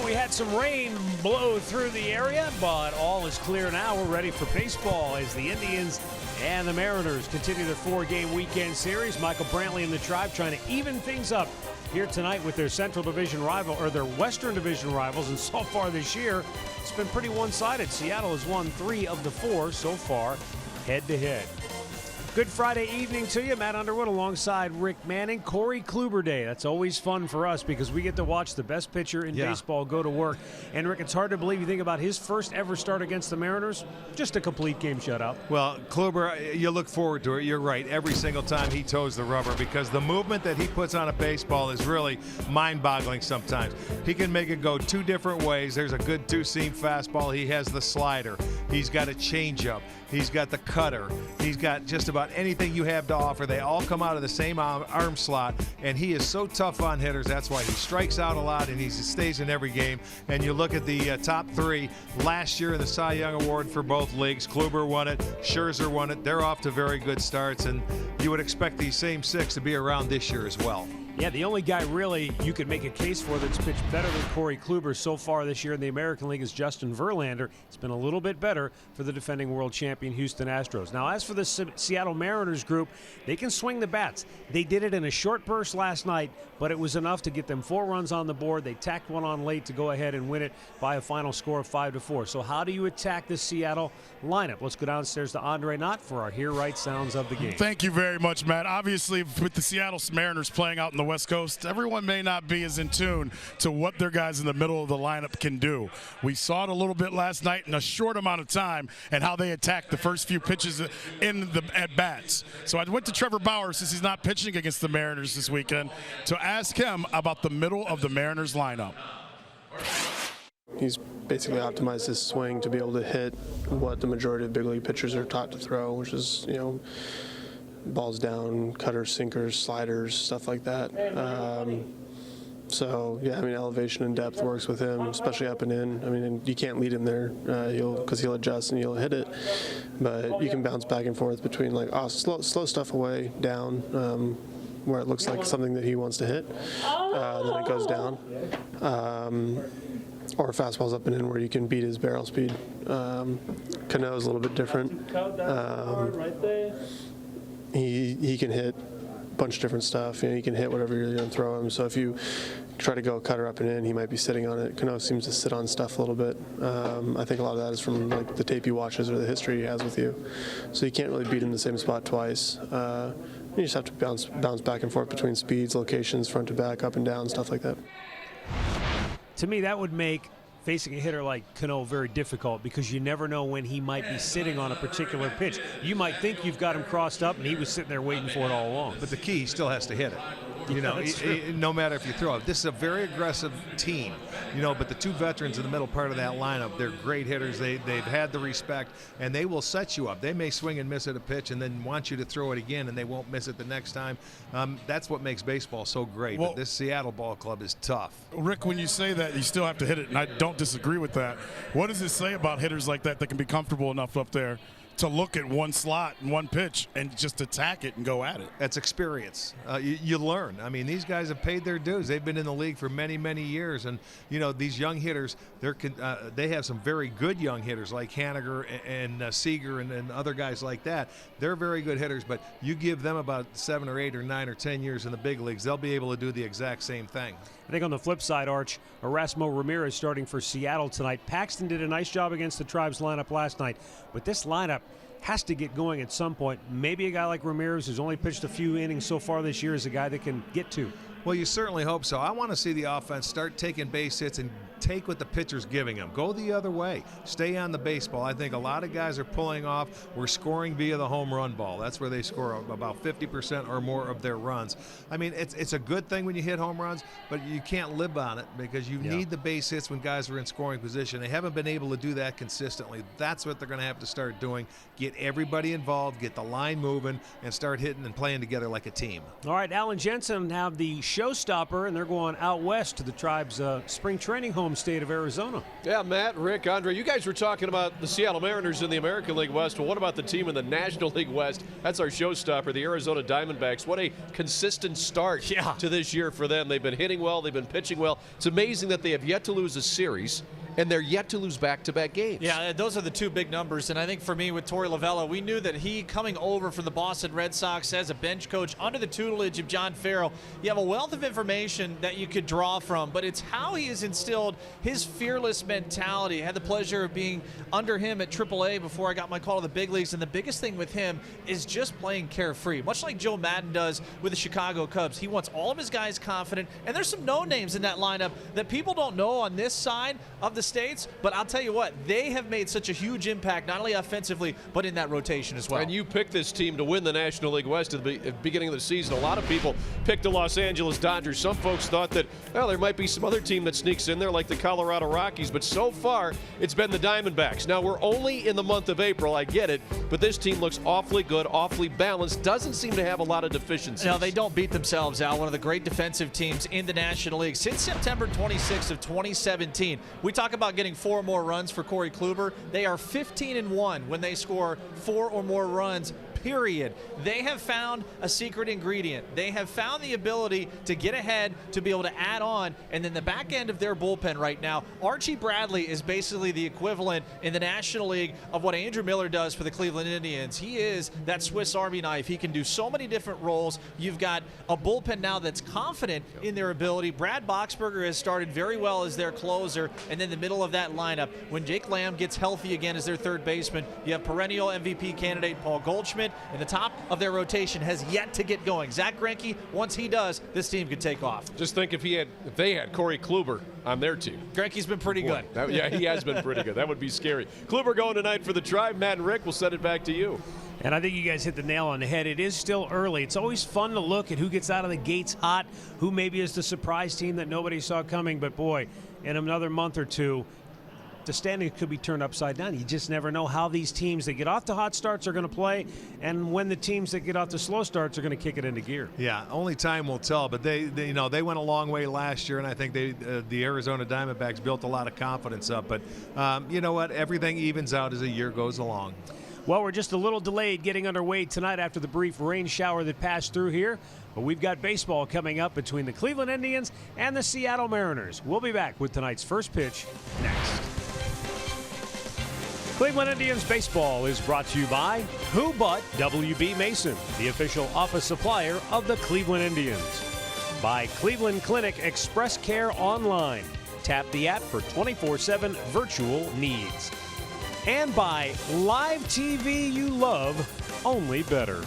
We had some rain blow through the area, but all is clear now. We're ready for baseball as the Indians and the Mariners continue their 4-game weekend series. Michael Brantley and the Tribe trying to even things up here tonight with their Central Division rival, or their Western Division rivals. And so far this year, it's been pretty one-sided. Seattle has won 3 of the 4 so far, head-to-head. Good Friday evening to you. Matt Underwood alongside Rick Manning. Corey Kluber Day. That's always fun for us because we get to watch the best pitcher in baseball go to work. And Rick, it's hard to believe you think about his first ever start against the Mariners. Just a complete game shutout. Well, Kluber, you look forward to it. You're right. Every single time he toes the rubber, because the movement that he puts on a baseball is really mind-boggling sometimes. He can make it go 2 different ways. There's a good 2-seam fastball. He has the slider. He's got a changeup. He's got the cutter. He's got just about anything you have to offer. They all come out of the same arm slot, and he is so tough on hitters. That's why he strikes out a lot, and he stays in every game. And you look at the top 3 last year in the Cy Young Award for both leagues. Kluber won it. Scherzer won it. They're off to very good starts, and you would expect these same 6 to be around this year as well. Yeah, the only guy really you could make a case for that's pitched better than Corey Kluber so far this year in the American League is Justin Verlander. It's been a little bit better for the defending world champion Houston Astros. Now, as for the Seattle Mariners group, they can swing the bats. They did it in a short burst last night, but it was enough to get them 4 runs on the board. They tacked one on late to go ahead and win it by a final score of 5-4. So how do you attack this Seattle lineup? Let's go downstairs to Andre Knott for our Hear Right Sounds of the game. Thank you very much, Matt. Obviously, with the Seattle Mariners playing out in the West Coast, everyone may not be as in tune to what their guys in the middle of the lineup can do. We saw it a little bit last night in a short amount of time and how they attacked the first few pitches in the at-bats. So I went to Trevor Bauer, since he's not pitching against the Mariners this weekend, to ask him about the middle of the Mariners lineup. He's basically optimized his swing to be able to hit what the majority of big league pitchers are taught to throw, which is, balls down, cutters, sinkers, sliders, stuff like that. So, yeah, elevation and depth works with him, especially up and in. And you can't lead him there because he'll adjust and he'll hit it. But you can bounce back and forth between, slow stuff away, down, where it looks like something that he wants to hit. Then it goes down. Or fastballs up and in where you can beat his barrel speed. Cano's a little bit different. He can hit a bunch of different stuff. He can hit whatever you're going to throw him. So if you try to go cutter up and in, he might be sitting on it. Cano seems to sit on stuff a little bit. I think a lot of that is from the tape he watches or the history he has with you. So you can't really beat him in the same spot twice. You just have to bounce back and forth between speeds, locations, front to back, up and down, stuff like that. To me, that would make facing a hitter like Cano very difficult because you never know when he might be sitting on a particular pitch. You might think you've got him crossed up, and he was sitting there waiting for it all along. But the key, he still has to hit it. No matter if you throw it. This is a very aggressive team, but the 2 veterans in the middle part of that lineup, they're great hitters. They've had the respect, and they will set you up. They may swing and miss at a pitch and then want you to throw it again, and they won't miss it the next time. That's what makes baseball so great. But this Seattle ball club is tough. Rick, when you say that, you still have to hit it, and I don't disagree with that. What does it say about hitters like that can be comfortable enough up there to look at one slot and one pitch and just attack it and go at it? That's experience. You learn. These guys have paid their dues. They've been in the league for many, many years. And, these young hitters, they have some very good young hitters like Haniger and Seager and other guys like that. They're very good hitters, but you give them about 7 or 8 or 9 or 10 years in the big leagues, they'll be able to do the exact same thing. I think on the flip side, Arch, Erasmo Ramirez starting for Seattle tonight. Paxton did a nice job against the Tribe's lineup last night, but this lineup has to get going at some point. Maybe a guy like Ramirez, who's only pitched a few innings so far this year, is a guy that can get to. Well, you certainly hope so. I want to see the offense start taking base hits and take what the pitcher's giving them. Go the other way. Stay on the baseball. I think a lot of guys are pulling off. We're scoring via the home run ball. That's where they score about 50% or more of their runs. It's a good thing when you hit home runs, but you can't live on it because you need the base hits when guys are in scoring position. They haven't been able to do that consistently. That's what they're going to have to start doing. Get everybody involved, get the line moving, and start hitting and playing together like a team. All right, Alan Jensen have the showstopper, and they're going out west to the Tribe's spring training home state of Arizona. Yeah, Matt, Rick, Andre, you guys were talking about the Seattle Mariners in the American League West. Well, what about the team in the National League West? That's our showstopper, the Arizona Diamondbacks. What a consistent start to this year for them. They've been hitting well. They've been pitching well. It's amazing that they have yet to lose a series, and they're yet to lose back-to-back games. Yeah, those are the two big numbers. And I think for me with Torey Lovullo, we knew that he coming over from the Boston Red Sox as a bench coach under the tutelage of John Farrell, you have a wealth of information that you could draw from, but it's how he has instilled his fearless mentality. I had the pleasure of being under him at AAA before I got my call to the big leagues, and the biggest thing with him is just playing carefree, much like Joe Madden does with the Chicago Cubs. He wants all of his guys confident, and there's some no-names in that lineup that people don't know on this side of the States, but I'll tell you what, they have made such a huge impact, not only offensively, but in that rotation as well. And you picked this team to win the National League West at the beginning of the season. A lot of people picked the Los Angeles Dodgers. Some folks thought that, well, there might be some other team that sneaks in there like the Colorado Rockies, but so far it's been the Diamondbacks. Now, we're only in the month of April, I get it, but this team looks awfully good, awfully balanced, doesn't seem to have a lot of deficiencies. No, they don't beat themselves, Al. One of the great defensive teams in the National League since September 26th of 2017. We talk about getting 4 more runs for Corey Kluber. They are 15-1 when they score 4 or more runs, period. They have found a secret ingredient. They have found the ability to get ahead, to be able to add on, and then the back end of their bullpen right now, Archie Bradley is basically the equivalent in the National League of what Andrew Miller does for the Cleveland Indians. He is that Swiss Army knife. He can do so many different roles. You've got a bullpen now that's confident in their ability. Brad Boxberger has started very well as their closer, and then the middle of that lineup, when Jake Lamb gets healthy again as their third baseman, you have perennial MVP candidate Paul Goldschmidt, and the top of their rotation has yet to get going. Zach Greinke, once he does, this team could take off. Just think if they had Corey Kluber on their team. Greinke's been pretty good. Yeah, he has been pretty good. That would be scary. Kluber going tonight for the Tribe. Matt and Rick, we'll send it back to you. And I think you guys hit the nail on the head. It is still early. It's always fun to look at who gets out of the gates hot, who maybe is the surprise team that nobody saw coming. But boy, in another month or two, the standings could be turned upside down. You just never know how these teams that get off the hot starts are going to play, and when the teams that get off the slow starts are going to kick it into gear. Yeah, only time will tell. But they went a long way last year, and I think the Arizona Diamondbacks built a lot of confidence up. But you know what? Everything evens out as the year goes along. Well, we're just a little delayed getting underway tonight after the brief rain shower that passed through here. But we've got baseball coming up between the Cleveland Indians and the Seattle Mariners. We'll be back with tonight's first pitch next. Cleveland Indians baseball is brought to you by Who But WB Mason, the official office supplier of the Cleveland Indians. By Cleveland Clinic Express Care Online. Tap the app for 24/7 virtual needs. And by Live TV you love, only better.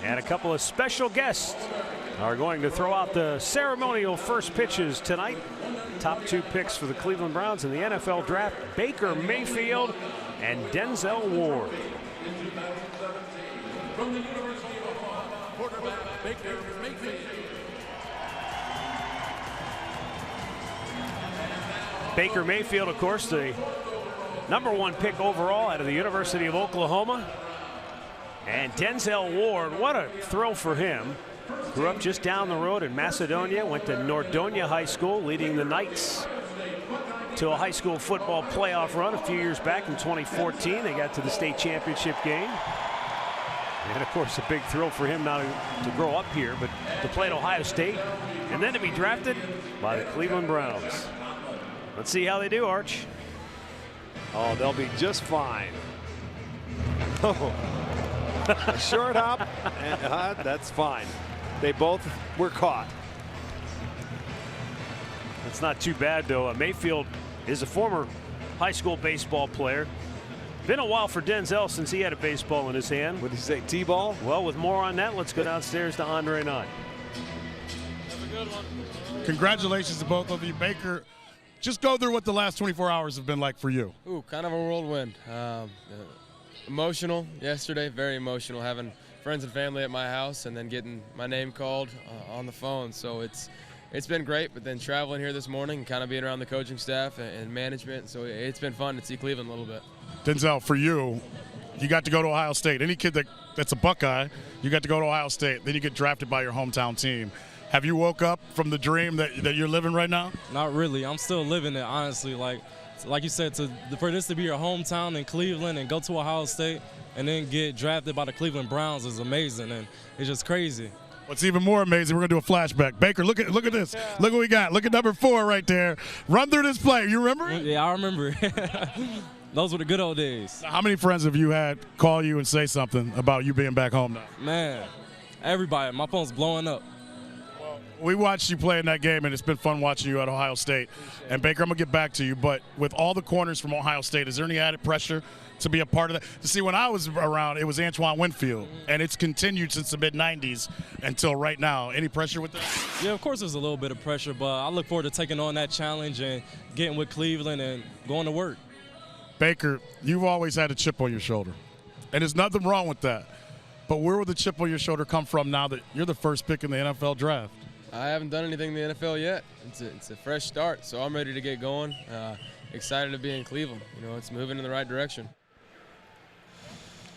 And a couple of special guests are going to throw out the ceremonial first pitches tonight. Top 2 picks for the Cleveland Browns in the NFL draft, Baker Mayfield and Denzel Ward. From the University of Oklahoma, quarterback Baker Mayfield. Baker Mayfield, of course, the #1 pick overall out of the University of Oklahoma. And Denzel Ward, what a thrill for him. Grew up just down the road in Macedonia, went to Nordonia High School, leading the Knights to a high school football playoff run a few years back in 2014. They got to the state championship game. And of course, a big thrill for him not to grow up here, but to play at Ohio State and then to be drafted by the Cleveland Browns. Let's see how they do, Arch. Oh, they'll be just fine. Oh, a short hop, and, that's fine. They both were caught. That's not too bad, though. Mayfield is a former high school baseball player. Been a while for Denzel since he had a baseball in his hand. What did he say, T-ball? Well, with more on that, let's go downstairs to Andre Knott. Congratulations to both of you. Baker, just go through what the last 24 hours have been like for you. Ooh, kind of a whirlwind. Emotional yesterday, very emotional, having friends and family at my house and then getting my name called on the phone. So it's been great, but then traveling here this morning and kind of being around the coaching staff and management. So it's been fun to see Cleveland a little bit. Denzel, for you, you got to go to Ohio State. Any kid that's a Buckeye, you got to go to Ohio State. Then you get drafted by your hometown team. Have you woke up from the dream that you're living right now? Not really. I'm still living it, honestly. Like you said, for this to be your hometown in Cleveland and go to Ohio State and then get drafted by the Cleveland Browns is amazing, and it's just crazy. What's even more amazing, we're going to do a flashback. Baker, look at this. Yeah. Look what we got. Look at number 4 right there. Run through this play. You remember it? Yeah, I remember. Those were the good old days. How many friends have you had call you and say something about you being back home now? Man, everybody. My phone's blowing up. Well, we watched you play in that game, and it's been fun watching you at Ohio State. And, Baker, I'm going to get back to you, but with all the corners from Ohio State, is there any added pressure to be a part of that? To see, when I was around, it was Antoine Winfield, and it's continued since the mid-'90s until right now. Any pressure with that? Yeah, of course there's a little bit of pressure, but I look forward to taking on that challenge and getting with Cleveland and going to work. Baker, you've always had a chip on your shoulder, and there's nothing wrong with that. But where will the chip on your shoulder come from now that you're the first pick in the NFL draft? I haven't done anything in the NFL yet. It's a fresh start, so I'm ready to get going. Excited to be in Cleveland. You know, it's moving in the right direction.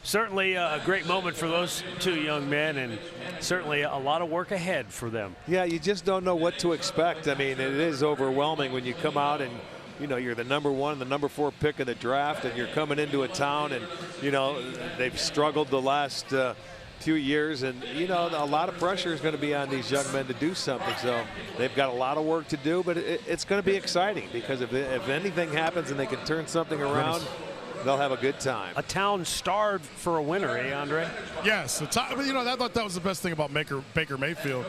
Certainly a great moment for those 2 young men, and certainly a lot of work ahead for them. Yeah, you just don't know what to expect. I mean, it is overwhelming when you come out and, you know, you're the #1 and the #4 pick in the draft, and you're coming into a town, and, you know, they've struggled the last few years, and, you know, a lot of pressure is going to be on these young men to do something. So they've got a lot of work to do, but it's going to be exciting, because if anything happens and they can turn something around, they'll have a good time. A town starved for a winner, eh, Andre? Yes. You know, I thought that was the best thing about Baker Mayfield.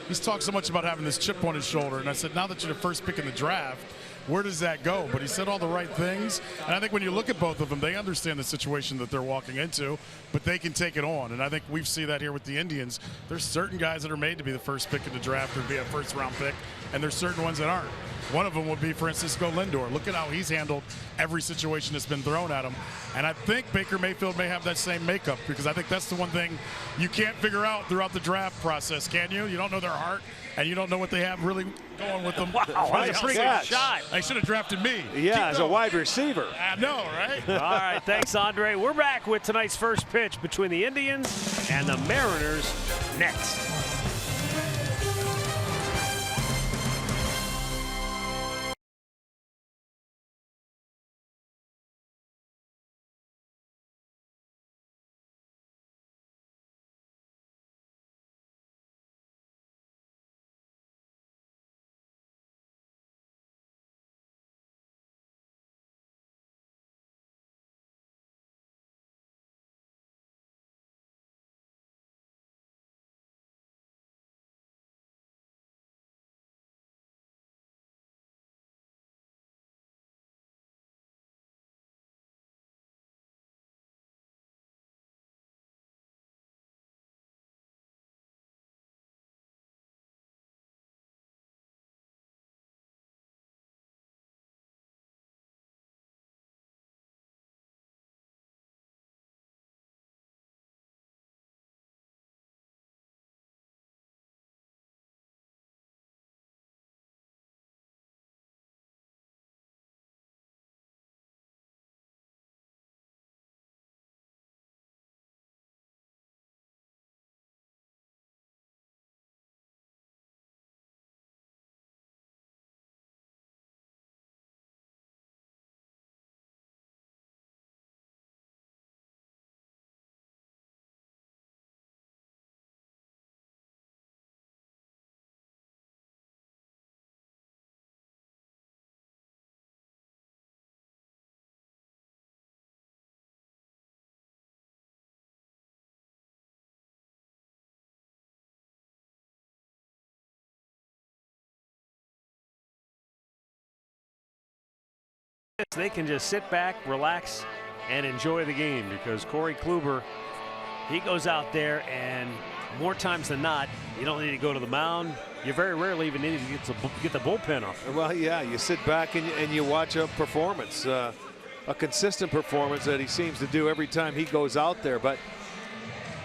He's talked so much about having this chip on his shoulder, and I said, now that you're the first pick in the draft, where does that go? But he said all the right things, and I think when you look at both of them, they understand the situation that they're walking into, but they can take it on. And I think we see that here with the Indians. There's certain guys that are made to be the first pick in the draft or be a first-round pick, and there's certain ones that aren't. One of them would be Francisco Lindor. Look at how he's handled every situation that's been thrown at him. And I think Baker Mayfield may have that same makeup, because I think that's the one thing you can't figure out throughout the draft process, can you? You don't know their heart, and you don't know what they have really going with them. Wow, that's a pretty good shot. They should have drafted me. Yeah, as a wide receiver. I know, right? All right, thanks, Andre. We're back with tonight's first pitch between the Indians and the Mariners next. they can just sit back, relax, and enjoy the game, because Corey Kluber, he goes out there, and more times than not, you don't need to go to the mound. You very rarely even need to get the bullpen up. Well, yeah, you sit back and you watch a performance, a consistent performance that he seems to do every time he goes out there. But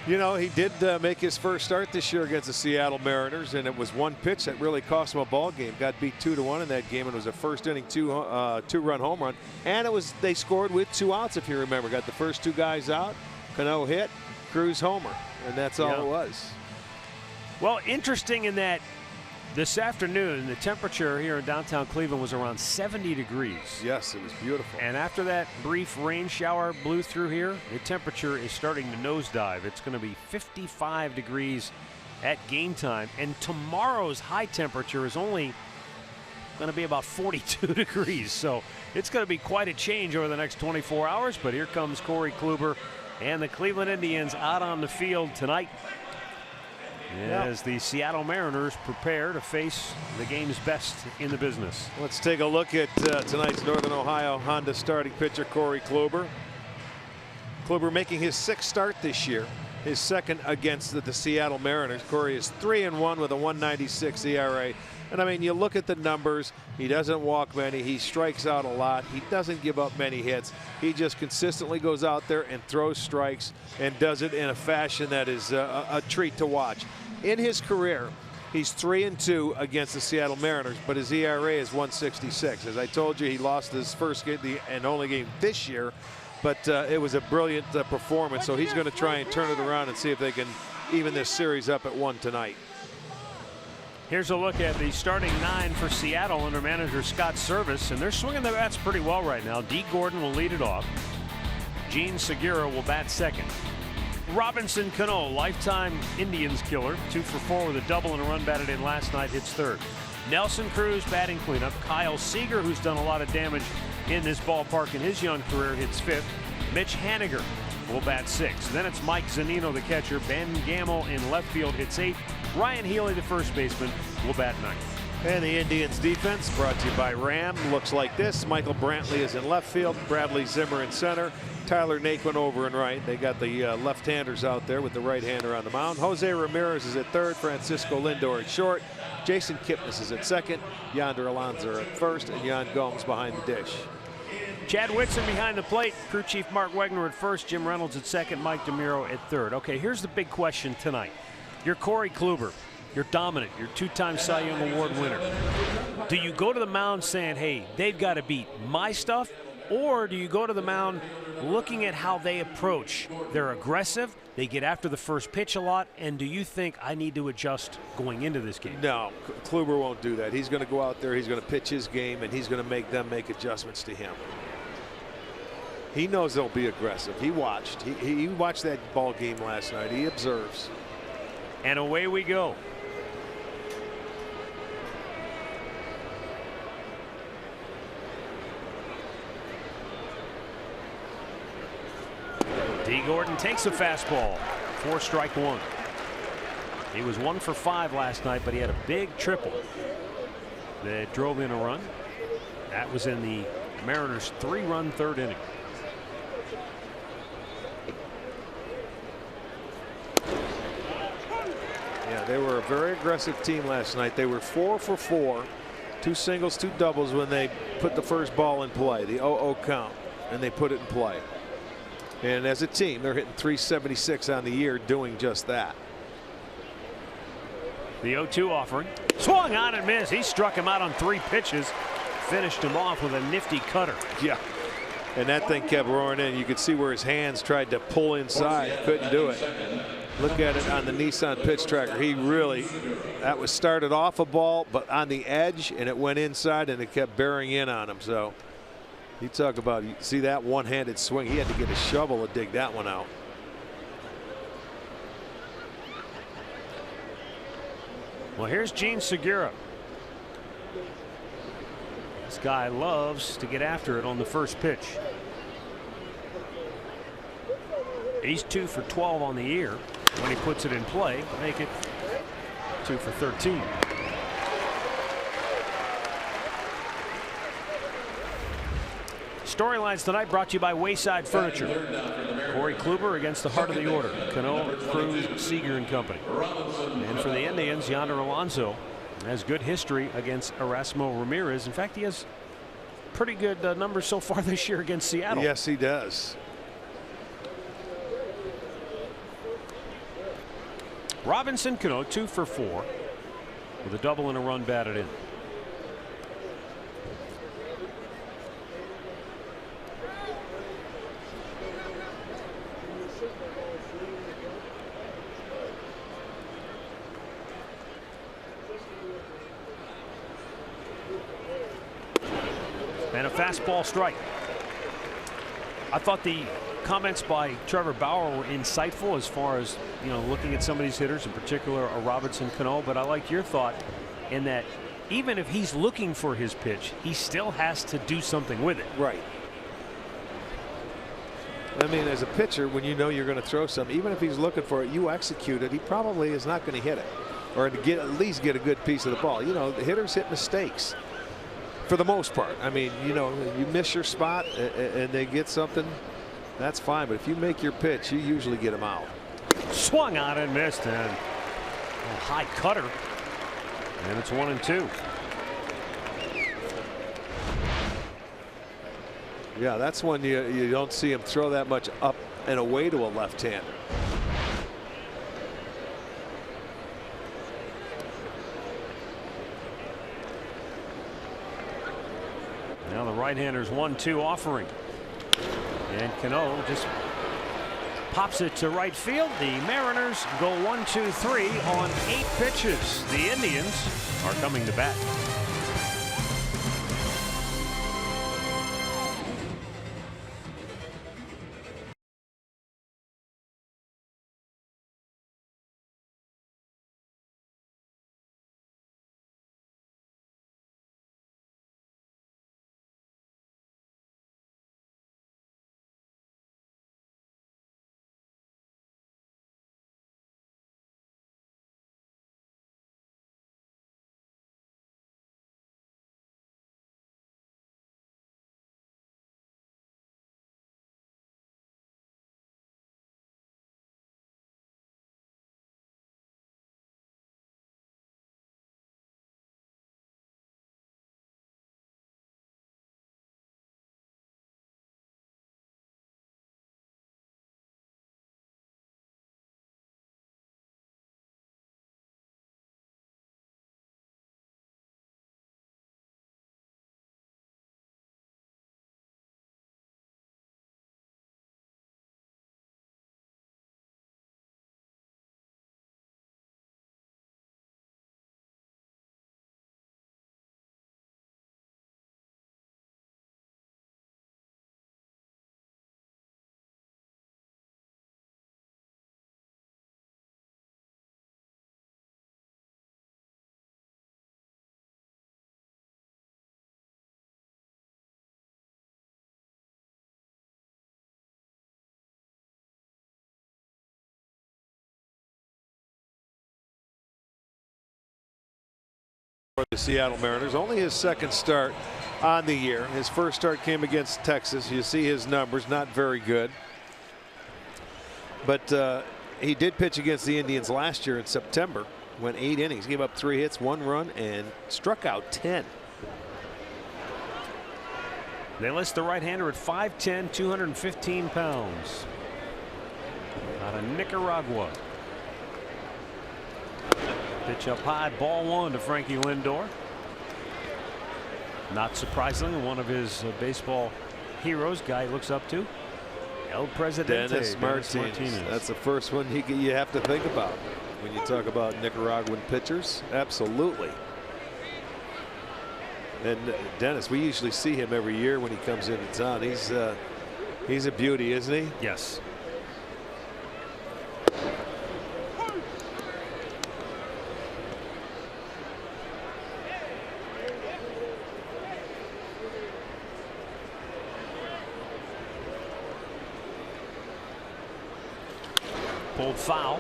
you know, he did make his first start this year against the Seattle Mariners, and it was one pitch that really cost him a ball game. Got beat 2-1 in that game, and it was a first inning two-run home run. And they scored with 2 outs, if you remember. Got the first 2 guys out. Cano hit, Cruz homer, and that's all it was. Well, interesting in that this afternoon, the temperature here in downtown Cleveland was around 70 degrees. Yes, it was beautiful. And after that brief rain shower blew through here, the temperature is starting to nosedive. It's going to be 55 degrees at game time. And tomorrow's high temperature is only going to be about 42 degrees. So it's going to be quite a change over the next 24 hours. But here comes Corey Kluber and the Cleveland Indians out on the field tonight, as the Seattle Mariners prepare to face the game's best in the business. Let's take a look at tonight's Northern Ohio Honda starting pitcher, Corey Kluber. Kluber making his 6th start this year, his 2nd against the Seattle Mariners. Corey is 3-1 with a 1.96 ERA. And I mean, you look at the numbers, he doesn't walk many, he strikes out a lot, he doesn't give up many hits. He just consistently goes out there and throws strikes and does it in a fashion that is a treat to watch. In his career, he's 3-2 against the Seattle Mariners, but his ERA is 1.66. As I told you, he lost his first game and only game this year, but it was a brilliant performance. So he's going to try and turn it around and see if they can even this series up at 1 tonight. Here's a look at the starting 9 for Seattle under manager Scott Service, and they're swinging their bats pretty well right now. D. Gordon will lead it off. Gene Segura will bat second. Robinson Cano, lifetime Indians killer, 2 for 4 with a double and a run batted in last night, hits third. Nelson Cruz batting cleanup. Kyle Seager, who's done a lot of damage in this ballpark in his young career, hits 5th. Mitch Haniger will bat 6th. Then it's Mike Zunino, the catcher. Ben Gamel in left field hits 8th. Ryan Healy, the first baseman, will bat 9th. And the Indians defense brought to you by Ram looks like this. Michael Brantley is in left field, Bradley Zimmer in center, Tyler Naquin over in right. They got the left-handers out there with the right-hander on the mound. Jose Ramirez is at third, Francisco Lindor at short, Jason Kipnis is at second, Yonder Alonso at first, and Yan Gomes behind the dish. Chad Whitson behind the plate, crew chief Mark Wegner at first, Jim Reynolds at second, Mike DeMuro at third. Okay, here's the big question tonight. You're Corey Kluber. You're dominant. You're 2-time Cy Young Award winner. Do you go to the mound saying, hey, they've got to beat my stuff? Or do you go to the mound looking at how they approach? They're aggressive. They get after the first pitch a lot. And do you think I need to adjust going into this game? No, Kluber won't do that. He's going to go out there. He's going to pitch his game, and he's going to make them make adjustments to him. He knows they'll be aggressive. He watched. He watched that ball game last night. He observes. And away we go. D. Gordon takes a fastball. 4-strike 1. He was 1 for 5 last night, but he had a big triple that drove in a run. That was in the Mariners' 3-run 3rd inning. Yeah, they were a very aggressive team last night. They were 4 for 4, 2 singles, 2 doubles when they put the first ball in play, the 0-0 count, and they put it in play. And as a team, they're hitting .376 on the year doing just that. The 0-2 offering. Swung on and missed. He struck him out on 3 pitches. Finished him off with a nifty cutter. Yeah. And that thing kept roaring in. You could see where his hands tried to pull inside. Couldn't do it. Look at it on the Nissan pitch tracker. He really, that was started off a ball, but on the edge, and it went inside, and it kept bearing in on him. So you talk about, you see that one-handed swing. He had to get a shovel to dig that one out. Well, here's Gene Segura. This guy loves to get after it on the first pitch. He's 2 for 12 on the year. When he puts it in play, make it 2 for 13. Storylines tonight brought to you by Wayside Furniture. Corey Kluber against the heart of the order, Cano, Cruz, Seager and company. And for the Indians, Yonder Alonso has good history against Erasmo Ramirez. In fact, he has pretty good numbers so far this year against Seattle. Yes, he does. Robinson Cano 2 for 4 with a double and a run batted in. And a fastball strike. I thought the comments by Trevor Bauer were insightful as far as, you know, looking at some of these hitters, in particular a Robinson Cano, but I liked your thought in that even if he's looking for his pitch, he still has to do something with it. Right. I mean, as a pitcher, when you know you're going to throw something, even if he's looking for it, you execute it, he probably is not going to hit it, or to get at least get a good piece of the ball. You know, the hitters hit mistakes for the most part. I mean, you know, you miss your spot and they get something, that's fine. But if you make your pitch, you usually get them out. Swung on and missed, and a high cutter, and it's 1-2. Yeah, that's when you don't see him throw that much up and away to a left-hander. Now the right-hander's 1-2 offering, and Cano just pops it to right field. The Mariners go 1-2-3 on 8 pitches. The Indians are coming to bat. For the Seattle Mariners, only his second start on the year. His first start came against Texas. You see his numbers, not very good. But he did pitch against the Indians last year in September. Went 8 innings, gave up 3 hits, 1 run, and struck out 10. They list the right-hander at 5'10", 215 pounds. Out of Nicaragua. Pitch up high, ball 1 to Frankie Lindor. Not surprisingly, one of his baseball heroes, guy he looks up to, El Presidente. Dennis Martinez. That's the first one you have to think about when you talk about Nicaraguan pitchers. Absolutely. And Dennis, we usually see him every year when he comes into town. He's a beauty, isn't he? Yes. Pulled foul.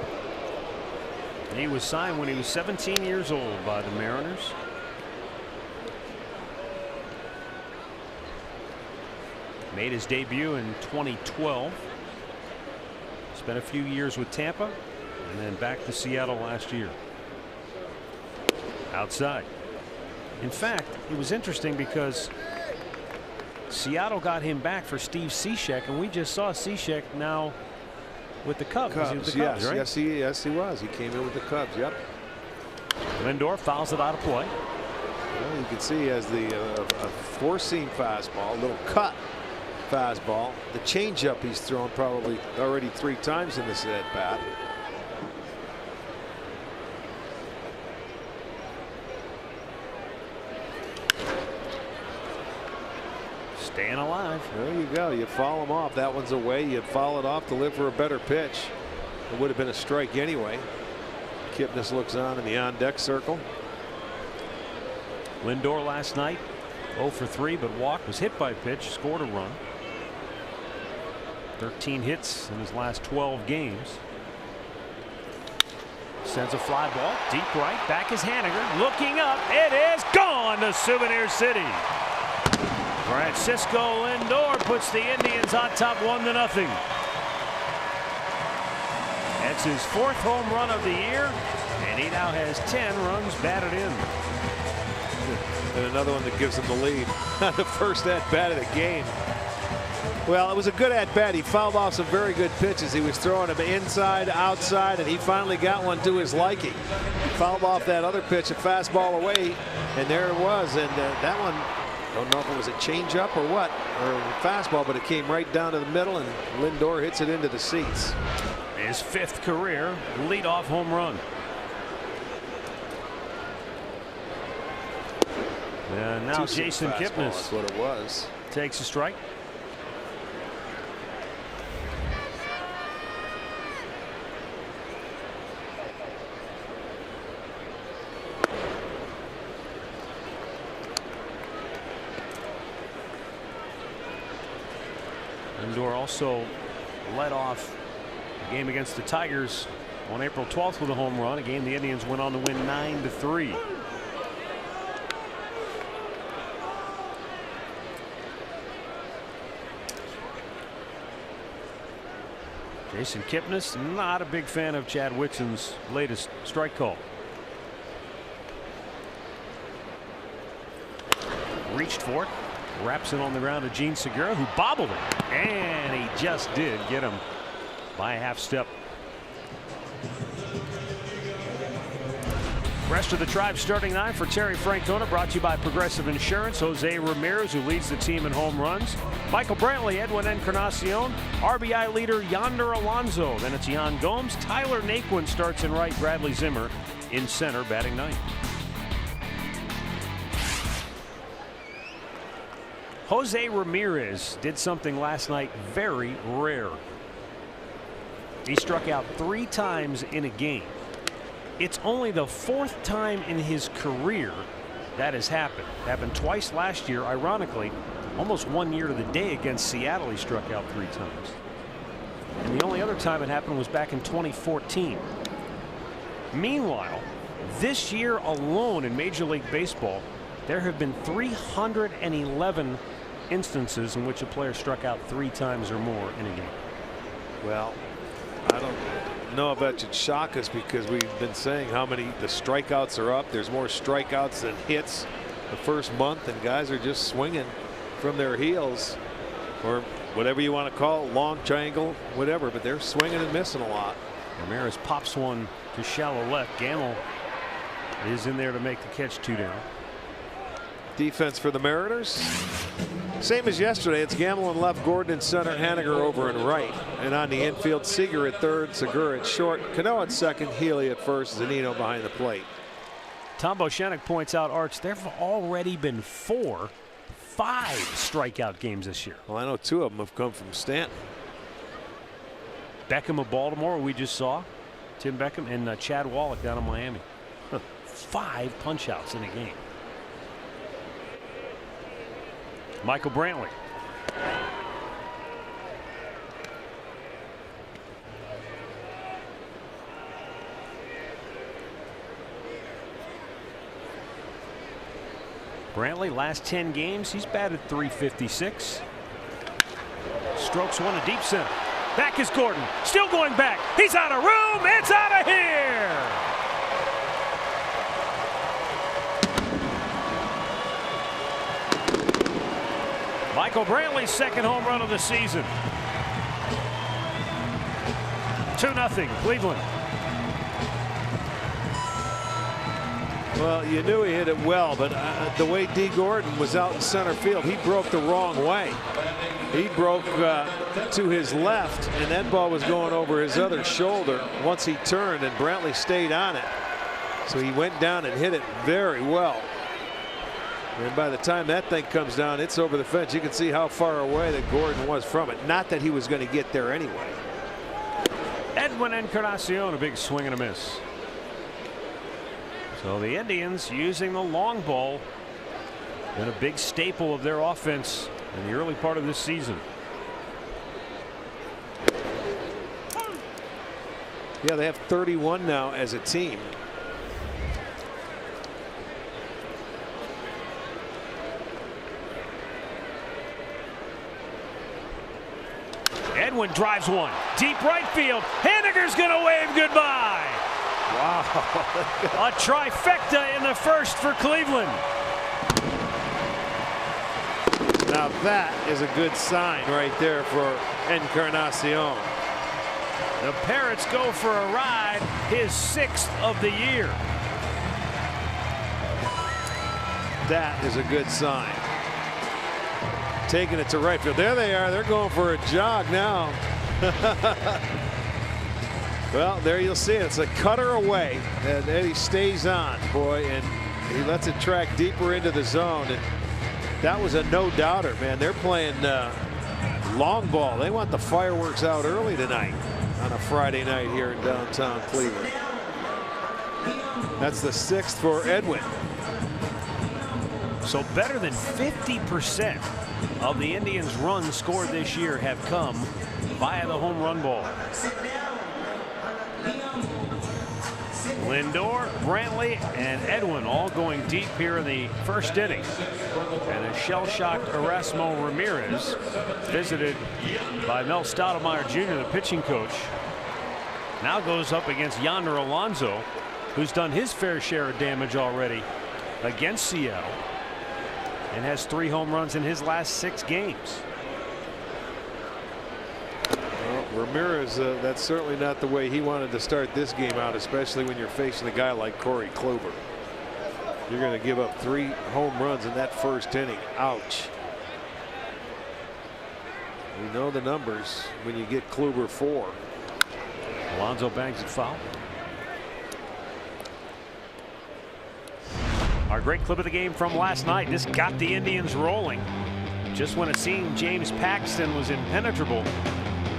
He was signed when he was 17 years old by the Mariners. Made his debut in 2012. Spent a few years with Tampa and then back to Seattle last year. Outside. In fact, it was interesting because Seattle got him back for Steve Cishek, and we just saw Cishek now with the Cubs. Yes, right? yes, he was. He came in with the Cubs. Yep. Lindor fouls it out of play. Well, you can see he has the four-seam fastball, a little cut fastball. The changeup he's thrown probably already 3 times in this at bat. Staying alive. There you go. You foul him off. That one's away. You foul it off to live for a better pitch. It would have been a strike anyway. Kipnis looks on in the on-deck circle. Lindor last night 0 for 3, but walked, was hit by a pitch, scored a run. 13 hits in his last 12 games. Sends a fly ball deep right. Back is Haniger. Looking up. It is gone to Souvenir City. Francisco Lindor puts the Indians on top 1-0. That's his 4th home run of the year, and he now has 10 runs batted in. And another one that gives him the lead. The first at bat of the game. Well, it was a good at bat. He fouled off some very good pitches. He was throwing them inside, outside, and he finally got one to his liking. He fouled off that other pitch, a fastball away, and there it was. And that one, don't know if it was a changeup or what, or a fastball, but it came right down to the middle, and Lindor hits it into the seats. His 5th career leadoff home run. And now Jason Kipnis. That's what it was. Takes a strike. Lindor also led off the game against the Tigers on April 12th with a home run, a game the Indians went on to win 9-3. Jason Kipnis, not a big fan of Chad Whitson's latest strike call. Reached for it. Wraps it on the ground to Gene Segura, who bobbled it. And he just did get him by a half step. Rest of the Tribe starting 9 for Terry Francona, brought to you by Progressive Insurance. Jose Ramirez, who leads the team in home runs. Michael Brantley, Edwin Encarnacion, RBI leader Yonder Alonso. Then it's Yan Gomes. Tyler Naquin starts in right. Bradley Zimmer in center, batting 9th. Jose Ramirez did something last night very rare. He struck out 3 times in a game. It's only the 4th time in his career that has happened. Happened twice last year, ironically, almost 1 year to the day against Seattle. He struck out 3 times. And the only other time it happened was back in 2014. Meanwhile, this year alone in Major League Baseball, there have been 311 instances in which a player struck out 3 times or more in a game. Well, I don't know if that should shock us, because we've been saying how many the strikeouts are up. There's more strikeouts than hits the first month, and guys are just swinging from their heels, or whatever you want to call it, long triangle, whatever, but they're swinging and missing a lot. Ramirez pops one to shallow left. Gamble is in there to make the catch, 2 down. Defense for the Mariners. Same as yesterday. It's Gamble in left, Gordon in center, Haniger over in right. And on the infield, Seager at third, Segura at short, Cano at second, Healy at first, Zunino behind the plate. Tom Bochenek points out, Arch, there have already been 5 strikeout games this year. Well, I know 2 of them have come from Stanton. Beckham of Baltimore, we just saw. Tim Beckham, and Chad Wallach down in Miami. 5 punch-outs in a game. Michael Brantley. Brantley, last 10 games, he's batted .356. Strokes one to deep center. Back is Gordon. Still going back. He's out of room. It's out of here. Michael Brantley's second home run of the season. 2-0 Cleveland. Well, you knew he hit it well, but the way D. Gordon was out in center field, he broke the wrong way. He broke to his left, and that ball was going over his other shoulder once he turned, and Brantley stayed on it. So he went down and hit it very well. And by the time that thing comes down, it's over the fence. You can see how far away that Gordon was from it. Not that he was going to get there anyway. Edwin Encarnacion, a big swing and a miss. So the Indians using the long ball, been a big staple of their offense in the early part of this season. Yeah, they have 31 now as a team. Edwin drives one deep right field. Haniger's gonna wave goodbye. Wow. A trifecta in the first for Cleveland. Now that is a good sign right there for Encarnacion. The Parrots go for a ride, his 6th of the year. That is a good sign. Taking it to right field. There they are. They're going for a jog now. Well, there you'll see it. It's a cutter away, and Eddie stays on, boy, and he lets it track deeper into the zone. And that was a no-doubter, man. They're playing long ball. They want the fireworks out early tonight on a Friday night here in downtown Cleveland. That's the 6th for Edwin. So better than 50% of the Indians' runs scored this year have come via the home run ball. Lindor, Brantley, and Edwin all going deep here in the first inning. And a shell-shocked Erasmo Ramirez, visited by Mel Stoudemire Jr., the pitching coach, now goes up against Yonder Alonso, who's done his fair share of damage already against Seattle and has 3 home runs in his last 6 games. Well, Ramirez, that's certainly not the way he wanted to start this game out, especially when you're facing a guy like Corey Kluber. You're going to give up 3 home runs in that first inning. Ouch. We know the numbers when you get Kluber 4. Alonso bangs it foul. Our great clip of the game from last night. This got the Indians rolling. Just when it seemed James Paxton was impenetrable,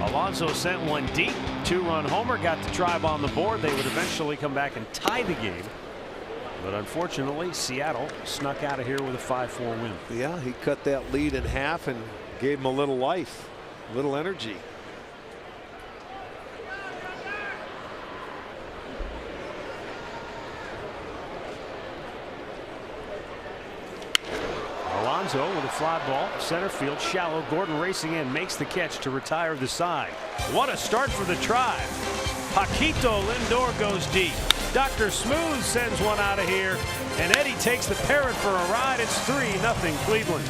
Alonso sent one deep. 2-run homer, got the drive on the board. They would eventually come back and tie the game. But unfortunately, Seattle snuck out of here with a 5-4 win. Yeah, he cut that lead in half and gave him a little life, a little energy. Alonso with a fly ball, center field, shallow. Gordon racing in, makes the catch to retire the side. What a start for the Tribe. Paquito Lindor goes deep. Dr. Smooth sends one out of here, and Eddie takes the Parrot for a ride. It's 3-0 Cleveland.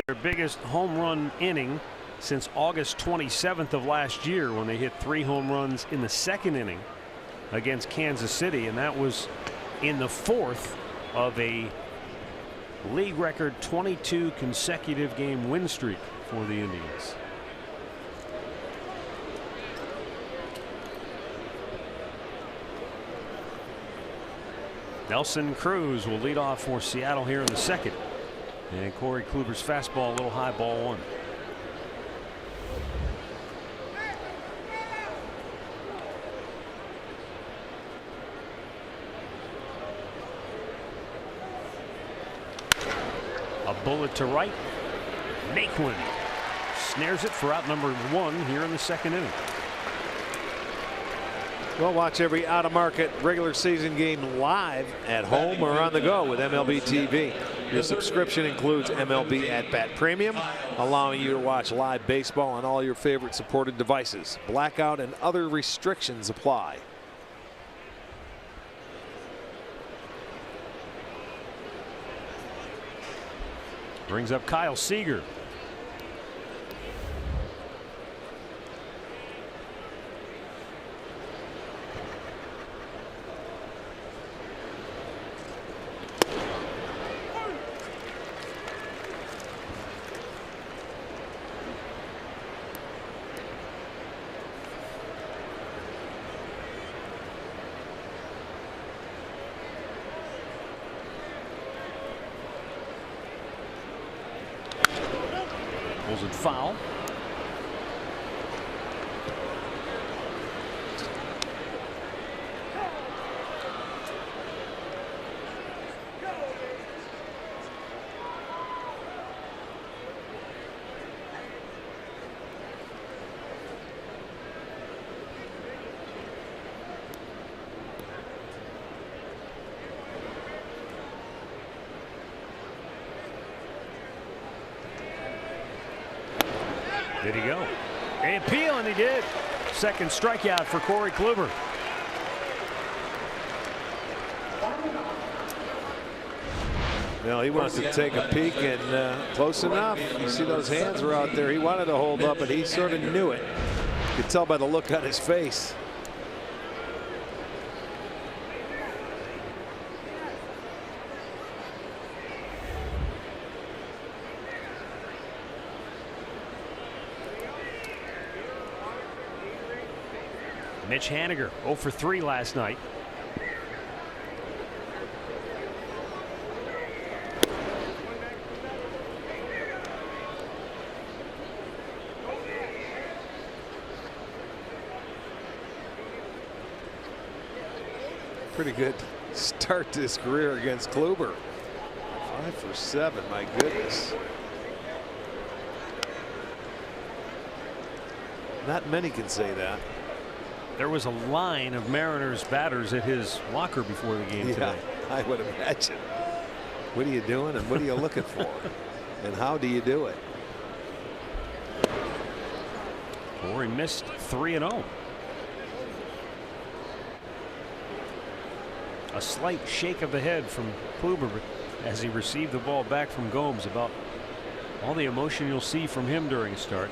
their biggest home run inning since August 27th of last year, when they hit 3 home runs in the second inning against Kansas City, and that was in the 4th of a league record 22 consecutive game win streak for the Indians. Nelson Cruz will lead off for Seattle here in the second. And Corey Kluber's fastball, a little high, ball 1. A bullet to right. Naquin snares it for out number 1 here in the second inning. Well, watch every out-of-market regular season game live at home or on the go with MLB TV. Your subscription includes MLB At Bat Premium, allowing you to watch live baseball on all your favorite supported devices. Blackout and other restrictions apply. Brings up Kyle Seager. Pulls it foul. Did he go? They appeal, and he did. Second strikeout for Corey Kluber. Well, he wants to take a peek, and close enough. You see those hands were out there. He wanted to hold up, and he sort of knew it. You could tell by the look on his face. Mitch Haniger 0 for 3 last night. Pretty good start to his career against Kluber. 5 for 7, my goodness. Not many can say that. There was a line of Mariners batters at his locker before the game today. I would imagine. What are you doing, and what are you looking for? And how do you do it? Corey missed 3-0. A slight shake of the head from Kluber as he received the ball back from Gomes. About all the emotion you'll see from him during a start.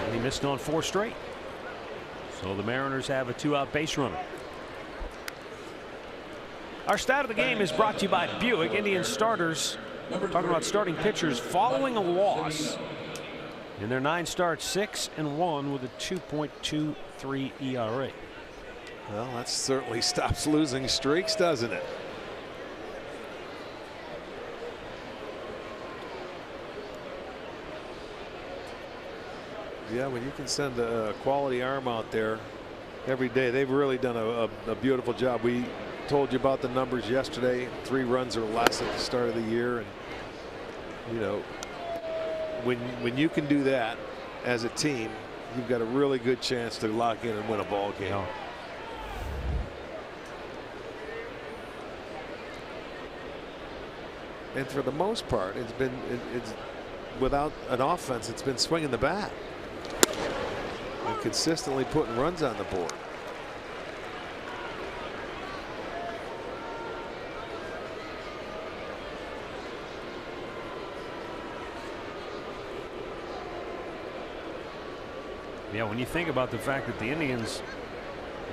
And he missed on 4 straight. So the Mariners have a 2-out base runner. Our stat of the game is brought to you by Buick. Indian starters, talking about starting pitchers following a loss in their 9 starts, 6-1 with a 2.23 ERA. Well, that certainly stops losing streaks, doesn't it? Yeah, when you can send a quality arm out there every day, they've really done a beautiful job. We told you about the numbers yesterday, 3 runs or less at the start of the year, and you know, when you can do that as a team, you've got a really good chance to lock in and win a ball game. Yeah. And for the most part, it's been it's without an offense, it's been swinging the bat and consistently putting runs on the board. Yeah, when you think about the fact that the Indians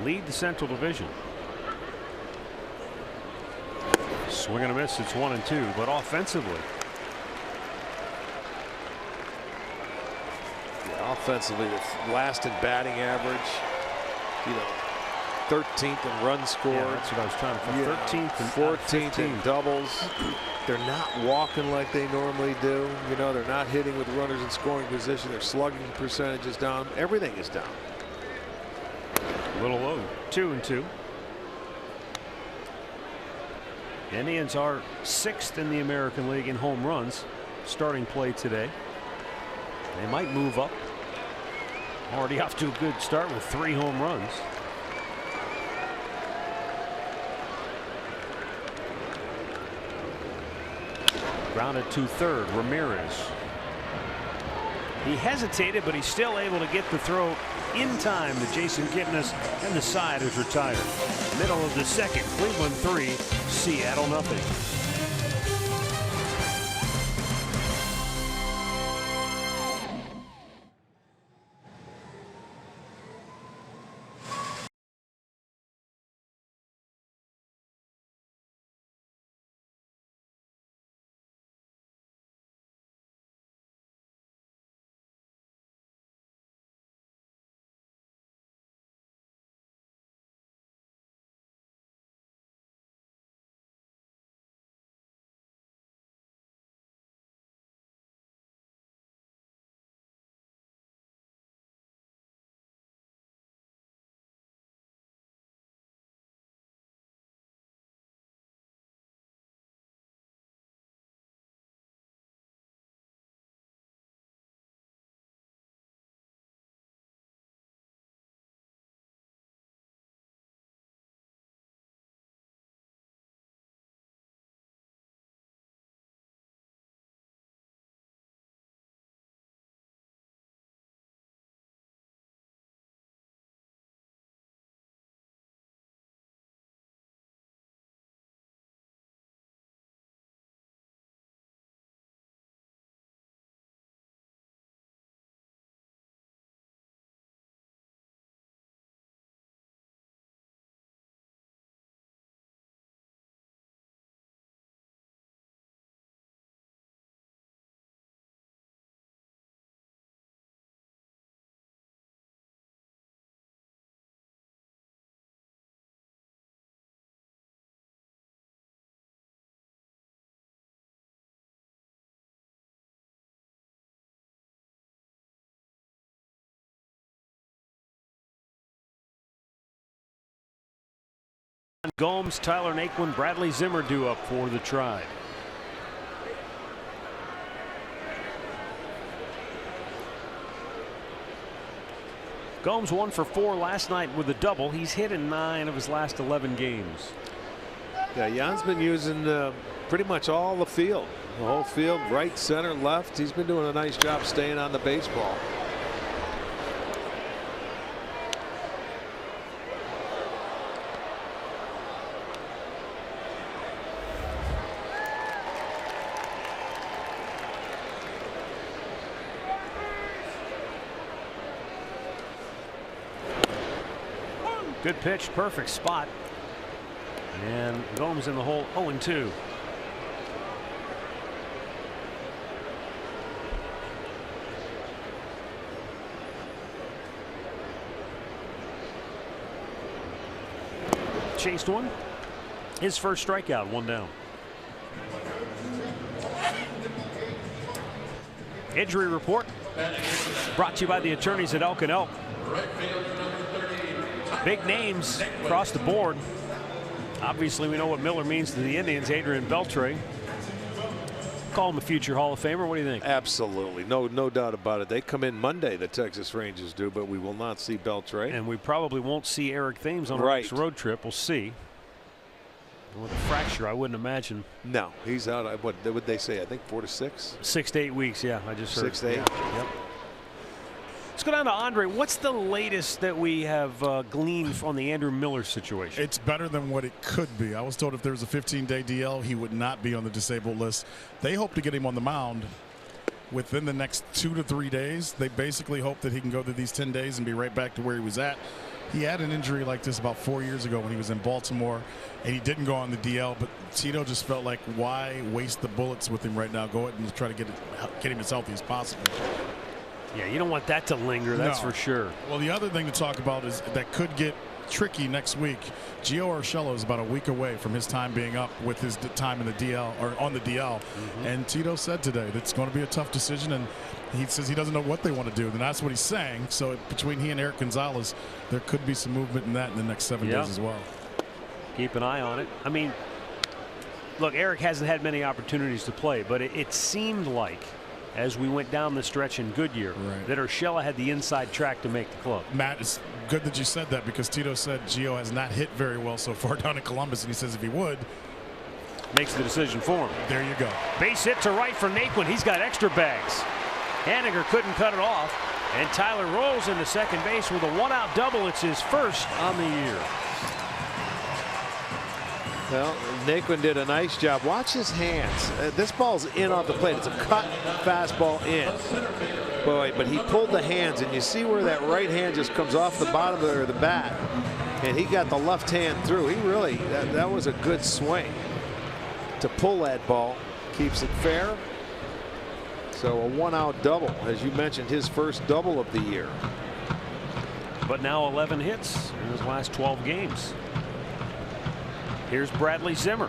lead the Central Division. Swing and a miss. It's 1-2, but offensively. Yeah, offensively, the last in batting average. You know, 13th in runs scored. Yeah, that's what I was trying to. Yeah. 13th and 14th in doubles. They're not walking like they normally do. You know, they're not hitting with runners in scoring position. Their slugging percentage is down. Everything is down. A little low. 2-2. Indians are 6th in the American League in home runs. Starting play today. They might move up. Already off to a good start with 3 home runs. Grounded to third. Ramirez. He hesitated, but he's still able to get the throw in time to Jason Kipnis, and the side is retired. Middle of the second. Cleveland 3, Seattle nothing. Gomes, Tyler Naquin, Bradley Zimmer due up for the Tribe. Gomes 1 for 4 last night with a double. He's hit in 9 of his last 11 games. Yeah, Jan's been using pretty much all the field. The whole field, right, center, left. He's been doing a nice job staying on the baseball. Good pitch, perfect spot. And Gomes in the hole, 0-2. Chased one. His first strikeout, 1 down. Injury report brought to you by the attorneys at Elk & Elk. Big names across the board. Obviously, we know what Miller means to the Indians. Adrian Beltre. Call him a future Hall of Famer. What do you think? Absolutely. No doubt about it. They come in Monday, the Texas Rangers do, but we will not see Beltre. And we probably won't see Eric Thames on our next road trip. We'll see. With a fracture, I wouldn't imagine. No, he's out. What would they say? I think 4 to 6? 6 to 8 weeks, yeah. I just heard. 6 to 8? Yeah. Yep. Let's go down to Andre. What's the latest that we have gleaned on the Andrew Miller situation? It's better than what it could be. I was told if there was a 15-day DL, he would not be on the disabled list. They hope to get him on the mound within the next 2 to 3 days. They basically hope that he can go through these 10 days and be right back to where he was at. He had an injury like this about 4 years ago when he was in Baltimore, and he didn't go on the DL. But Tito just felt like, why waste the bullets with him right now? Go ahead and try to get him as healthy as possible. Yeah, you don't want that to linger, that's No. for sure. Well, the other thing to talk about is that could get tricky next week. Gio Urshela is about a week away from his time being up with his time in the DL or on the DL. And Tito said today that it's going to be a tough decision, and he says he doesn't know what they want to do, and that's what he's saying. So between he and Eric Gonzalez, there could be some movement in that in the next 7 days as well. Keep an eye on it. I mean, look, Eric hasn't had many opportunities to play, but it seemed like as we went down the stretch in Goodyear that Urshela had the inside track to make the club. Matt, it's good that you said that, because Tito said Gio has not hit very well so far down in Columbus, and he says if he would, makes the decision for him. There you go. Base hit to right for Naquin. He's got extra bags. Haniger couldn't cut it off, and Tyler rolls into second base with a 1-out double. It's his first on the year. Well, Naquin did a nice job. Watch his hands. This ball's in off the plate. It's a cut fastball in. Boy, but he pulled the hands, and you see where that right hand just comes off the bottom of the bat, and he got the left hand through. He really, that was a good swing to pull that ball. Keeps it fair. So a 1-out double, as you mentioned, his first double of the year. But now 11 hits in his last 12 games. Here's Bradley Zimmer.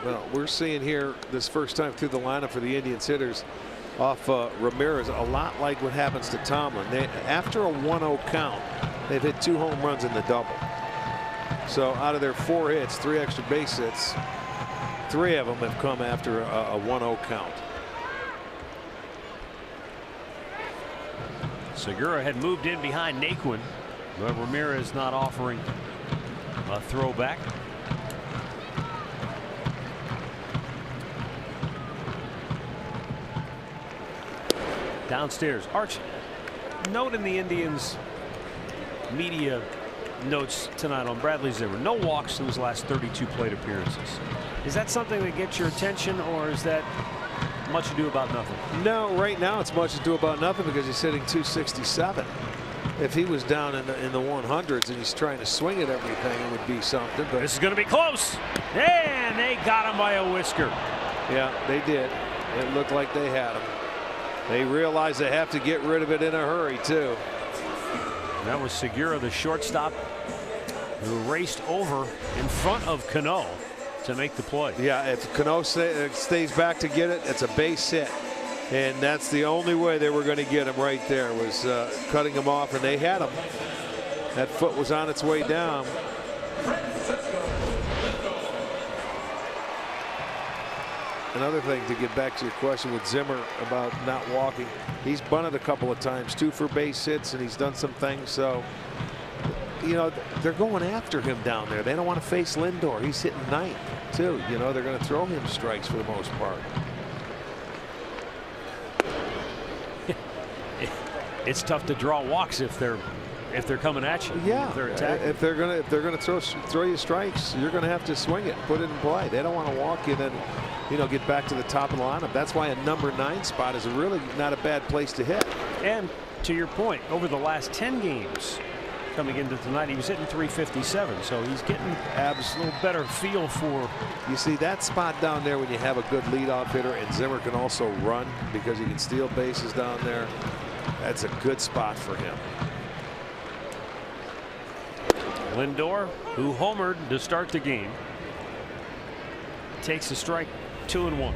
Well, we're seeing here this first time through the lineup for the Indians hitters off Ramirez, a lot like what happens to Tomlin. After a 1-0 count, they've hit 2 home runs in the double. So out of their 4 hits, 3 extra base hits, 3 of them have come after a 1-0 count. Segura had moved in behind Naquin, but Ramirez not offering a throwback. Downstairs, Arch, note in the Indians media notes tonight on Bradley Zimmer, no walks in his last 32 plate appearances. Is that something that gets your attention, or is that much ado about nothing? No, right now it's much ado about nothing because he's hitting 267. If he was down in the 100s and he's trying to swing at everything, it would be something. But this is going to be close, and they got him by a whisker. Yeah, they did. It looked like they had him. They realize they have to get rid of it in a hurry too. That was Segura, the shortstop, who raced over in front of Cano to make the play. Yeah, if Cano stays back to get it, it's a base hit. And that's the only way they were going to get him right there, was cutting him off, and they had him. That foot was on its way down. Another thing, to get back to your question with Zimmer about not walking, he's bunted a couple of times, 2 for base hits, and he's done some things. So, you know, they're going after him down there. They don't want to face Lindor. He's hitting 9th too. You know, they're going to throw him strikes for the most part. It's tough to draw walks if they're coming at you. Yeah, if they're attacking. if they're gonna throw you strikes, you're gonna have to swing it, put it in play. They don't want to walk you and then, you know, get back to the top of the lineup. That's why a number 9 spot is really not a bad place to hit. And to your point, over the last 10 games coming into tonight, he was hitting 357, so he's getting a little better feel for. You see that spot down there when you have a good leadoff hitter, and Zimmer can also run because he can steal bases down there. That's a good spot for him. Lindor, who homered to start the game, takes a strike, 2-1.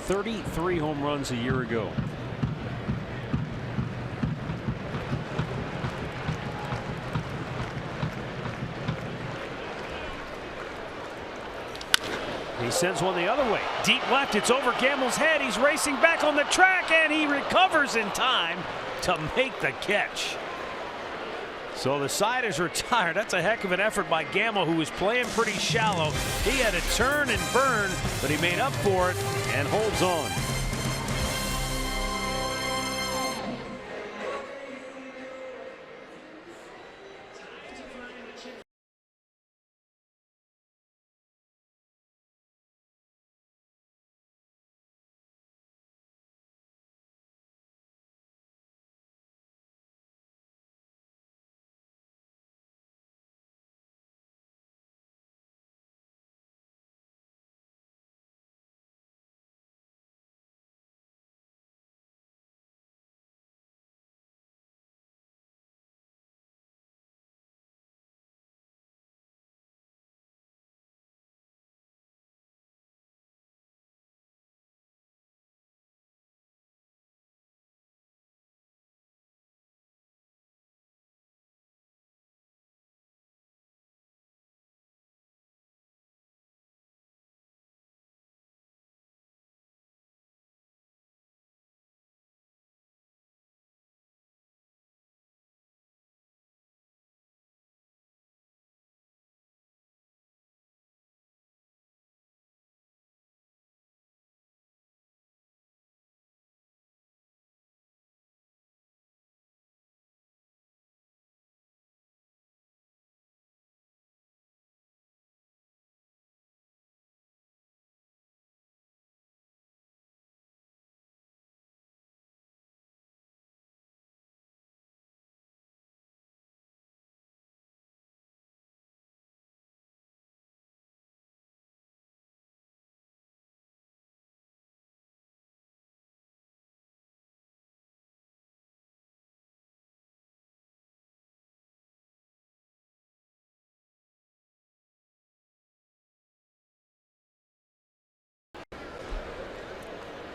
33 home runs a year ago. He sends one the other way. Deep left. It's over Gamble's head. He's racing back on the track, and he recovers in time to make the catch. So the side is retired. That's a heck of an effort by Gamble, who was playing pretty shallow. He had to turn and burn, but he made up for it and holds on.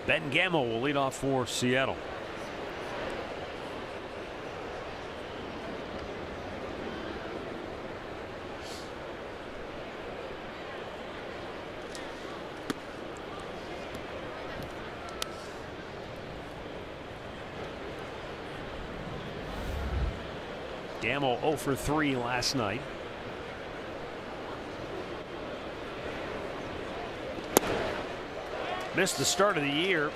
Ben Gamble will lead off for Seattle. Gamble 0 for 3 last night. Missed the start of the year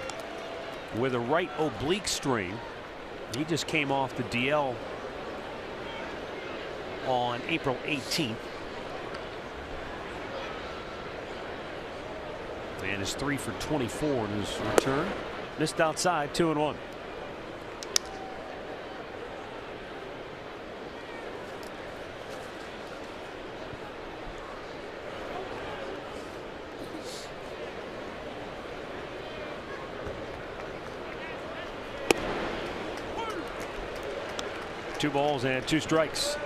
with a right oblique strain. He just came off the DL on April 18th. And is 3 for 24 in his return. Missed outside, 2-1. Two balls and 2 strikes.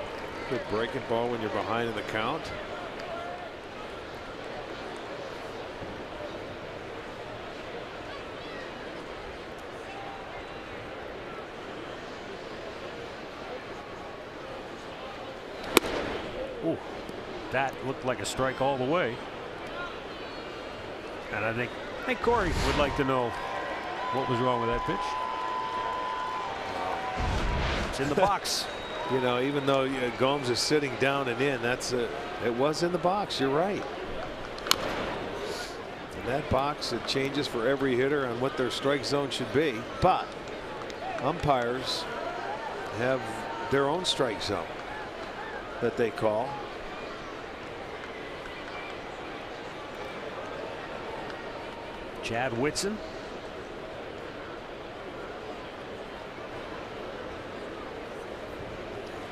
Good breaking ball when you're behind in the count. Ooh, that looked like a strike all the way. And I think Corey would like to know what was wrong with that pitch. It's in the box. You know, even though Gomes is sitting down and in, it was in the box. You're right. In that box, it changes for every hitter on what their strike zone should be. But umpires have their own strike zone that they call. Chad Whitson.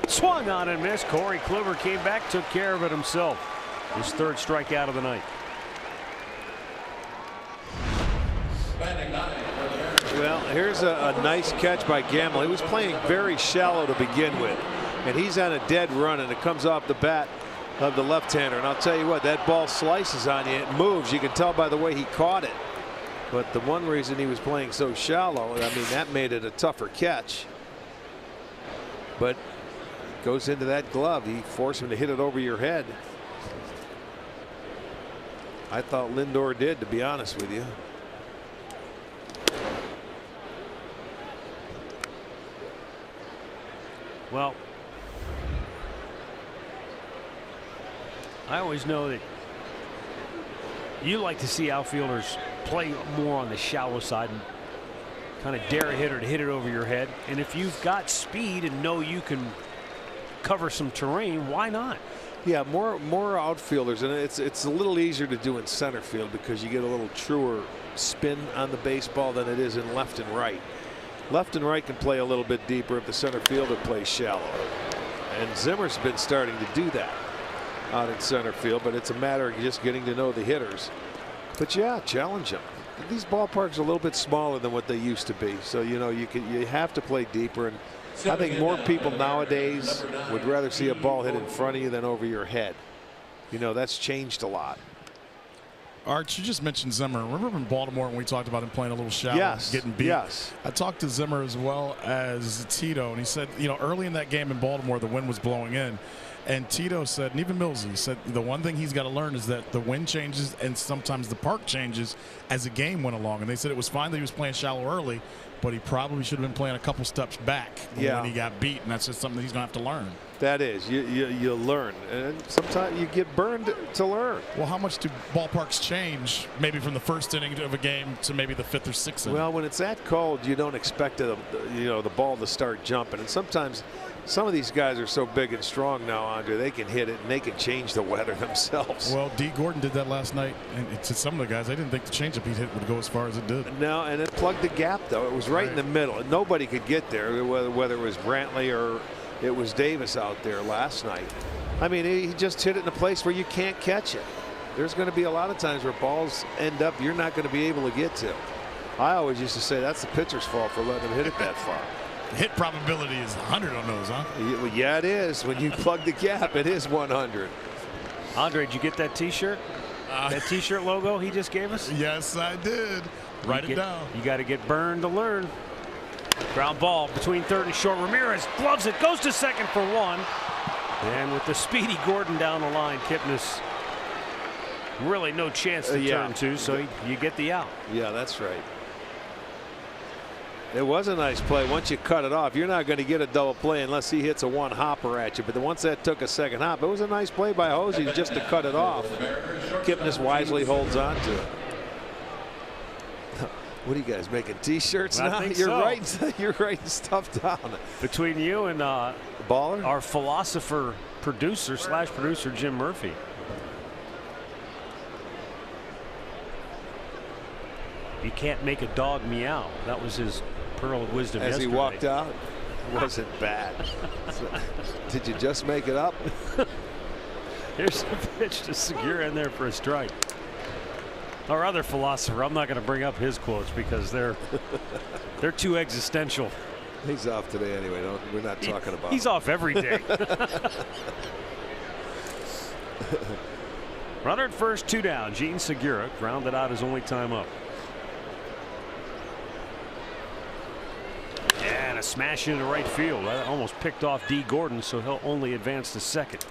Swung on and missed. Corey Kluber came back, took care of it himself. His 3rd strikeout of the night. Well, here's a nice catch by Gamble. He was playing very shallow to begin with, and he's on a dead run, and it comes off the bat of the left-hander. And I'll tell you what, that ball slices on you. It moves. You can tell by the way he caught it. But the one reason he was playing so shallow, I mean, that made it a tougher catch. But goes into that glove. He forced him to hit it over your head. I thought Lindor did, to be honest with you. Well, I always know that you like to see outfielders play more on the shallow side and kind of dare a hitter to hit it over your head. And if you've got speed and know you can cover some terrain, why not? Yeah, more outfielders, and it's a little easier to do in center field because you get a little truer spin on the baseball than it is in left and right. Left and right can play a little bit deeper if the center fielder plays shallow, and Zimmer's been starting to do that out in center field, but it's a matter of just getting to know the hitters. But yeah, challenge them. These ballparks are a little bit smaller than what they used to be, so you know you have to play deeper. And I think more people nowadays would rather see a ball hit in front of you than over your head. You know, that's changed a lot. Arch, you just mentioned Zimmer. Remember in Baltimore when we talked about him playing a little shallow, yes, getting beat? Yes. I talked to Zimmer as well as Tito, and he said, you know, early in that game in Baltimore, the wind was blowing in. And Tito said, and even Millsy said, the one thing he's got to learn is that the wind changes and sometimes the park changes as the game went along. And they said it was fine that he was playing shallow early, but he probably should have been playing a couple steps back when he got beat. And that's just something that he's going to have to learn. That is, you learn, and sometimes you get burned to learn. Well, how much do ballparks change maybe from the first inning of a game to maybe the 5th or 6th inning? Well, when it's that cold, you don't expect the ball to start jumping, and sometimes some of these guys are so big and strong now, Andre, they can hit it and they can change the weather themselves. Well, D. Gordon did that last night, and to some of the guys, I didn't think the changeup he hit would go as far as it did. No, and it plugged the gap, though. It was right in the middle. Nobody could get there, whether it was Brantley or it was Davis out there last night. I mean, he just hit it in a place where you can't catch it. There's going to be a lot of times where balls end up you're not going to be able to get to. I always used to say that's the pitcher's fault for letting him hit it that far. Hit probability is 100 on those, huh? Yeah, it is. When you plug the gap, it is 100. Andre, did you get that T-shirt? That T-shirt logo he just gave us? Yes, I did. Write it down. You got to get burned to learn. Ground ball between third and short. Ramirez gloves it, goes to second for one. And with the speedy Gordon down the line, Kipnis really no chance to turn to, so you get the out. Yeah, that's right. It was a nice play. Once you cut it off, you're not going to get a double play unless he hits a one hopper at you. But once that took a second hop, it was a nice play by Hosey just to cut it off. Kipnis wisely holds on to it. What are you guys making T-shirts now? You're writing stuff down. Between you and Baller, our philosopher producer Jim Murphy. You can't make a dog meow. That was his pearl of wisdom as yesterday. he walked out. It wasn't bad. Did you just make it up? Here's a pitch to Segura in there for a strike. Our other philosopher, I'm not going to bring up his quotes because they're too existential. He's off today anyway. We're not talking about He's him. off every day. Runner at first, 2 down. Gene Segura grounded out his only time up. And a smash into right field. That almost picked off D. Gordon, so he'll only advance to second.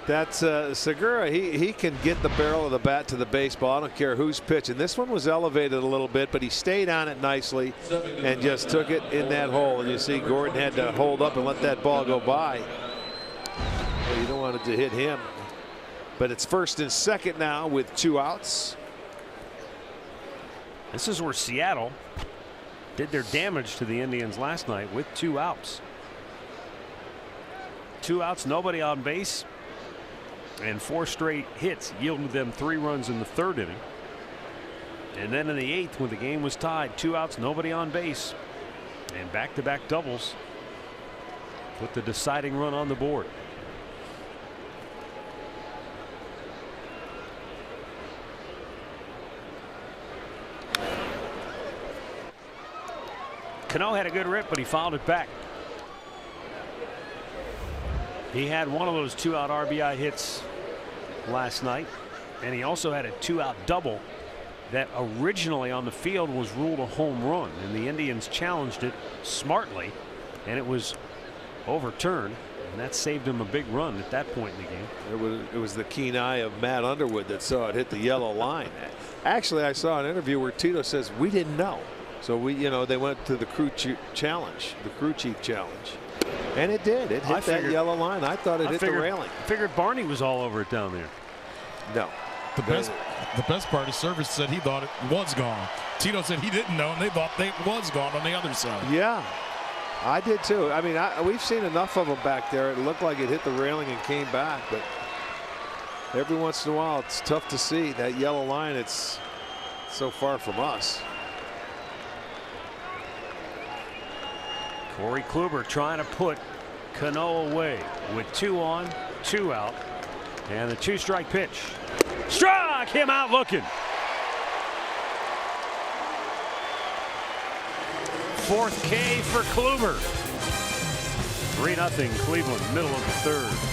That's Segura. He can get the barrel of the bat to the baseball. I don't care who's pitching. This one was elevated a little bit, but he stayed on it nicely and just took it in that hole. And you see Gordon had to hold up and let that ball go by. Well, you don't want it to hit him. But it's first and second now with 2 outs. This is where Seattle did their damage to the Indians last night with 2 outs. 2 outs, nobody on base. And 4 straight hits yielded them 3 runs in the 3rd inning. And then in the 8th, when the game was tied, 2 outs, nobody on base, and back-to-back doubles put the deciding run on the board. Cano had a good rip, but he fouled it back. He had one of those 2-out RBI hits last night, and he also had a 2-out double that originally on the field was ruled a home run, and the Indians challenged it smartly, and it was overturned, and that saved him a big run at that point in the game. It was the keen eye of Matt Underwood that saw it hit the yellow line. Actually, I saw an interview where Tito says we didn't know, so they went to the crew chief challenge, and it did. It hit that yellow line. I thought it hit the railing. I figured Barney was all over it down there. No. The best part is Service said he thought it was gone. Tito said he didn't know, and they thought it was gone on the other side. Yeah, I did too. I mean, we've seen enough of them back there. It looked like it hit the railing and came back, but every once in a while it's tough to see that yellow line. It's so far from us. Corey Kluber trying to put Cano away with 2 on, 2 out, and the 2-strike pitch. Struck him out looking. 4th K for Kluber. 3-0 Cleveland, middle of the 3rd.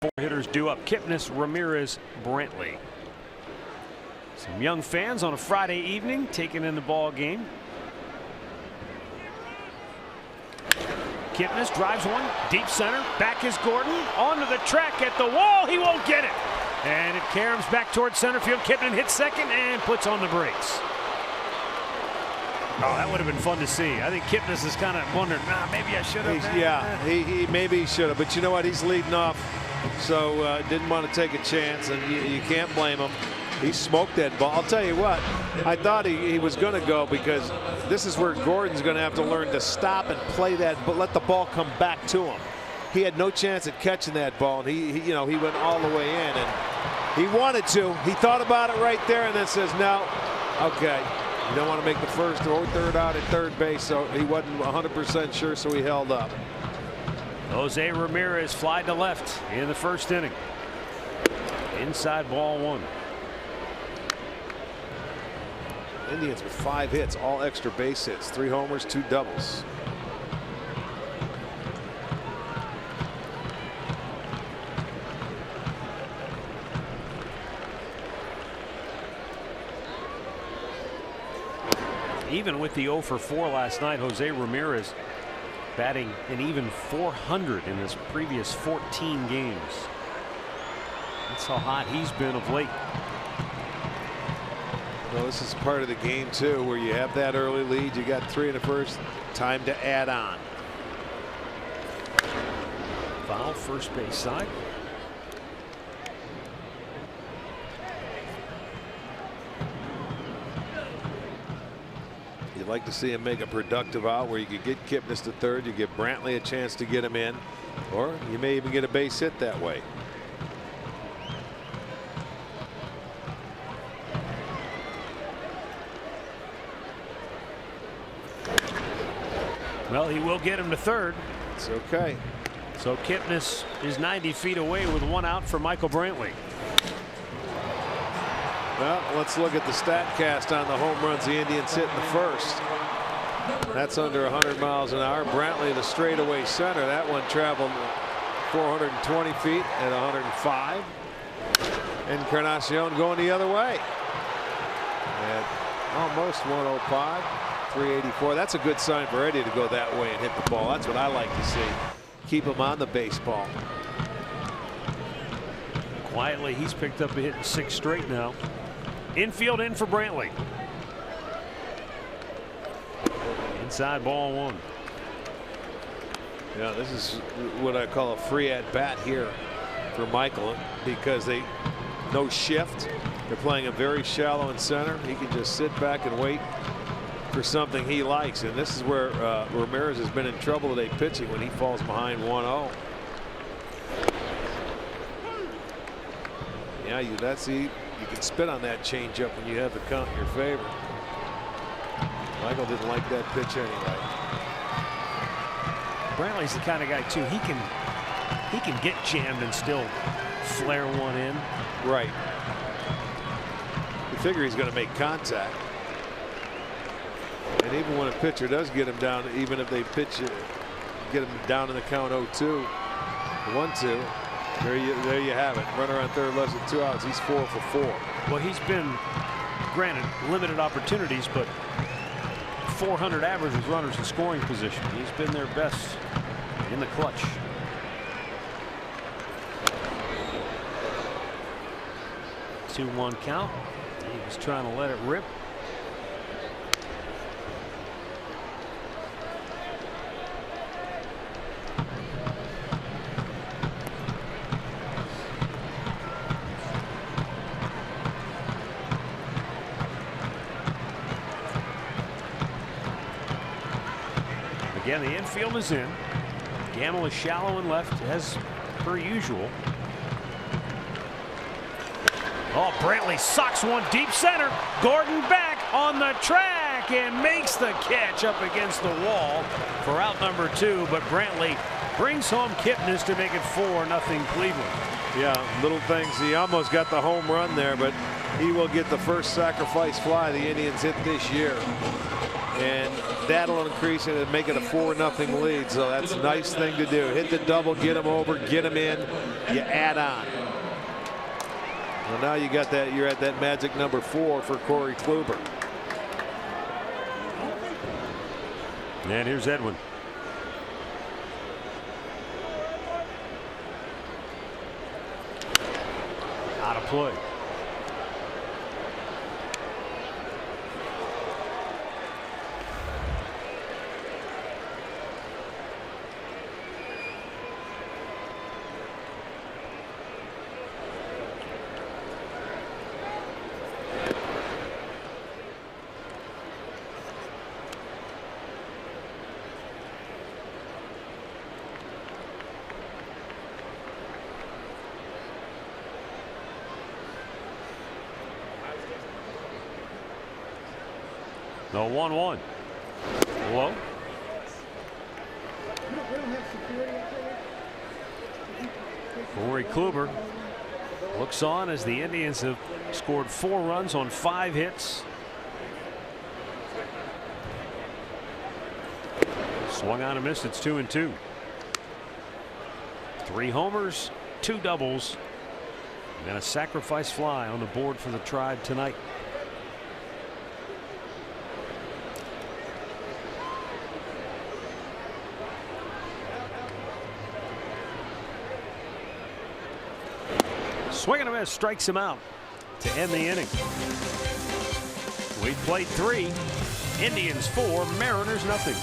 4 hitters due up: Kipnis, Ramirez, Brantley. Some young fans on a Friday evening taking in the ball game. Kipnis drives one deep center. Back is Gordon onto the track at the wall. He won't get it, and it caroms back towards center field. Kipnis hits second and puts on the brakes. Oh, that would have been fun to see. I think Kipnis is kind of wondering, maybe I should have. Yeah, he maybe should have, but you know what? He's leading off, so didn't want to take a chance, and you can't blame him. He smoked that ball. I'll tell you what, I thought he was going to go, because this is where Gordon's going to have to learn to stop and play that, but let the ball come back to him. He had no chance at catching that ball, and he went all the way in, and he wanted to. He thought about it right there, and then says, no, okay. You don't want to make the first or third out at third base, so he wasn't 100% sure, so he held up. Jose Ramirez flied to left in the first inning. Inside ball 1. Indians with 5 hits, all extra base hits, 3 homers, 2 doubles. Even with the 0 for 4 last night, Jose Ramirez batting an even .400 in his previous 14 games. That's how hot he's been of late. Well, this is part of the game too, where you have that early lead. You got 3 in the first. Time to add on. Foul, first base side. You'd like to see him make a productive out where you could get Kipnis to third, you give Brantley a chance to get him in, or you may even get a base hit that way. Well, he will get him to third. It's okay. So Kipnis is 90 feet away with 1 out for Michael Brantley. Well, let's look at the stat cast on the home runs the Indians hit in the first. That's under 100 miles an hour. Brantley, the straightaway center. That one traveled 420 feet at 105. Encarnacion going the other way at almost 105. 384. That's a good sign for Eddie to go that way and hit the ball. That's what I like to see. Keep him on the baseball. Quietly, he's picked up a hit in 6 straight now. Infield in for Brantley. Inside ball 1. Yeah, this is what I call a free at bat here for Michael, because no shift. They're playing him very shallow in center. He can just sit back and wait for something he likes, and this is where Ramirez has been in trouble today pitching, when he falls behind 1-0. Yeah, you can spit on that changeup when you have the count in your favor. Michael didn't like that pitch anyway. Brantley's the kind of guy too. He can get jammed and still flare one in. Right. You figure he's going to make contact. And even when a pitcher does get him down, even if they get him down in the count 0-2, 1-2, there you have it. Runner on third, less than 2 outs. He's 4 for 4. Well, he's been, granted, limited opportunities, but 400 average with runners in scoring position. He's been their best in the clutch. Two 1 count. He was trying to let it rip. Again, the infield is in. Gamble is shallow and left, as per usual. Oh, Brantley socks one deep center. Gordon back on the track and makes the catch up against the wall for out number 2. But Brantley brings home Kipnis to make it 4-0 Cleveland. Yeah, little things. He almost got the home run there, but he will get the first sacrifice fly the Indians hit this year. And that'll increase it and make it a 4-0 lead. So that's a nice thing to do. Hit the double, get him over, get him in, you add on. Well, now you got that. You're at that magic number 4 for Corey Kluber. And here's Edwin. Out of play. The 1-1. Low. Corey Kluber looks on as the Indians have scored 4 runs on 5 hits. Swung on and missed. It's 2-2. 3 homers, 2 doubles, and a sacrifice fly on the board for the Tribe tonight. Swing and a miss, strikes him out to end the inning. We played 3. Indians 4, Mariners nothing.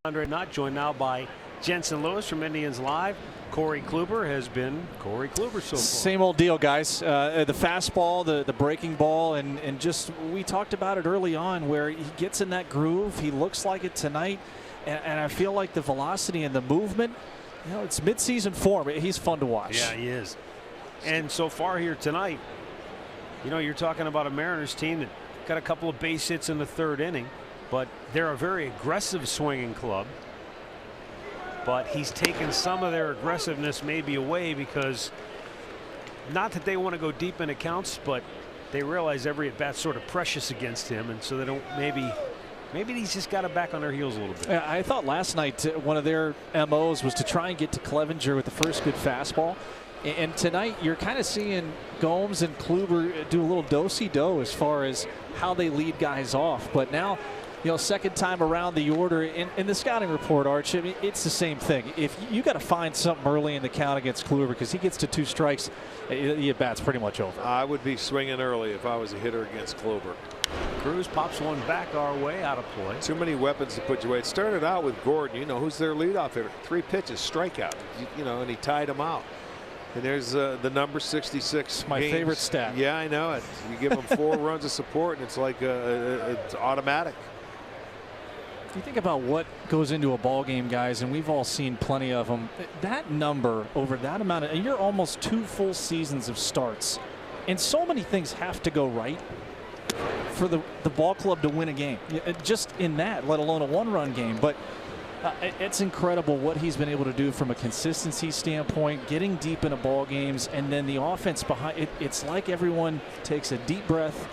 Not joined now by Jensen Lewis from Indians Live. Corey Kluber has been Corey Kluber so far. Same old deal, guys. The fastball, the breaking ball, and just we talked about it early on where he gets in that groove. He looks like it tonight, and I feel like the velocity and the movement, you know, it's midseason form. He's fun to watch. Yeah, he is. And so far here tonight, you know, you're talking about a Mariners team that got a couple of base hits in the 3rd inning. But they're a very aggressive swinging club. But he's taken some of their aggressiveness maybe away because not that they want to go deep into counts, but they realize every at bat's sort of precious against him, and so they don't maybe he's just got it back on their heels a little bit. I thought last night one of their MOs was to try and get to Clevenger with the first good fastball. And tonight you're kind of seeing Gomes and Kluber do a little do-si-do as far as how they lead guys off. But now, you know, second time around the order in the scouting report, Arch, I mean, it's the same thing. If you got to find something early in the count against Kluber because he gets to 2 strikes, the at bat's pretty much over. I would be swinging early if I was a hitter against Kluber. Cruz pops one back our way, out of play. Too many weapons to put you away. It started out with Gordon. You know, who's their leadoff hitter? 3 pitches, strikeout. You know, and he tied him out. And there's the number 66. My favorite stat. Yeah, I know it. You give them 4 runs of support, and it's like it's automatic. You think about what goes into a ball game, guys, and we've all seen plenty of them. That number over that amount, and you're almost 2 full seasons of starts, and so many things have to go right for the ball club to win a game. Just in that, let alone a 1-run game. But it's incredible what he's been able to do from a consistency standpoint, getting deep into ball games, and then the offense behind it. It's like everyone takes a deep breath,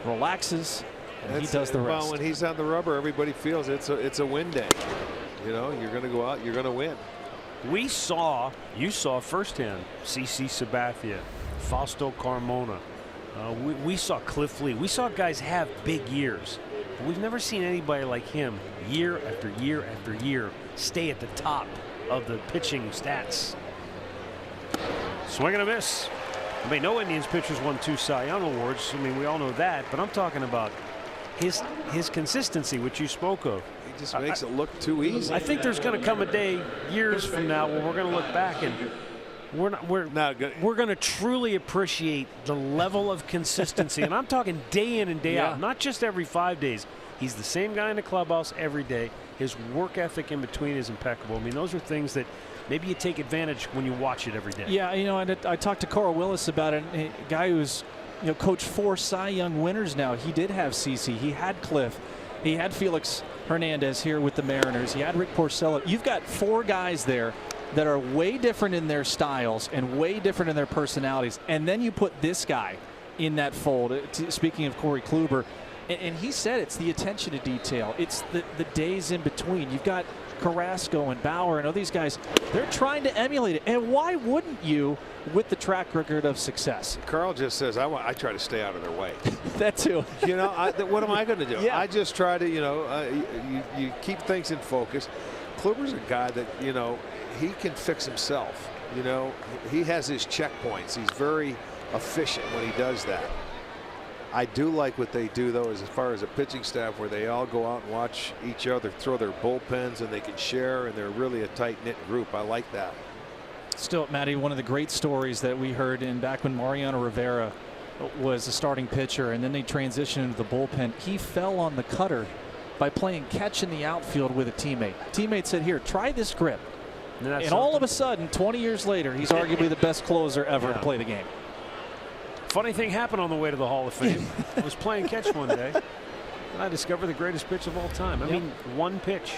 relaxes, and he does the rest. Well, when he's on the rubber, everybody feels it's a win day. You know, you're going to go out, you're going to win. You saw firsthand CC Sabathia, Fausto Carmona. We saw Cliff Lee. We saw guys have big years. But we've never seen anybody like him year after year after year stay at the top of the pitching stats. Swing and a miss. I mean, no Indians pitchers won 2 Cy Young awards. I mean, we all know that. But I'm talking about his consistency, which you spoke of. He just makes it look too easy. I think there's going to come a day years from now where we're going to look back and we're going to truly appreciate the level of consistency. And I'm talking day in and day out, not just every 5 days. He's the same guy in the clubhouse every day. His work ethic in between is impeccable. I mean, those are things that maybe you take advantage when you watch it every day. Yeah, you know, and I talked to Carl Willis about it. A guy who's, you know, coached 4 Cy Young winners now. He did have CC. He had Cliff. He had Felix Hernandez here with the Mariners. He had Rick Porcello. You've got 4 guys there that are way different in their styles and way different in their personalities. And then you put this guy in that fold. Speaking of Corey Kluber, and he said it's the attention to detail. It's the days in between. You've got Carrasco and Bauer and all these guys. They're trying to emulate it. And why wouldn't you with the track record of success? Carl just says, I try to stay out of their way. That too. You know, what am I going to do? Yeah. I just try to, you know, you keep things in focus. Kluber's a guy that, you know, he can fix himself. You know, he has his checkpoints. He's very efficient when he does that. I do like what they do, though, as far as a pitching staff, where they all go out and watch each other throw their bullpens, and they can share, and they're really a tight-knit group. I like that. Still, Matty, one of the great stories that we heard back when Mariano Rivera was a starting pitcher, and then they transitioned into the bullpen. He fell on the cutter by playing catch in the outfield with a teammate. Teammate said, "Here, try this grip." And all of a sudden, 20 years later, he's arguably the best closer ever to play the game. Funny thing happened on the way to the Hall of Fame. I was playing catch one day, and I discovered the greatest pitch of all time. I mean, one pitch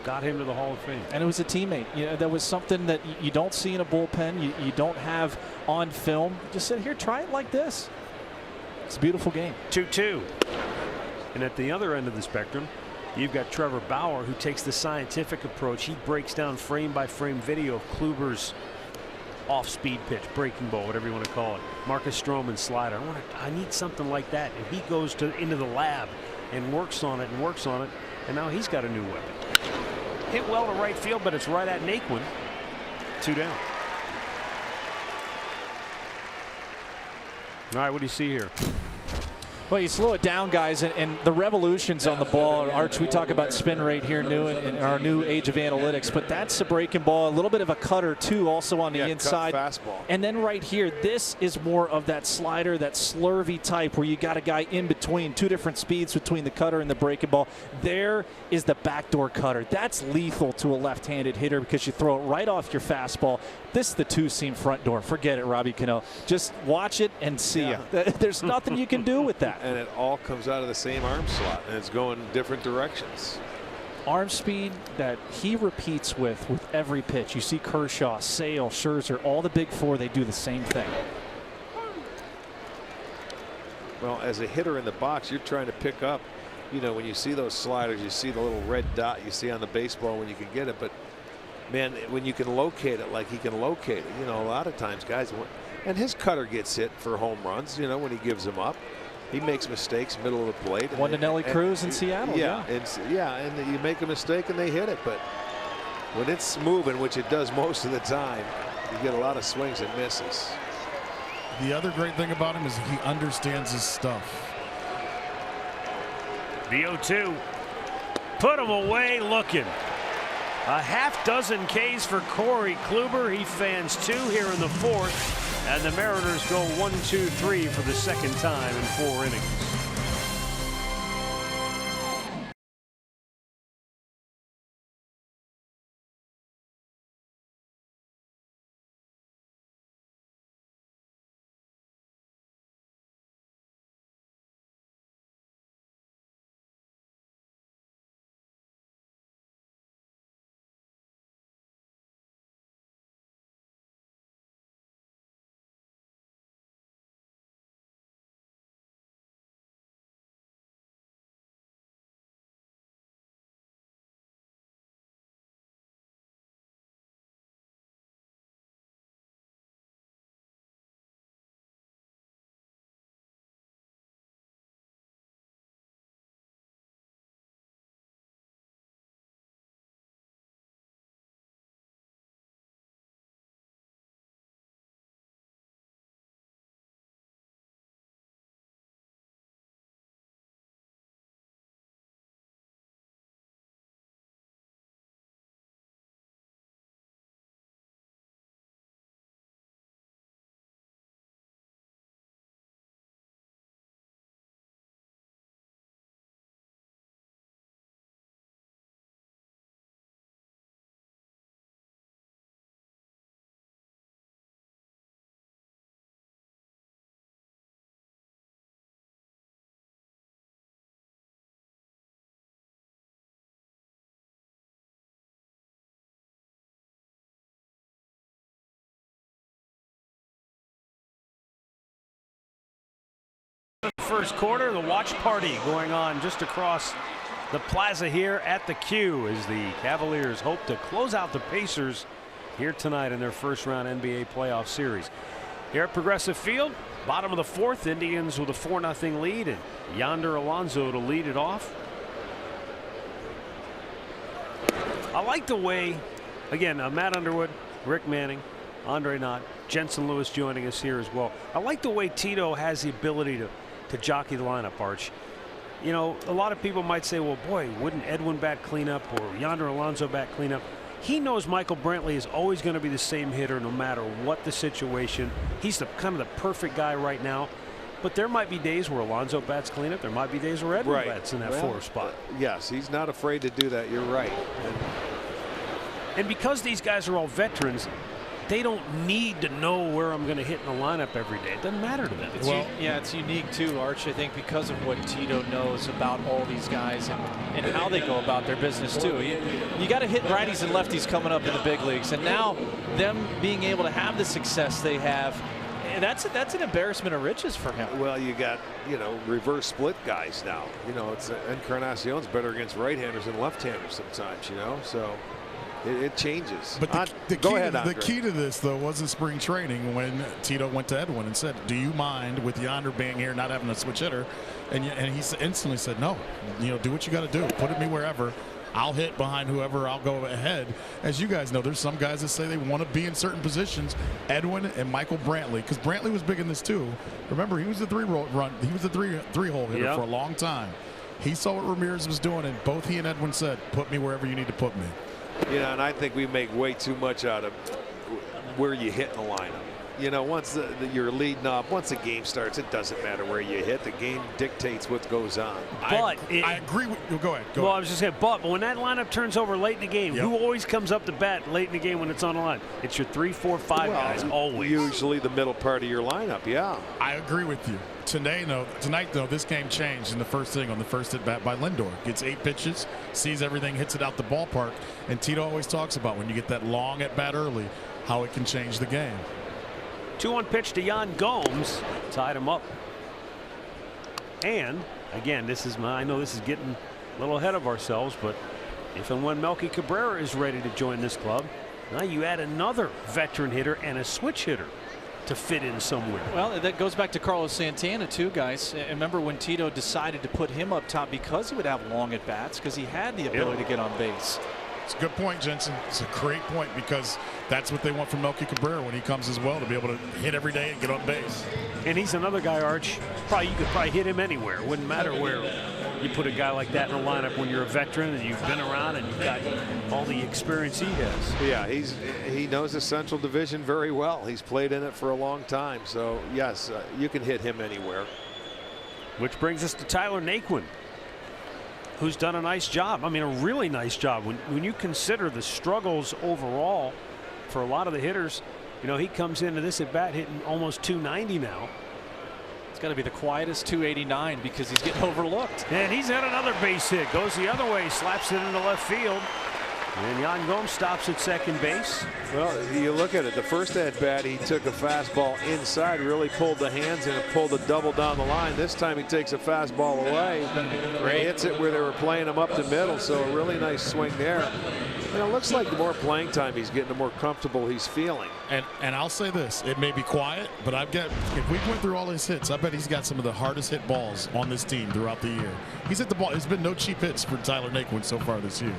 got him to the Hall of Fame. And it was a teammate. You know, that was something that you don't see in a bullpen. You don't have on film. Just said, "Here, try it like this." It's a beautiful game. 2-2. And at the other end of the spectrum, you've got Trevor Bauer, who takes the scientific approach. He breaks down frame by frame video of Kluber's off-speed pitch, breaking ball, whatever you want to call it. Marcus Stroman's slider. I need something like that. And he goes into the lab and works on it and works on it. And now he's got a new weapon. Hit well to right field, but it's right at Naquin. 2 down. All right, what do you see here? Well, you slow it down, guys, and the revolutions on the ball. Arch, we talk about spin rate here new in our new age of analytics, but that's a breaking ball, a little bit of a cutter too, also on the inside. Fastball. And then right here, this is more of that slider, that slurvy type where you got a guy in between, 2 different speeds between the cutter and the breaking ball. There is the backdoor cutter. That's lethal to a left-handed hitter because you throw it right off your fastball. This is the 2-seam front door. Forget it, Robbie Cano. Just watch it and see ya. There's nothing you can do with that. And it all comes out of the same arm slot, and it's going different directions. Arm speed that he repeats with every pitch. You see Kershaw, Sale, Scherzer, all the big 4, they do the same thing. Well, as a hitter in the box, you're trying to pick up, you know, when you see those sliders, you see the little red dot you see on the baseball when you can get it. But, man, when you can locate it like he can locate it, you know, a lot of times guys, and his cutter gets hit for home runs, you know, when he gives them up. He makes mistakes middle of the plate. One to Nelly Cruz in Seattle. And you make a mistake and they hit it. But when it's moving, which it does most of the time, you get a lot of swings and misses. The other great thing about him is he understands his stuff. The 0-2. Put him away looking. A half dozen Ks for Corey Kluber. He fans 2 here in the 4th. And the Mariners go 1-2-3 for the second time in 4 innings. First quarter, the watch party going on just across the plaza here at the Q as the Cavaliers hope to close out the Pacers here tonight in their first round NBA playoff series. Here at Progressive Field, bottom of the 4th, Indians with a 4-0 lead, and Yonder Alonso to lead it off. I like the way, again, Matt Underwood, Rick Manning, Andre Knott, Jensen Lewis joining us here as well. I like the way Tito has the ability to jockey the lineup, Arch. You know, a lot of people might say, well, boy, wouldn't Edwin bat cleanup or Yonder Alonso bat cleanup? He knows Michael Brantley is always going to be the same hitter no matter what the situation. He's the kind of the perfect guy right now. But there might be days where Alonso bats cleanup. There might be days where Edwin bats in that 4 spot. Yes, he's not afraid to do that. You're right. And because these guys are all veterans, they don't need to know where I'm going to hit in the lineup every day. It doesn't matter to them. It's unique too, Arch, I think, because of what Tito knows about all these guys and how they go about their business too. You got to hit righties and lefties coming up in the big leagues, and now them being able to have the success they have, that's an embarrassment of riches for him. Well, you got, reverse split guys now. It's Encarnacion's better against right-handers than left-handers sometimes, so it changes. But the key to this, though, was in spring training when Tito went to Edwin and said, do you mind with Yonder being here, not having a switch hitter? And he instantly said, no, do what you got to do. Put me wherever. I'll hit behind whoever. I'll go ahead. As you guys know, there's some guys that say they want to be in certain positions. Edwin and Michael Brantley, because Brantley was big in this too. Remember, he was the three-hole hitter for a long time. He saw what Ramirez was doing, and both he and Edwin said, put me wherever you need to put me. And I think we make way too much out of where you hit in the lineup. Once you're leading up, once the game starts, it doesn't matter where you hit. The game dictates what goes on. But I agree with you. Go ahead. I was just saying, but when that lineup turns over late in the game, who always comes up to bat late in the game when it's on the line? It's your 3, 4, 5 guys, always. Usually the middle part of your lineup, I agree with you. Tonight, though, this game changed in the first inning on the first at bat by Lindor. Gets 8 pitches, sees everything, hits it out the ballpark. And Tito always talks about when you get that long at bat early, how it can change the game. 2-1 pitch to Yan Gomes, tied him up. And again, I know this is getting a little ahead of ourselves, but if and when Melky Cabrera is ready to join this club, now you add another veteran hitter and a switch hitter to fit in somewhere. Well, that goes back to Carlos Santana too, guys. And remember when Tito decided to put him up top because he would have long at bats, because he had the ability to get on base. It's a good point, Jensen. It's a great point, because that's what they want from Melky Cabrera when he comes as well, to be able to hit every day and get on base. And he's another guy, Arch. You could probably hit him anywhere. Wouldn't matter where. You put a guy like that in the lineup when you're a veteran and you've been around and you've got all the experience he has. Yeah, he knows the Central Division very well. He's played in it for a long time. So yes, you can hit him anywhere. Which brings us to Tyler Naquin, who's done a nice job. I mean, a really nice job. When you consider the struggles overall for a lot of the hitters, you know, he comes into this at bat hitting almost 290 now. It's got to be the quietest 289 because he's getting overlooked. And he's had another base hit. Goes the other way, slaps it into left field. And Yan Gomes stops at second base. Well, you look at it. The first at bat, he took a fastball inside, really pulled the hands in and pulled the double down the line. This time he takes a fastball away. Hits it where they were playing him up the middle. So a really nice swing there. And it looks like the more playing time he's getting, the more comfortable he's feeling. And I'll say this: it may be quiet, but if we went through all his hits, I bet he's got some of the hardest hit balls on this team throughout the year. He's hit the ball. There's been no cheap hits for Tyler Naquin so far this year.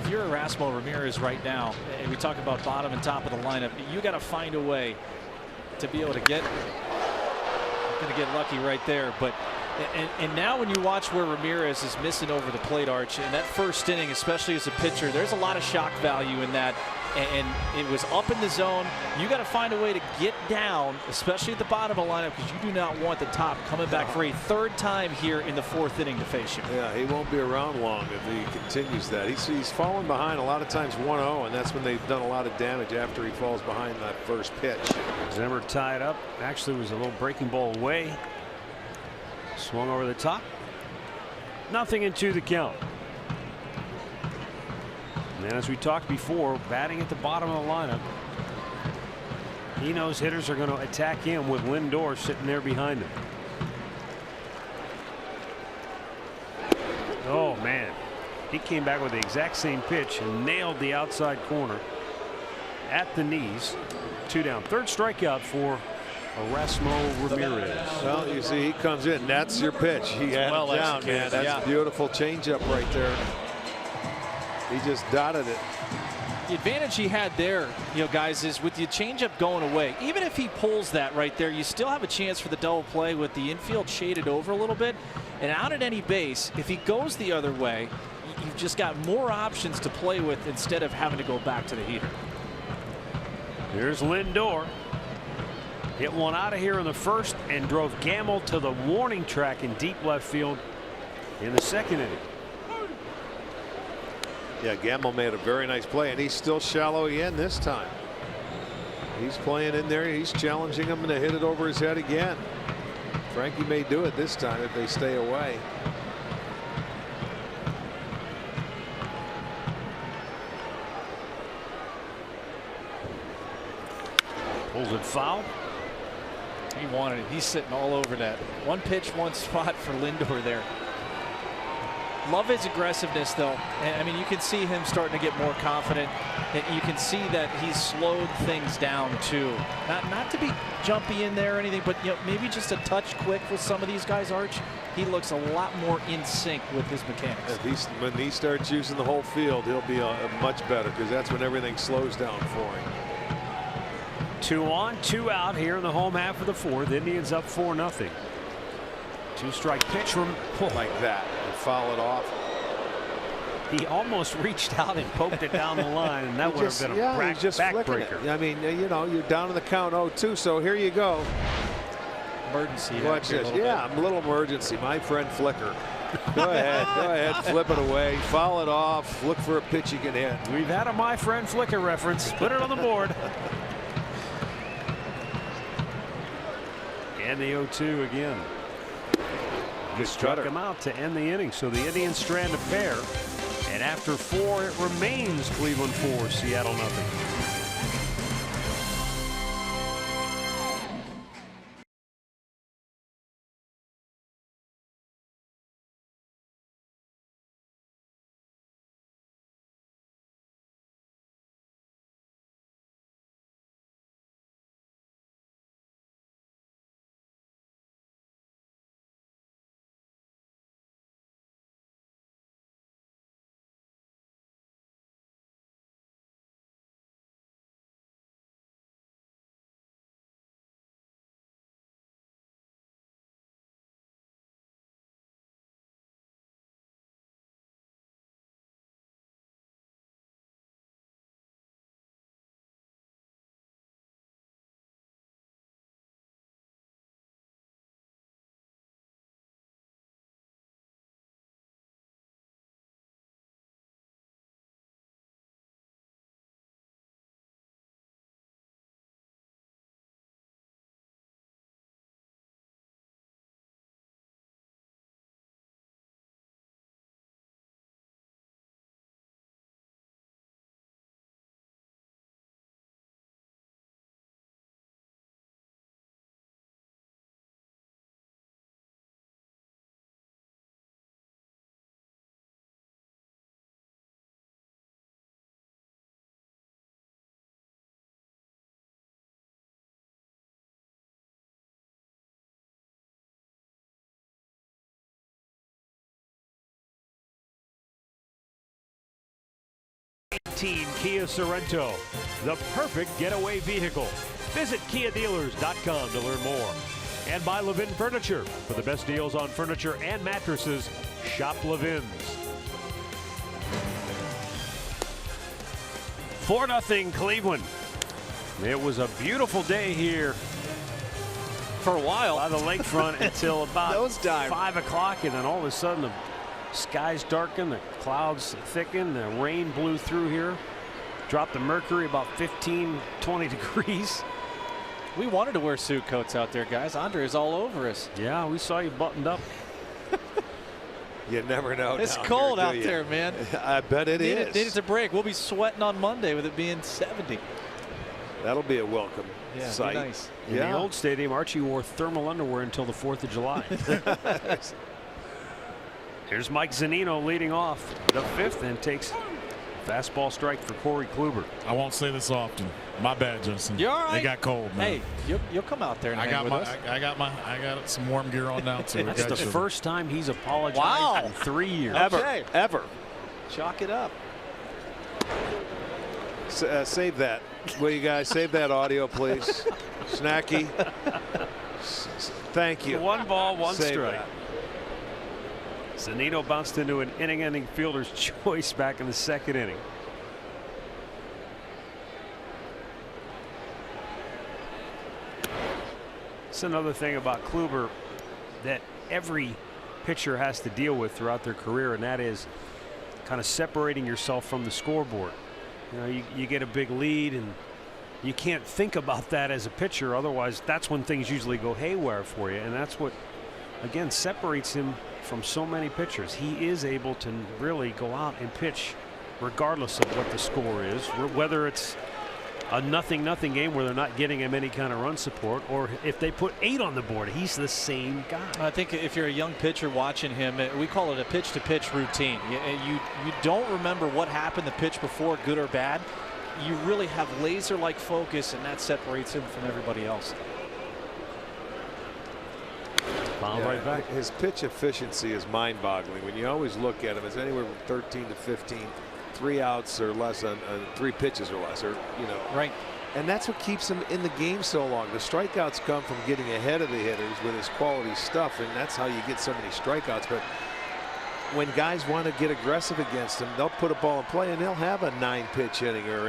If you're Erasmo Ramirez right now, and we talk about bottom and top of the lineup, you got to find a way to be able to get lucky right there. But and now when you watch where Ramirez is missing over the plate arch in that first inning, especially as a pitcher, there's a lot of shock value in that. And it was up in the zone. You got to find a way to get down, especially at the bottom of the lineup, because you do not want the top coming back for a third time here in the fourth inning to face you. Yeah, he won't be around long if he continues that. He's fallen behind a lot of times 1-0, and that's when they've done a lot of damage after he falls behind that first pitch. Zimmer tied up. Actually was a little breaking ball away. Swung over the top. Nothing into the count. And as we talked before, batting at the bottom of the lineup, he knows hitters are going to attack him with Lindor sitting there behind him. Oh man, he came back with the exact same pitch and nailed the outside corner at the knees. 2 down. Third strikeout for Erasmo Ramirez. Well, you see, he comes in. That's your pitch. He had it down, man. That's a beautiful changeup right there. He just dotted it. The advantage he had there, you know, guys, is with the changeup going away. Even if he pulls that right there, you still have a chance for the double play with the infield shaded over a little bit. And out at any base, if he goes the other way, you've just got more options to play with instead of having to go back to the heater. Here's Lindor. Hit one out of here in the first and drove Gamble to the warning track in deep left field in the second inning. Yeah, Gamble made a very nice play, and he's still shallow again this time. He's playing in there. He's challenging him to hit it over his head again. Frankie may do it this time if they stay away. Pulls it foul. He wanted it. He's sitting all over that. One pitch, one spot for Lindor there. Love his aggressiveness, though. And I mean, you can see him starting to get more confident. And you can see that he's slowed things down too. Not to be jumpy in there or anything, but you know, maybe just a touch quick with some of these guys. Arch, he looks a lot more in sync with his mechanics. When he starts using the whole field, he'll be much better, because that's when everything slows down for him. 2 on, 2 out here in the home half of the fourth. Indians up 4-0. 2-strike pitch from like that and foul it off. He almost reached out and poked it down the line, and that would have been a backbreaker. I mean, you know, you're down in the count 0-2, so here you go. Emergency. Watch this. Yeah, a little emergency. My friend Flicker. Go ahead, flip it away, foul it off, look for a pitch you can hit. We've had a My Friend Flicker reference. Put it on the board. And the 0-2 again. Just struck him out to end the inning. So the Indians strand a pair. And after 4, it remains Cleveland 4, Seattle 0. 2018 Kia Sorento, the perfect getaway vehicle. Visit KiaDealers.com to learn more. And by Levin Furniture. For the best deals on furniture and mattresses, shop Levin's. 4-0 Cleveland. It was a beautiful day here for a while by the lakefront until about 5 o'clock, and then all of a sudden the skies darkened, the clouds thickened, the rain blew through here, dropped the mercury about 15-20 degrees. We wanted to wear suit coats out there, guys. Andre is all over us. Yeah, we saw you buttoned up. You never know. It's cold out there, man. I bet it is. Needed to break. We'll be sweating on Monday with it being 70. That'll be a welcome sight. Nice. In the old stadium, Archie wore thermal underwear until the 4th of July. Here's Mike Zunino leading off the 5th and takes fastball strike for Corey Kluber. I won't say this often. My bad, Justin. You're all right. They got cold, man. Hey, you'll come out there and hang with us. I got some warm gear on now too. That's the first time he's apologized in 3 years. Ever. Chalk it up. Save that. Will you guys save that audio, please? Snacky. Thank you. 1 ball, 1 Save strike. that. Zunino bounced into an inning-ending fielder's choice back in the 2nd inning. It's another thing about Kluber that every pitcher has to deal with throughout their career, and that is kind of separating yourself from the scoreboard. You know, you get a big lead and you can't think about that as a pitcher, otherwise that's when things usually go haywire for you, and that's what again separates him from so many pitchers. He is able to really go out and pitch regardless of what the score is, whether it's a 0-0 game where they're not getting him any kind of run support, or if they put 8 on the board, he's the same guy. I think if you're a young pitcher watching him, we call it a pitch-to-pitch routine. You don't remember what happened the pitch before, good or bad. You really have laser-like focus, and that separates him from everybody else. Right back. His pitch efficiency is mind-boggling. When you always look at him, it's anywhere from 13 to 15. 3 outs or less on 3 pitches or less, or right. And that's what keeps him in the game so long. The strikeouts come from getting ahead of the hitters with his quality stuff, and that's how you get so many strikeouts. But when guys want to get aggressive against him, they'll put a ball in play and they'll have a 9-pitch inning or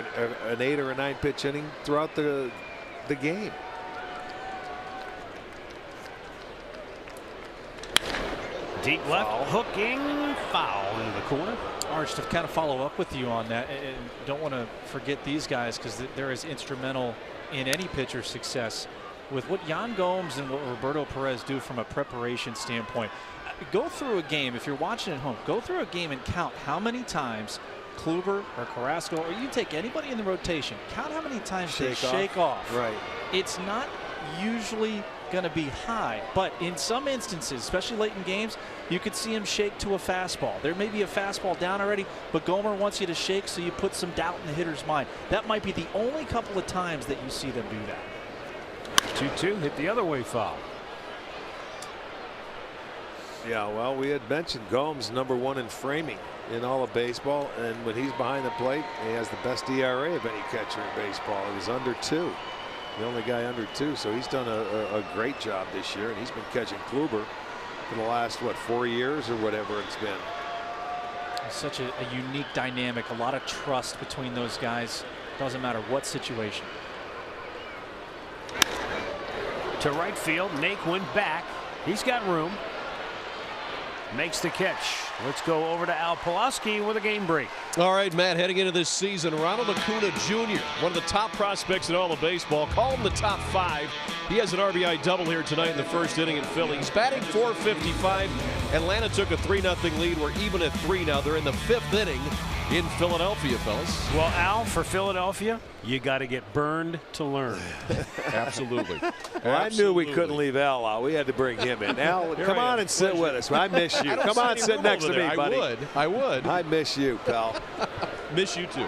an 8 or a 9-pitch inning throughout the game. Deep left, hooking, foul into the corner. Arch, to kind of follow up with you on that, and don't want to forget these guys because they're as instrumental in any pitcher's success with what Yan Gomes and what Roberto Perez do from a preparation standpoint. Go through a game, if you're watching at home, go through a game and count how many times Kluber or Carrasco, or you take anybody in the rotation, count how many times they shake off. Right. It's not usually going to be high, but in some instances, especially late in games, you could see him shake to a fastball. There may be a fastball down already, but Gomer wants you to shake so you put some doubt in the hitter's mind. That might be the only couple of times that you see them do that. 2-2, hit the other way, foul. Yeah, well, we had mentioned Gomes #1 in framing in all of baseball, and when he's behind the plate, he has the best ERA of any catcher in baseball. It was under 2. The only guy under 2, so he's done a great job this year, and he's been catching Kluber for the last, 4 years or whatever it's been. It's such a unique dynamic, a lot of trust between those guys. Doesn't matter what situation. To right field, Naquin back. He's got room. Makes the catch. Let's go over to Al Pulaski with a game break. All right, Matt, heading into this season, Ronald Acuna Jr., one of the top prospects in all of baseball. Call him the top 5. He has an RBI double here tonight in the 1st inning in Philly. He's batting .455. Atlanta took a 3-0 lead. We're even at 3 now. They're in the 5th inning in Philadelphia, fellas. Well, Al, for Philadelphia, you got to get burned to learn. Absolutely. Well, I knew we couldn't leave Al out. We had to bring him in. Al, come on and sit with us. I miss you. Come on, sit next to me, buddy. I would. I miss you, pal. Miss you too.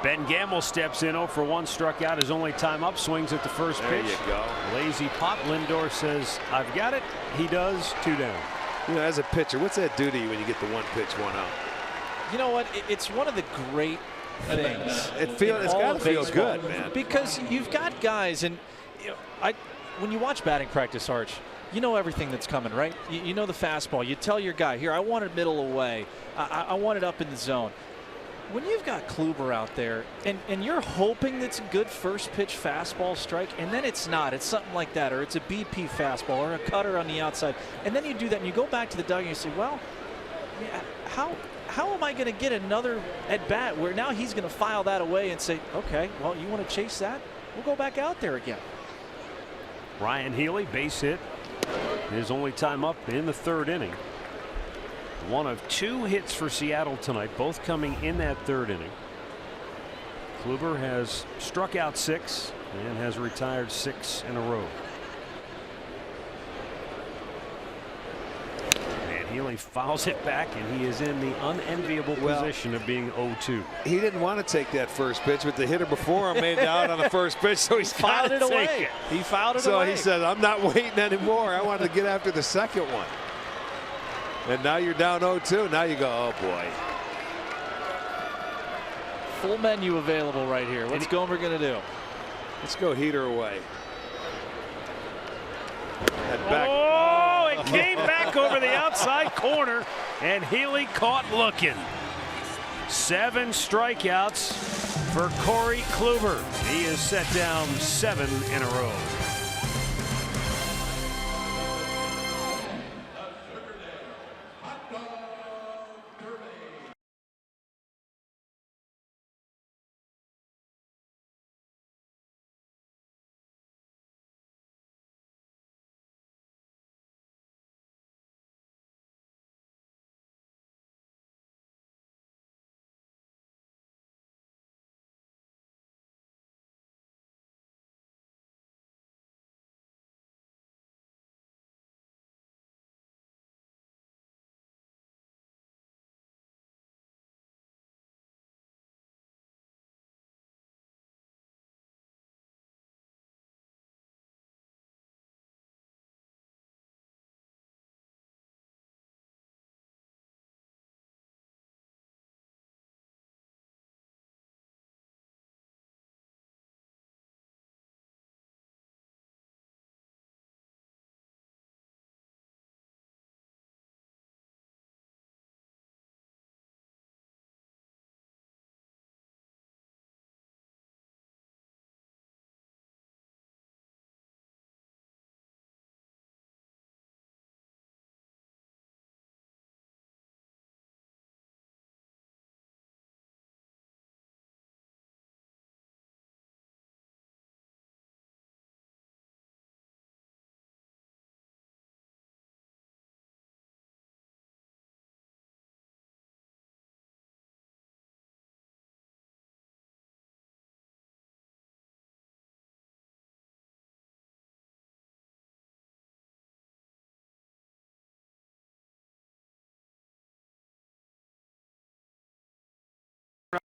Ben Gamble steps in 0 for 1, struck out his only time up, swings at the first pitch. There you go. Lazy pop. Lindor says, I've got it. He does. 2 down. You know, as a pitcher, what's that do to you when you get the 1 pitch, 1 out? You know what? It's one of the great things. It's got to feel good, man. Because you've got guys, and when you watch batting practice, Arch, you know everything that's coming, right? You know the fastball. You tell your guy, here, I want it middle away. I want it up in the zone. When you've got Kluber out there, and you're hoping that's a good first pitch fastball strike, and then it's not. It's something like that, or it's a BP fastball, or a cutter on the outside. And then you do that, and you go back to the dugout, and you say, well, how am I going to get another at-bat where now he's going to file that away and say, okay, well, you want to chase that? We'll go back out there again. Ryan Healy, base hit. His only time up in the 3rd inning. One of 2 hits for Seattle tonight, both coming in that 3rd inning. Kluber has struck out 6 and has retired 6 in a row. And Healy fouls it back, and he is in the unenviable position of being 0-2. He didn't want to take that first pitch, but the hitter before him made it out on the first pitch, so he's fouled it away. It. He fouled it so away. So he said, I'm not waiting anymore. I wanted to get after the second one. And now you're down 0-2. Now you go, oh boy. Full menu available right here. What's Gomer going to do? Let's go heater away. Oh, it came back over the outside corner, and Healy caught looking. 7 strikeouts for Corey Kluber. He is set down 7 in a row.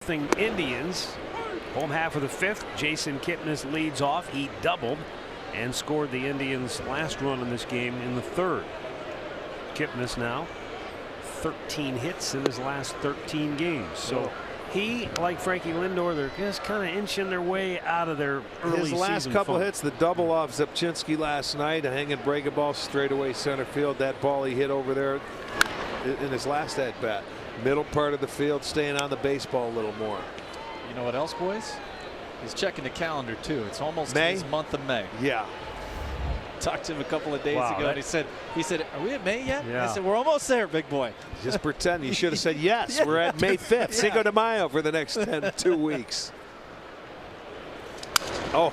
Nothing Indians. Home half of the 5th. Jason Kipnis leads off. He doubled and scored the Indians' last run in this game in the 3rd. Kipnis now 13 hits in his last 13 games. So he, like Frankie Lindor, they're just kind of inching their way out of their early season. His last couple hits, the double off Zepchinski last night, a hanging breaking ball straightaway center field. That ball he hit over there in his last at bat. Middle part of the field, staying on the baseball a little more. You know what else, boys? He's checking the calendar too. It's almost May? his month of May. Yeah. Talked to him a couple of days ago, and he said, "Are we at May yet?" Yeah. I said, "We're almost there, big boy." Just pretend. You should have said yes. We're at May 5th. Cinco de Mayo for the next 2 weeks. Oh,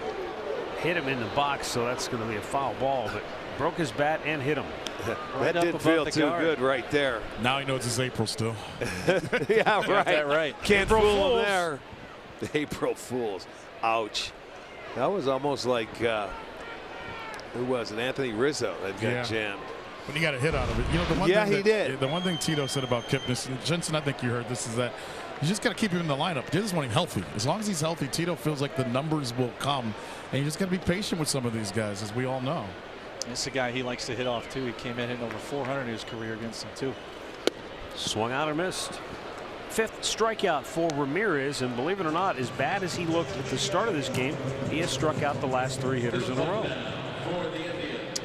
hit him in the box, so that's going to be a foul ball, but broke his bat and hit him. That didn't feel too good right there. Now he knows it's April still. Yeah, right. Got that right. Can't April fool Fools. him there. April Fools. Ouch. That was almost like who was it? Anthony Rizzo that got jammed. But he got a hit out of it. You know, the one Yeah, thing he did. The one thing Tito said about Kipnis, and Jensen, I think you heard this, is that you just got to keep him in the lineup. You just want him healthy. As long as he's healthy, Tito feels like the numbers will come, and you just got to be patient with some of these guys, as we all know. This is a guy he likes to hit off too. He came in hitting over 400 in his career against him too. Swung out or missed. 5th strikeout for Ramirez, and believe it or not, as bad as he looked at the start of this game, he has struck out the last 3 hitters in a row.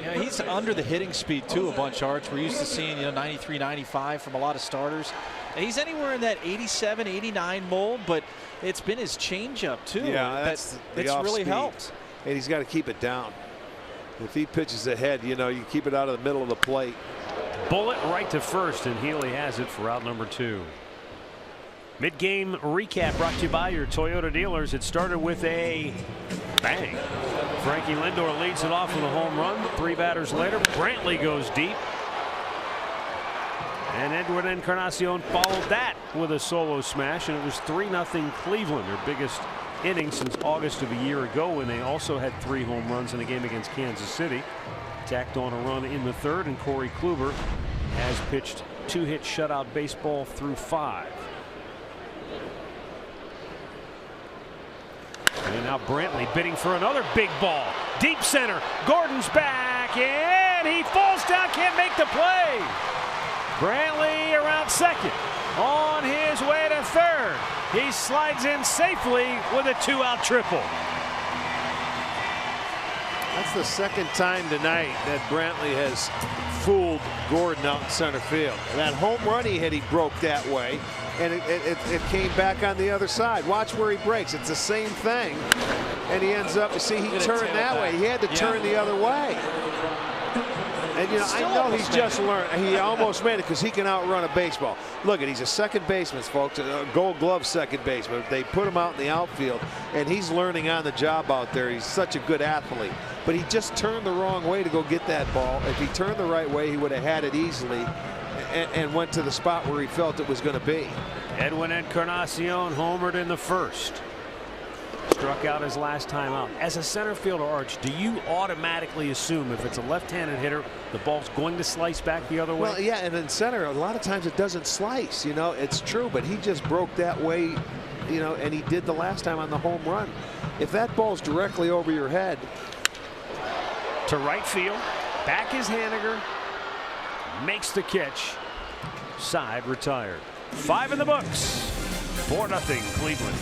Yeah, he's under the hitting speed too a bunch, Arch. We're used to seeing 93, 95 from a lot of starters. He's anywhere in that 87, 89 mold, but it's been his changeup too. Yeah, that's really helped. And he's got to keep it down. If he pitches ahead, you keep it out of the middle of the plate. Bullet right to first, and Healy has it for out number 2. Mid-game recap brought to you by your Toyota dealers. It started with a bang. Frankie Lindor leads it off with a home run. 3 batters later, Brantley goes deep. And Edwin Encarnacion followed that with a solo smash, and it was 3-0 Cleveland, their biggest inning since August of a year ago, when they also had 3 home runs in a game against Kansas City. Tacked on a run in the 3rd, and Corey Kluber has pitched 2-hit shutout baseball through 5. And now Brantley bidding for another big ball. Deep center. Gordon's back, and he falls down, can't make the play. Brantley around second. On his way to 3rd. He slides in safely with a 2-out triple. That's the 2nd time tonight that Brantley has fooled Gordon out in center field. That home run he hit, he broke that way, and it came back on the other side. Watch where he breaks. It's the same thing, and he ends up, see, he turned that way. He had to turn the other way. And I know he's just learned. He almost made it because he can outrun a baseball. Look he's a second baseman, folks, a Gold Glove second baseman. They put him out in the outfield, and he's learning on the job out there. He's such a good athlete, but he just turned the wrong way to go get that ball. If he turned the right way, he would have had it easily, and went to the spot where he felt it was going to be. Edwin Encarnacion homered in the 1st. Struck out his last time out. As a center fielder, Arch, do you automatically assume if it's a left-handed hitter, the ball's going to slice back the other way? Well, yeah, and in center, a lot of times it doesn't slice. It's true, but he just broke that way, and he did the last time on the home run. If that ball's directly over your head. To right field, back is Haniger, makes the catch. Side retired. 5 in the books. 4-0 Cleveland.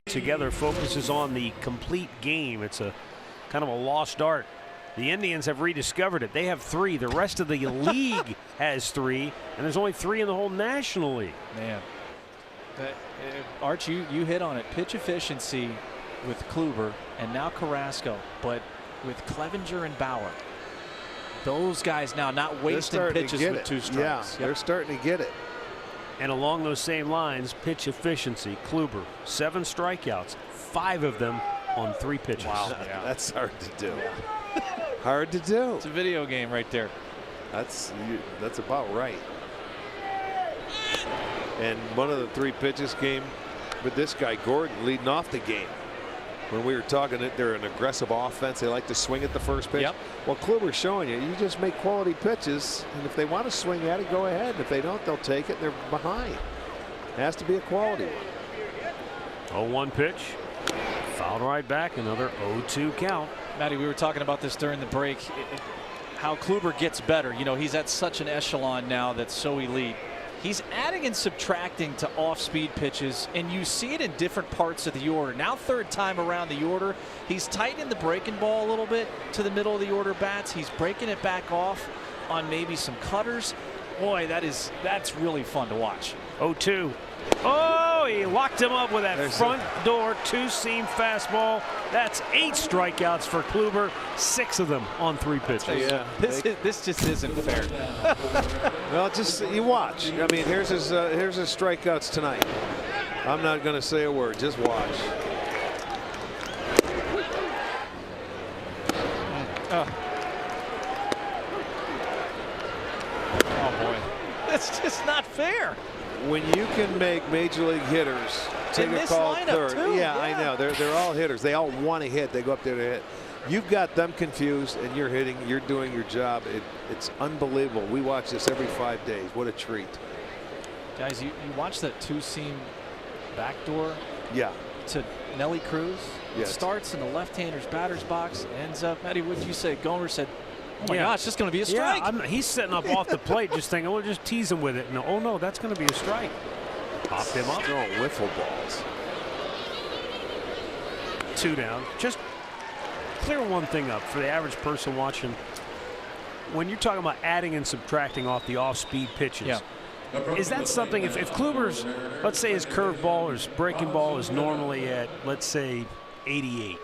Together focuses on the complete game. It's a kind of a lost art. The Indians have rediscovered it. They have 3. The rest of the league has 3, and there's only 3 in the whole National League. Man, Arch, you hit on it. Pitch efficiency with Kluber and now Carrasco, but with Clevenger and Bauer, those guys now not wasting pitches with 2 strikes. Yeah, they're starting to get it. And along those same lines, pitch efficiency, Kluber, 7 strikeouts, 5 of them on 3 pitches. Wow, that's hard to do. Hard to do. It's a video game right there. That's about right. And one of the 3 pitches came with this guy Gordon leading off the game. When we were talking that they're an aggressive offense, they like to swing at the first pitch. Yep. Well, Kluber's showing you just make quality pitches, and if they want to swing at it, go ahead. If they don't, they'll take it. They're behind. It has to be a quality one. 0-1 pitch. Fouled right back. Another 0-2 count. Matty, we were talking about this during the break. How Kluber gets better. You know, he's at such an echelon now that's so elite. He's adding and subtracting to off-speed pitches, and you see it in different parts of the order. Now, 3rd time around the order, he's tightening the breaking ball a little bit to the middle of the order bats. He's breaking it back off on maybe some cutters. Boy, that's really fun to watch. 0-2. Oh, he locked him up with that front door 2-seam fastball. That's 8 strikeouts for Kluber, 6 of them on 3 pitches. Yeah, this just isn't fair. Well, just you watch. I mean, here's his strikeouts tonight. I'm not going to say a word. Just watch. Oh boy, that's just not fair. When you can make major league hitters take a call third, yeah, I know they're all hitters. They all want to hit. They go up there to hit. You've got them confused, and you're hitting. You're doing your job. It's unbelievable. We watch this every 5 days. What a treat, guys! You watch that 2-seam backdoor. Yeah. To Nelly Cruz. Yes. It starts in the left-hander's batter's box. Ends up. Matty, what did you say? Gomer said, "Oh my gosh, it's going to be a strike." Yeah, he's setting up off the plate, just thinking, "We'll just tease him with it." No, oh no, that's going to be a strike. Popped him up. Throwing wiffle balls. 2 down. Just clear one thing up for the average person watching. When you're talking about adding and subtracting off the off-speed pitches, is that something? If Kluber's, let's say his curveball or his breaking ball is normally at, let's say, 88,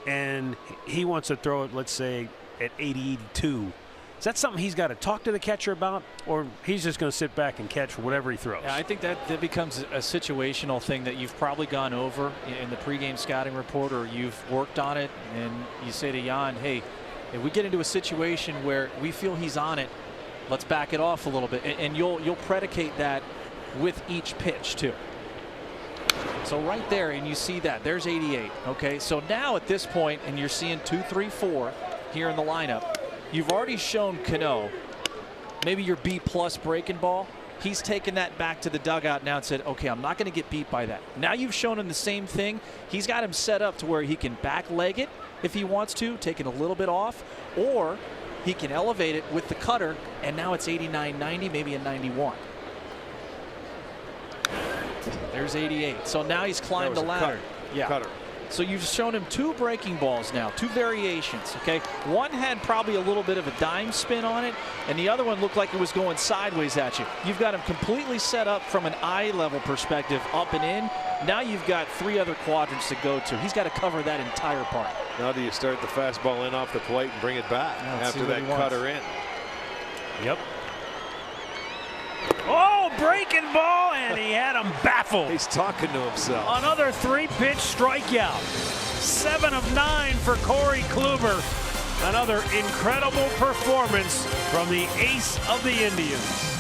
and he wants to throw it, let's say, at 80, 82. Is that something he's got to talk to the catcher about, or he's just going to sit back and catch whatever he throws? Yeah, I think that becomes a situational thing that you've probably gone over in the pregame scouting report, or you've worked on it, and you say to Jan, hey, if we get into a situation where we feel he's on it, let's back it off a little bit, and you'll predicate that with each pitch too. So right there, and you see that there's 88. Okay, so now at this point, and you're seeing 2, 3, 4 here in the lineup. You've already shown Cano maybe your B+ breaking ball. He's taken that back to the dugout now and said, okay, I'm not going to get beat by that. Now you've shown him the same thing. He's got him set up to where he can back leg it if he wants to, taking a little bit off, or he can elevate it with the cutter, and now it's 89, 90, maybe a 91. There's 88. So now he's climbed the ladder. Yeah. Cutter. So you've shown him 2 breaking balls now, 2 variations. Okay, one had probably a little bit of a dime spin on it, and the other one looked like it was going sideways at you. You've got him completely set up from an eye level perspective, up and in. Now you've got 3 other quadrants to go to. He's got to cover that entire part. Now do you start the fastball in off the plate and bring it back after that cutter in? Yep. Oh, breaking ball, and he had him baffled. He's talking to himself. Another 3-pitch strikeout. 7 of 9 for Corey Kluber. Another incredible performance from the ace of the Indians.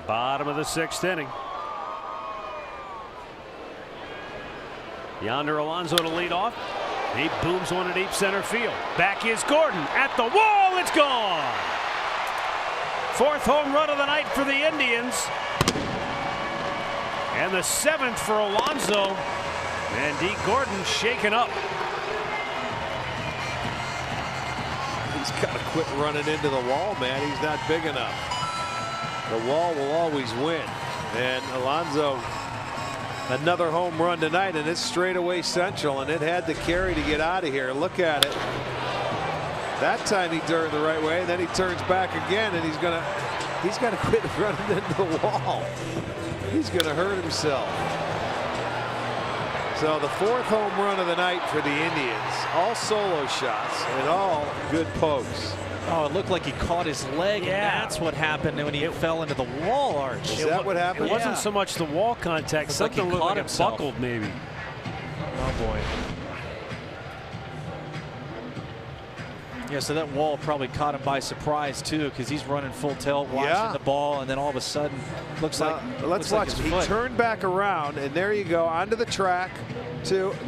Bottom of the 6th inning. Yonder Alonso to lead off. He booms one to deep center field. Back is Gordon at the wall. It's gone. 4th home run of the night for the Indians. And the 7th for Alonso. And D. Gordon shaken up. He's got to quit running into the wall, man. He's not big enough. The wall will always win. And Alonso, another home run tonight, and it's straightaway central, and it had to carry to get out of here. Look at it. That time he turned the right way, and then he turns back again, and he's got to quit running into the wall. He's going to hurt himself. So the 4th home run of the night for the Indians. All solo shots and all good pokes. Oh, it looked like he caught his leg, and that's what happened when he fell into the wall arch. Is that what happened? It wasn't so much the wall contact. Something looked like it buckled, maybe. Oh, boy. Yeah, so that wall probably caught him by surprise, too, because he's running full tilt, watching the ball, and then all of a sudden, looks like let's watch. He turned back around, and there you go, onto the track.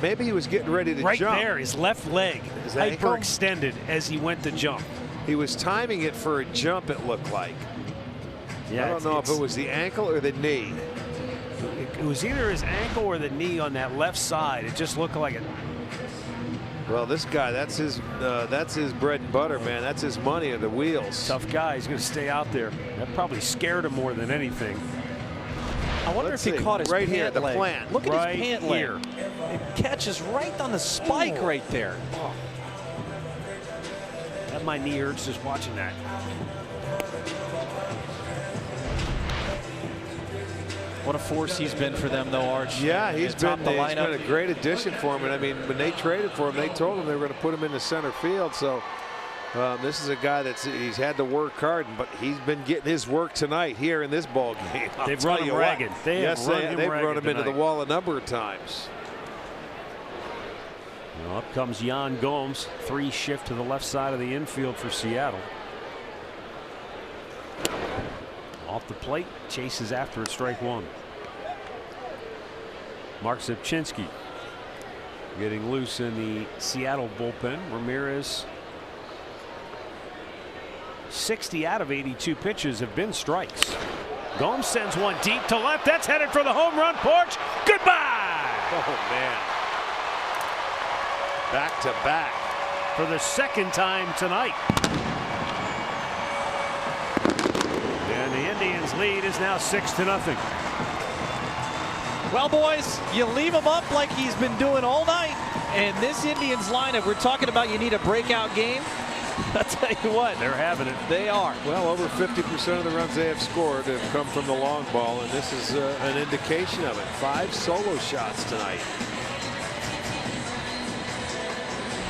Maybe he was getting ready to jump. Right there, his left leg hyperextended as he went to jump. He was timing it for a jump, it looked like. Yeah, I don't know if it was the ankle or the knee. It was either his ankle or the knee on that left side. It just looked like it. Well, this guy, that's his bread and butter, man. That's his money on the wheels. Tough guy. He's going to stay out there. That probably scared him more than anything. I wonder if he caught his right pant here, the leg. plant. Look at right his pant here. leg. It catches right on the spike right there. My knee hurts just watching that. What a force he's been for them, though, Arch. Yeah, he's been lineup. a great addition for him. And I mean, when they traded for him, they told him they were going to put him in the center field. So this is a guy he's had to work hard, but he's been getting his work tonight here in this ball game. They've run him ragged. They've run him into the wall a number of times. Well, up comes Yan Gomes. 3 shift to the left side of the infield for Seattle. Off the plate, chases after it, strike 1. Mark Zipchinski getting loose in the Seattle bullpen. Ramirez, 60 out of 82 pitches have been strikes. Gomes sends one deep to left. That's headed for the home run porch. Goodbye. Oh, man. Back to back. For the 2nd time tonight. And the Indians' lead is now 6-0. Well, boys, you leave him up like he's been doing all night. And this Indians lineup, we're talking about you need a breakout game. I'll tell you what, they're having it. They are. Well, over 50% of the runs they have scored have come from the long ball, and this is an indication of it. 5 solo shots tonight.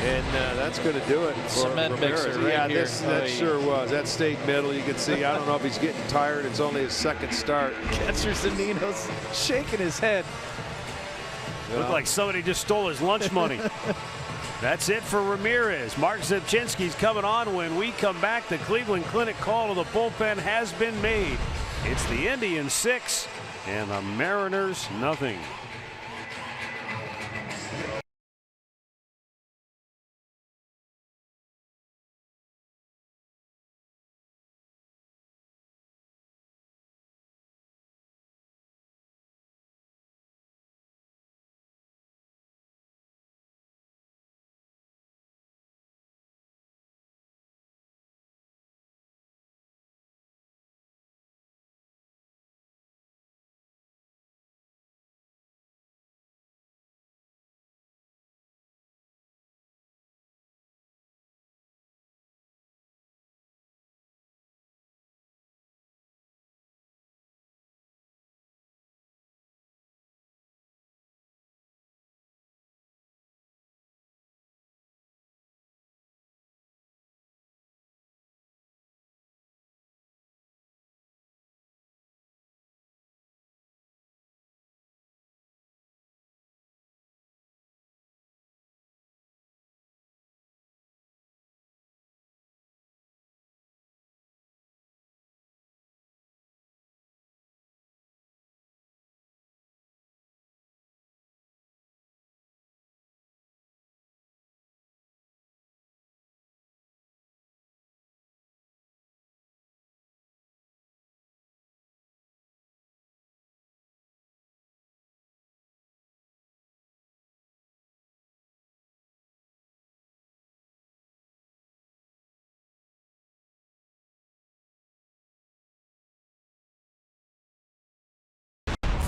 And that's going to do it for Cement Ramirez. mixer right yeah, here. that sure was. That stayed middle. You can see. I don't know if he's getting tired. It's only his 2nd start. Catcher Zanino's shaking his head. Looked like somebody just stole his lunch money. That's it for Ramirez. Mark Zipchinski's coming on. When we come back, the Cleveland Clinic call to the bullpen has been made. It's the Indians 6 and the Mariners nothing.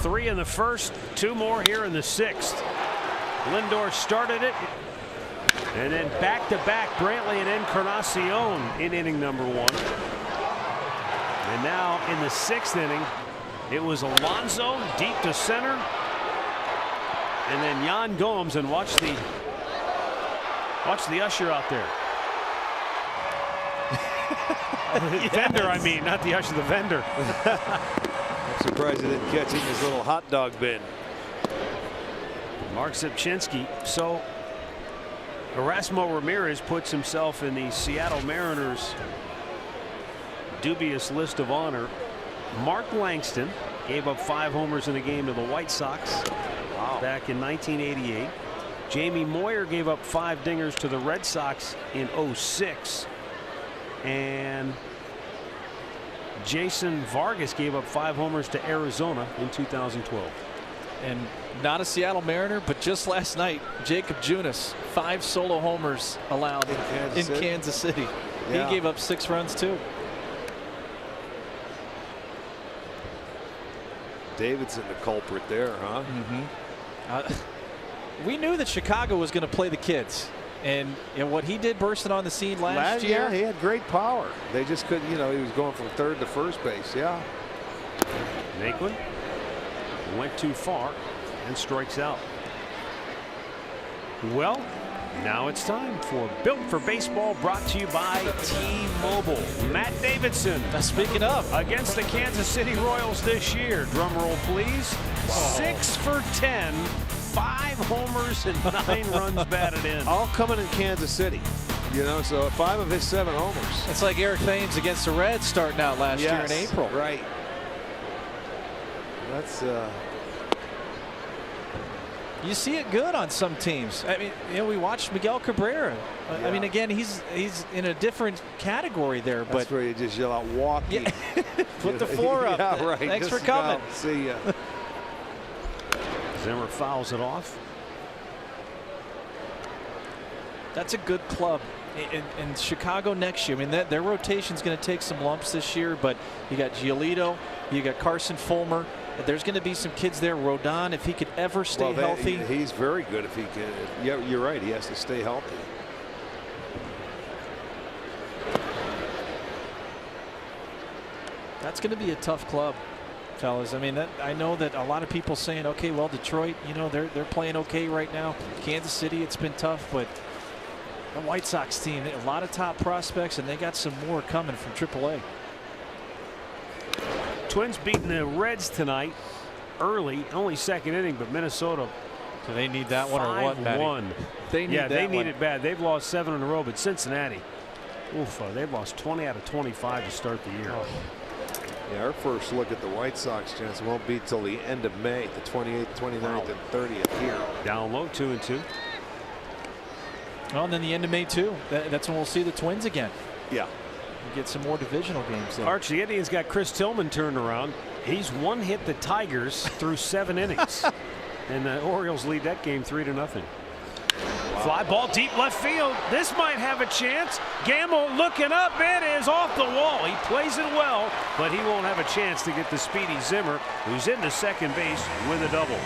3 in the first, 2 more here in the 6th. Lindor started it. And then back-to-back Brantley and Encarnacion in inning number 1. And now in the 6th inning, it was Alonso deep to center. And then Yan Gomes, and watch the usher out there. Vendor, I mean, not the usher, the vendor. I'm surprised he didn't catch it in his little hot dog bin. Mark Zipchinski. So Erasmo Ramirez puts himself in the Seattle Mariners dubious list of honor. Mark Langston gave up 5 homers in a game to the White Sox back in 1988. Jamie Moyer gave up 5 dingers to the Red Sox in 06. And Jason Vargas gave up 5 homers to Arizona in 2012. And not a Seattle Mariner, but just last night, Jacob Junis, 5 solo homers allowed in Kansas City. Yeah. He gave up 6 runs too. Davidson the culprit there, huh? We knew that Chicago was going to play the kids. And what he did bursting on the scene last year. Yeah, he had great power. They just couldn't, you know, he was going from third to first base. Yeah. Naquin went too far and strikes out. Well, now it's time for Built for Baseball, brought to you by T-Mobile. Matt Davidson. Speaking of, against the Kansas City Royals this year. Drum roll, please. 6 for 10. 5 homers and 9 runs batted in. All coming in Kansas City. You know, so 5 of his 7 homers. It's like Eric Thames against the Reds starting out last year in April. Right. That's you see it good on some teams. I mean, you know, we watched Miguel Cabrera. I mean, again, he's in a different category there. That's but where you just yell out, walk. Yeah. Put the 4 up. Yeah, right. Thanks just for coming. See ya. Zimmer fouls it off. That's a good club. In Chicago next year, I mean, their rotation's going to take some lumps this year, but you got Giolito, you got Carson Fulmer. There's going to be some kids there. Rodon, if he could ever stay healthy. He's very good if he can. Yeah, you're right. He has to stay healthy. That's going to be a tough club, fellas. I mean, I know that a lot of people saying, okay, well, Detroit, you know, they're playing okay right now. Kansas City, it's been tough, but the White Sox team, a lot of top prospects, and they got some more coming from AAA. Twins beating the Reds tonight early, only 2nd inning, but Minnesota. Do they need that one or what, Matty? They need they need it bad. They've lost 7 in a row, but Cincinnati, they've lost 20 out of 25 to start the year. Yeah, our first look at the White Sox chance won't be till the end of May, the 28th, 29th, and 30th here. Down low, 2-2. Oh, and then the end of May too. That's when we'll see the Twins again. Yeah. We get some more divisional games there. Arch, the Indians got Chris Tillman turned around. He's one-hit the Tigers through 7 innings. And the Orioles lead that game 3-0. Wow. Fly ball deep left field. This might have a chance. Gamble looking up. It is off the wall. He plays it well, but he won't have a chance to get the speedy Zimmer, who's into second base with a double.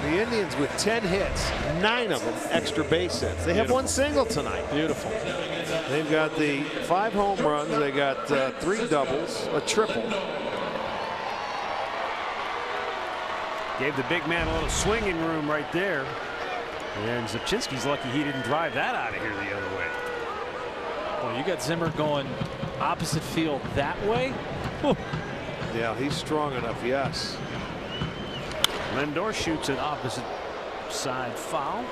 The Indians with 10 hits, 9 of them extra base hits. They have 1 single tonight. Beautiful. They've got the 5 home runs. They got 3 doubles, a triple. Gave the big man a little swinging room right there. And Zipchinski's lucky he didn't drive that out of here the other way. Well, you got Zimmer going opposite field that way. Whew. Yeah, he's strong enough, yes. Lindor shoots it opposite side foul.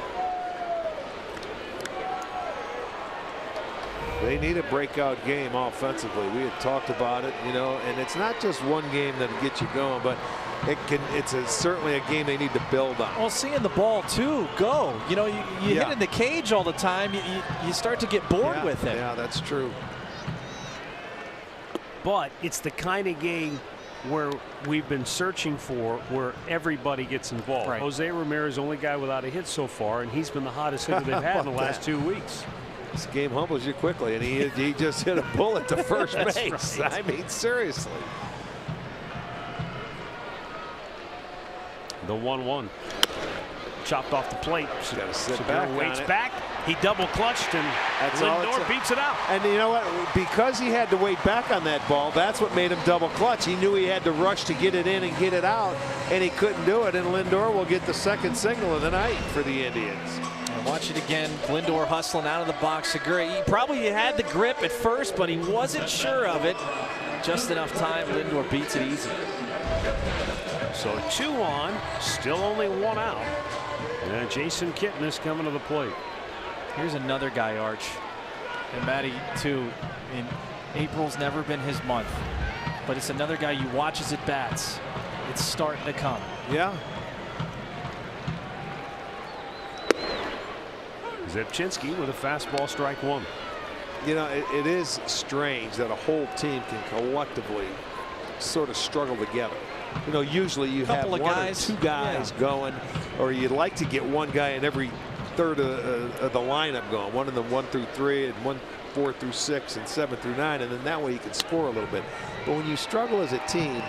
They need a breakout game offensively. We had talked about it, you know, and it's not just one game that'll get you going, but it's certainly a game they need to build on. Well, seeing the ball too go, you know, you hit in the cage all the time, you start to get bored with it. Yeah, that's true. But it's the kind of game where we've been searching for, where everybody gets involved. Right. Jose Ramirez, only guy without a hit so far, and he's been the hottest hitter they've had in the last 2 weeks. This game humbles you quickly, and he just hit a bullet to first base. Right. I mean, seriously. The 1-1. Chopped off the plate. He's got to sit Segura back. waits back. He double clutched, and That's all Lindor beats it out. And you know what? Because he had to wait back on that ball, that's what made him double clutch. He knew he had to rush to get it in and get it out, and he couldn't do it. And Lindor will get the second single of the night for the Indians. And watch it again. Lindor hustling out of the box. Segura, he probably had the grip at first, but he wasn't sure of it. Just enough time. Lindor beats it easy. So 2 on, still only 1 out. And Jason Kipnis coming to the plate. Here's another guy, Arch. And Matty, too. April's never been his month. But it's another guy you watch as it bats. It's starting to come. Yeah. Zepchinski with a fastball, strike 1. You know, it is strange that a whole team can collectively sort of struggle together. You know, usually you have 1 or 2 guys going, or you'd like to get 1 guy in every third of the lineup going. One in the 1 through 3 and 1 4 through 6 and 7 through 9, and then that way you can score a little bit. But when you struggle as a team,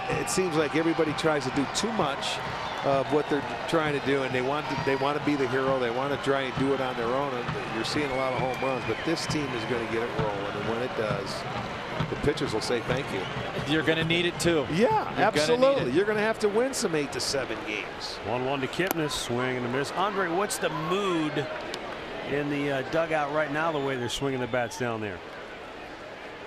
it seems like everybody tries to do too much of what they're trying to do, and they want to be the hero. They want to try and do it on their own. And you're seeing a lot of home runs, but this team is going to get it rolling, and when it does, the pitchers will say thank you. You're going to need it too. Yeah, absolutely. You're going to have to win some 8 to 7 games. 1-1 to Kipnis, swing and a miss. Andre, what's the mood in the dugout right now, the way they're swinging the bats down there?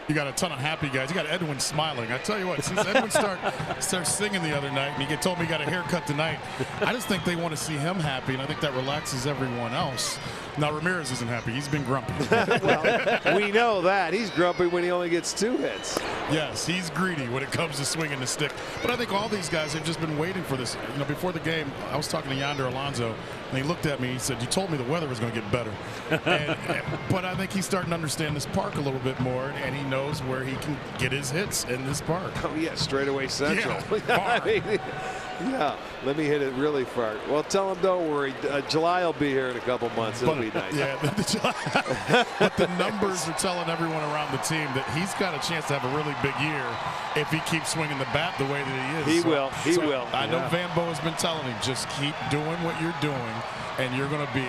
You got a ton of happy guys. You got Edwin smiling. I tell you what, since Edwin started singing the other night, and he told me he got a haircut tonight, I just think they want to see him happy, and I think that relaxes everyone else. Now Ramirez isn't happy. He's been grumpy. Well, we know that. He's grumpy when he only gets 2 hits. Yes, he's greedy when it comes to swinging the stick. But I think all these guys have just been waiting for this. You know, before the game, I was talking to Yonder Alonso, and he looked at me. He said, "You told me the weather was going to get better." But I think he's starting to understand this park a little bit more, and he knows where he can get his hits in this park. Oh yeah, straightaway central. Yeah, I mean, yeah, let me hit it really far. Well, tell him don't worry. July will be here in a couple months. It'll be nice. Yeah, but the numbers are telling everyone around the team that he's got a chance to have a really big year if he keeps swinging the bat the way that he is. He will. He will. I know Van Bo has been telling him, just keep doing what you're doing, and you're going to be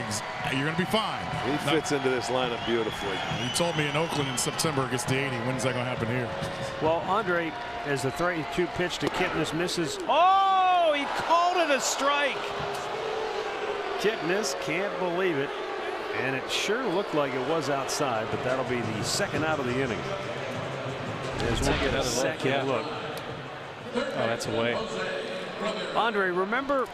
fine. He fits into this lineup beautifully. He told me in Oakland in September it gets to 80. When's that going to happen here? Well, Andre, as the 3-2 pitch to Kipnis misses. Oh, he called it a strike. Kipnis can't believe it, and it sure looked like it was outside, but that'll be the second out of the inning. As we'll get a second look. Oh, that's away. Andre, remember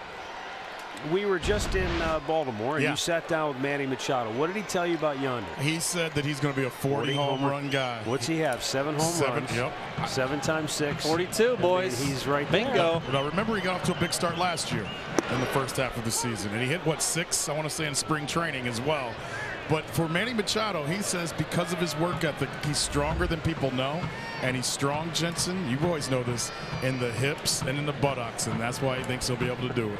we were just in Baltimore, and you sat down with Manny Machado. What did he tell you about Yonder? He said that he's going to be a 40 home run guy. What's he have? 7 home runs. Yep. 7 times 6. 42, boys. He's right Bingo. there. Now remember, he got off to a big start last year in the first half of the season, and he hit what, 6? I want to say in spring training as well. But for Manny Machado, he says because of his work ethic, he's stronger than people know, and he's strong, Jensen. You always know this, in the hips and in the buttocks, and that's why he thinks he'll be able to do it.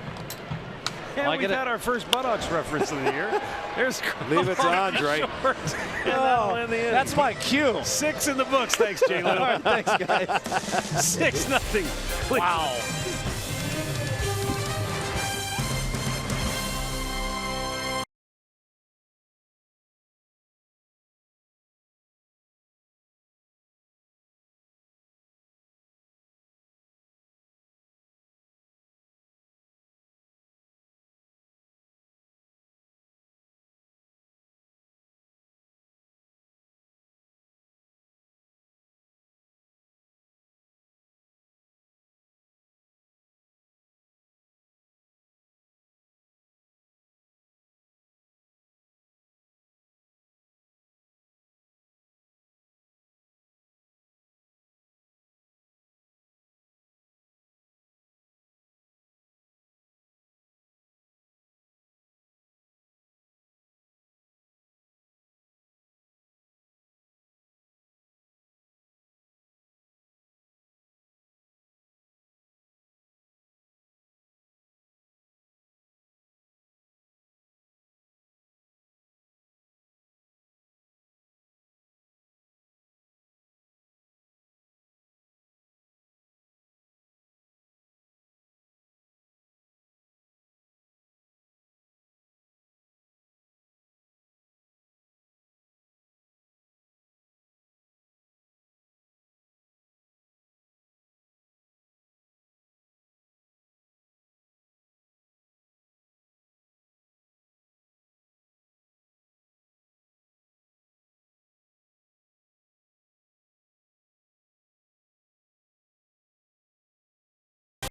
Yeah, we've had our first buttocks reference of the year. There's leave it to Andre. That's my cue. 6 in the books. Thanks, Jay Leno. All right, thanks, guys. 6-0. Wow.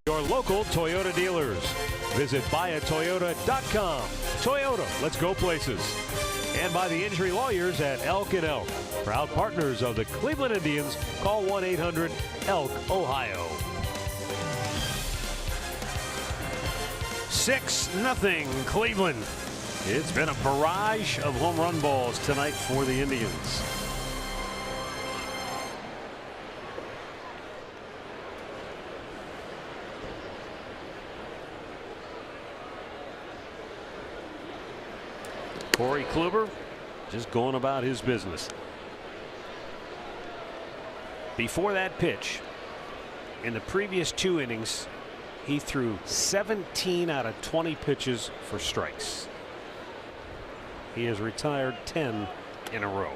Your local Toyota dealers. Visit buyatoyota.com. Toyota, let's go places. And by the injury lawyers at Elk & Elk. Proud partners of the Cleveland Indians. Call 1-800-ELK, Ohio. 6-0 Cleveland. It's been a barrage of home run balls tonight for the Indians. Corey Kluber just going about his business. Before that pitch, in the previous 2 innings, he threw 17 out of 20 pitches for strikes. He has retired 10 in a row.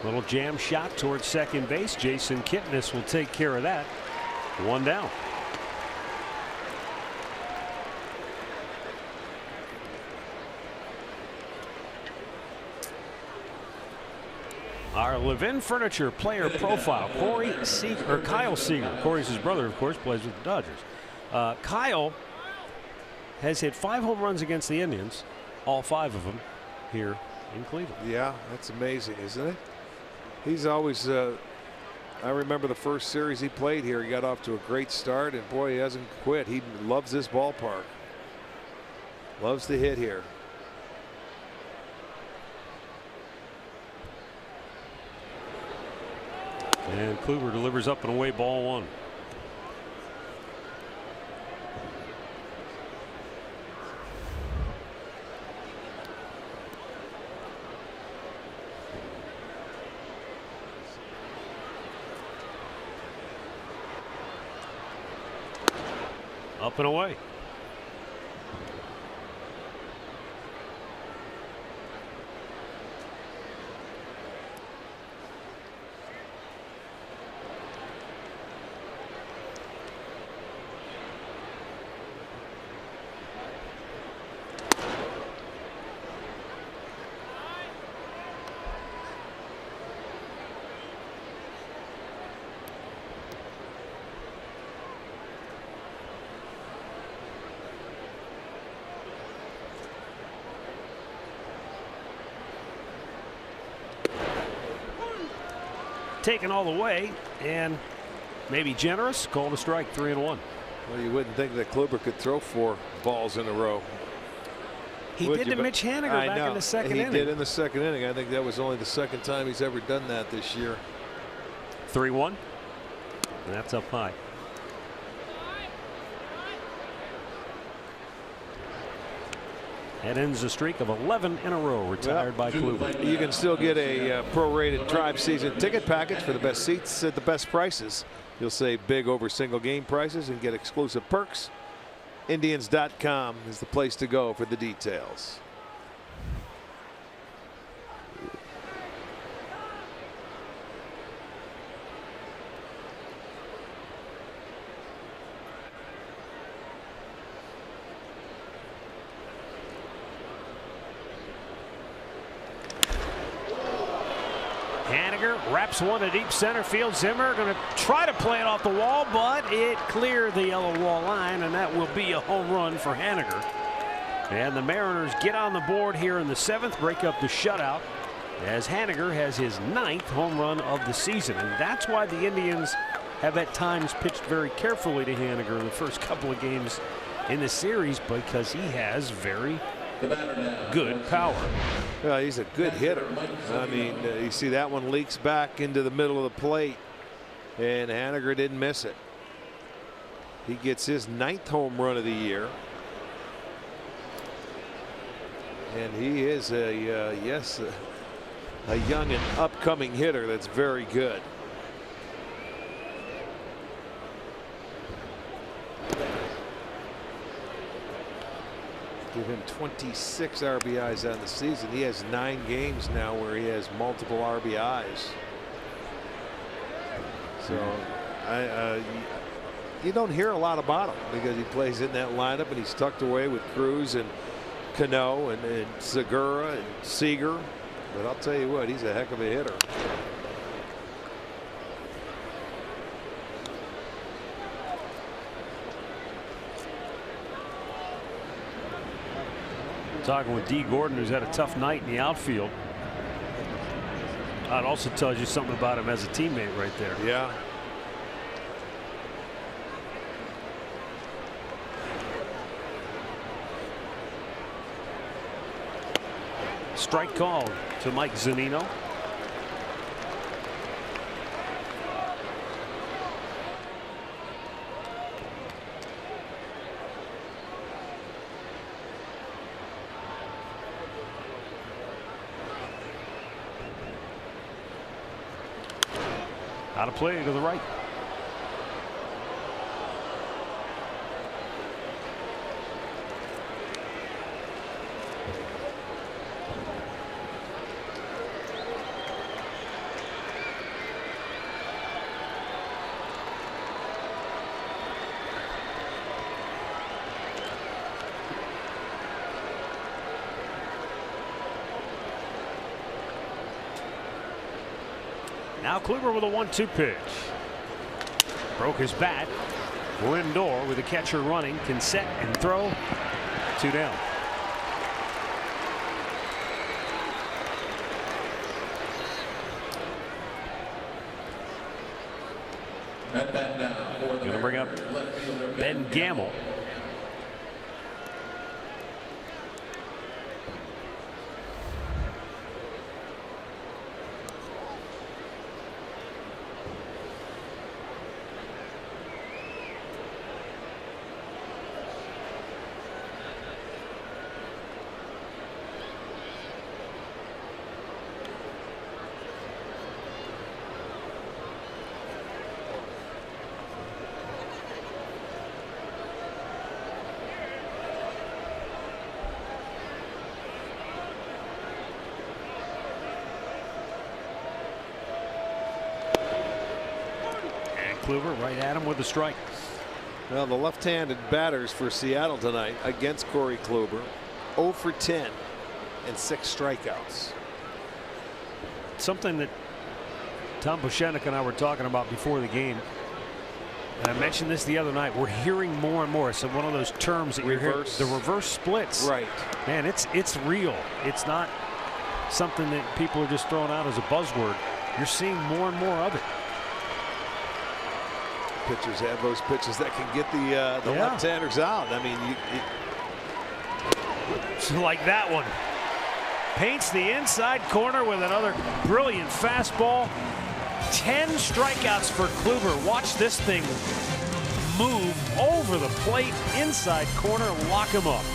Little jam shot towards second base. Jason Kipnis will take care of that. 1 down. Our Levin Furniture player profile. Kyle Seager. Corey's his brother, of course, plays with the Dodgers. Kyle has hit 5 home runs against the Indians, all 5 of them here in Cleveland. Yeah, that's amazing, isn't it? He's always, I remember the first series he played here, he got off to a great start, and boy, he hasn't quit. He loves this ballpark. Loves to hit here. And Kluber delivers up and away, ball 1. Up and away. Taken all the way and maybe generous. Called a strike. 3-1. Well, you wouldn't think that Kluber could throw 4 balls in a row. He did to Mitch Haniger back in the second inning. He did in the second inning. I think that was only the second time he's ever done that this year. 3-1. That's up high. That ends a streak of 11 in a row retired by Kluber. You can still get a prorated Tribe season ticket package for the best seats at the best prices. You'll save big over single game prices and get exclusive perks. Indians.com is the place to go for the details. Haniger wraps one to deep center field. Zimmer going to try to play it off the wall, but it cleared the yellow wall line, and that will be a home run for Haniger. And the Mariners get on the board here in the 7th, break up the shutout as Haniger has his 9th home run of the season. And that's why the Indians have at times pitched very carefully to Haniger in the first couple of games in the series, because he has very good power. Well, he's a good hitter. I mean, you see that one leaks back into the middle of the plate, and Haniger didn't miss it. He gets his 9th home run of the year. And he is a young and upcoming hitter that's very good. Give him 26 RBIs on the season. He has 9 games now where he has multiple RBIs. So you don't hear a lot about him because he plays in that lineup and he's tucked away with Cruz and Cano and Segura and Seager. But I'll tell you what, he's a heck of a hitter. Talking with D. Gordon, who's had a tough night in the outfield. That also tells you something about him as a teammate right there. Yeah. Strike called to Mike Zunino. Out of play to the right. Now Kluber with a 1-2 pitch. Broke his bat. Lindor with the catcher running can set and throw. 2 down. Going to bring up Ben Gamble. Kluber right at him with a strike. Well, the left-handed batters for Seattle tonight against Corey Kluber, 0 for 10 and 6 strikeouts. Something that Tom Bushenik and I were talking about before the game, and I mentioned this the other night. We're hearing more and more. So one of those terms that you're hearing, the reverse splits. Right. Man, it's real. It's not something that people are just throwing out as a buzzword. You're seeing more and more of it. Pitchers have those pitches that can get the left-handers out. I mean, so like that one. Paints the inside corner with another brilliant fastball. 10 strikeouts for Kluber. Watch this thing move over the plate, inside corner, lock him up.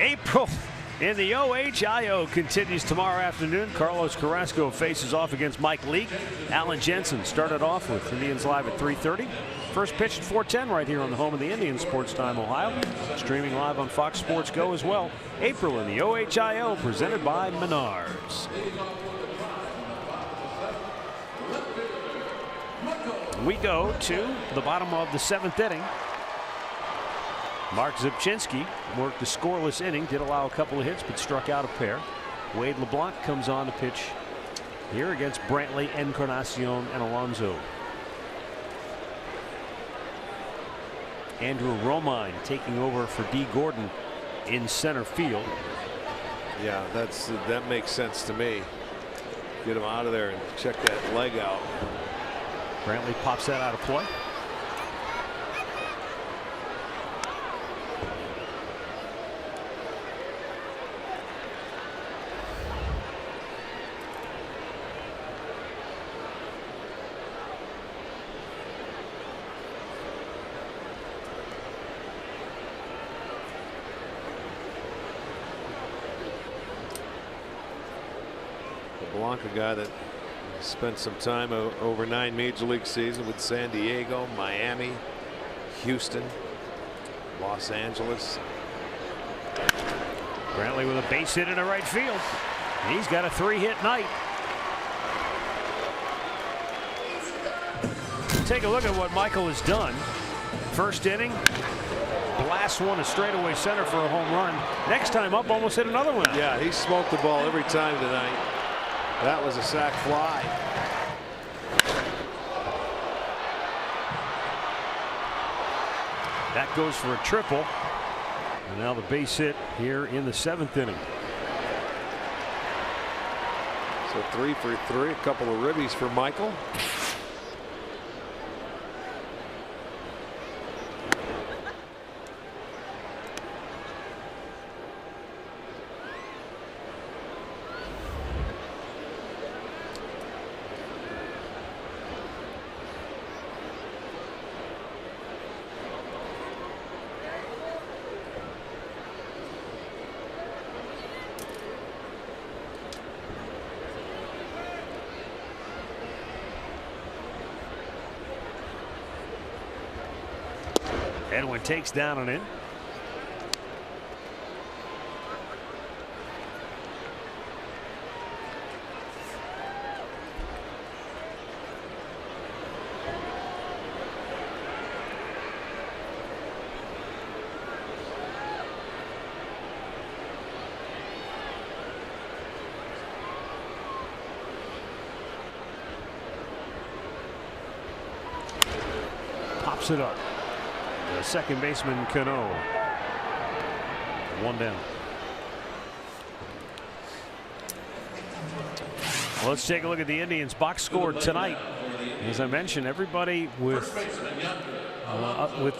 April in the OHIO continues tomorrow afternoon. Carlos Carrasco faces off against Mike Leake. Alan Jensen started off with Indians Live at 3:30. First pitch at 4:10 right here on the home of the Indians, Sports Time Ohio. Streaming live on Fox Sports Go as well. April in the OHIO presented by Menards. We go to the bottom of the 7th inning. Mark Zubchinski worked a scoreless inning, did allow a couple of hits, but struck out a pair. Wade LeBlanc comes on to pitch here against Brantley, Encarnacion, and Alonso. Andrew Romine taking over for D. Gordon in center field. Yeah, that makes sense to me. Get him out of there and check that leg out. Brantley pops that out of play. Blanca, guy that spent some time over 9 major league seasons with San Diego, Miami, Houston, Los Angeles. Brantley with a base hit into right field. He's got a 3-hit night. Take a look at what Michael has done. First inning, blasts one to straightaway center for a home run. Next time up, almost hit another one. Yeah, he smoked the ball every time tonight. That was a sac fly. That goes for a triple. And now the base hit here in the 7th inning. So 3 for 3, a couple of ribbies for Michael. Edwin takes down and in. Pops it up. The second baseman Cano. 1 down. Let's take a look at the Indians box score tonight. As I mentioned, everybody with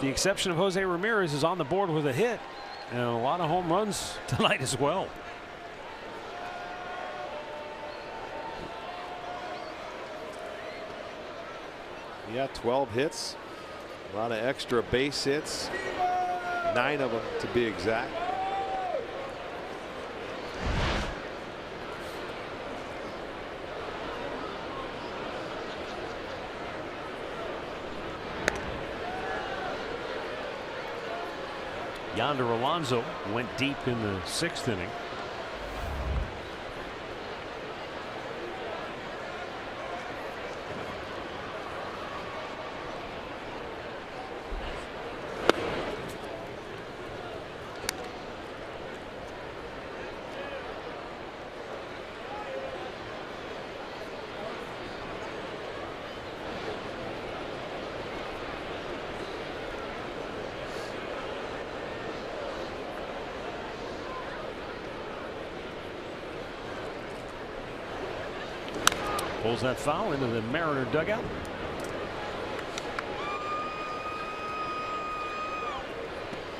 the exception of Jose Ramirez is on the board with a hit and a lot of home runs tonight as well. Yeah, 12 hits. A lot of extra base hits, 9 of them to be exact. Yonder Alonso went deep in the 6th inning. Pulls that foul into the Mariner dugout.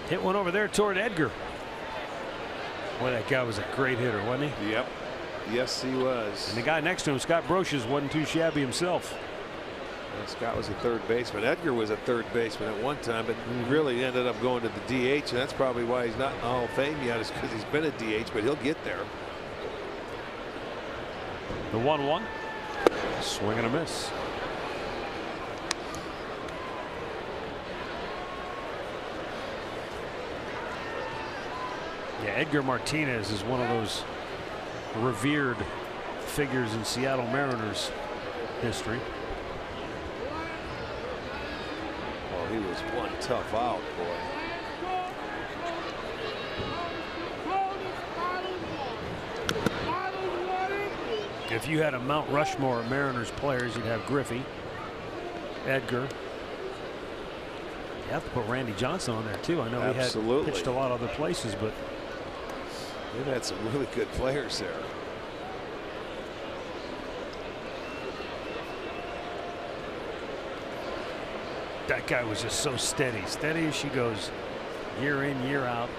Hit one over there toward Edgar. Boy, that guy was a great hitter, wasn't he? Yep. Yes, he was. And the guy next to him, Scott Brocious, wasn't too shabby himself. Scott was a third baseman. Edgar was a third baseman at one time, but really ended up going to the DH, and that's probably why he's not in the Hall of Fame yet, is because he's been a DH, but he'll get there. The 1-1. Swing and a miss. Yeah, Edgar Martinez is one of those revered figures in Seattle Mariners history. Oh, he was one tough out, boy. If you had a Mount Rushmore of Mariners players, you'd have Griffey, Edgar. You have to put Randy Johnson on there too. I know he had pitched a lot of other places, but they've had some really good players there. That guy was just so steady. Steady as she goes, year in, year out.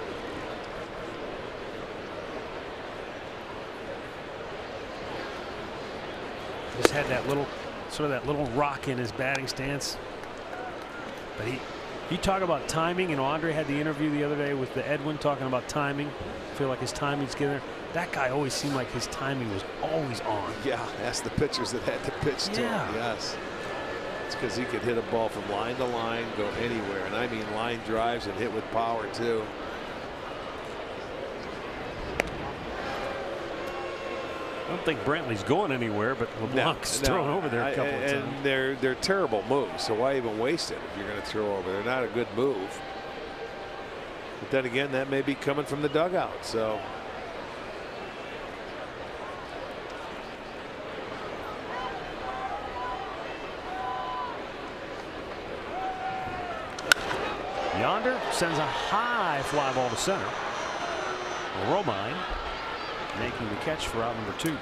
Just had that little, sort of that little rock in his batting stance. But you talk about timing. You know, Andre had the interview the other day with the Edwin talking about timing. I feel like his timing's getting there. That guy always seemed like his timing was always on. Yeah, ask the pitchers that had to pitch to him. Yes. It's because he could hit a ball from line to line, go anywhere. And I mean line drives and hit with power too. I don't think Brantley's going anywhere, but LeBlanc's thrown over there a couple of times. And they're terrible moves, so why even waste it if you're going to throw over? They're not a good move. But then again, that may be coming from the dugout, so. Yonder sends a high fly ball to center. Romine making the catch for out number 2.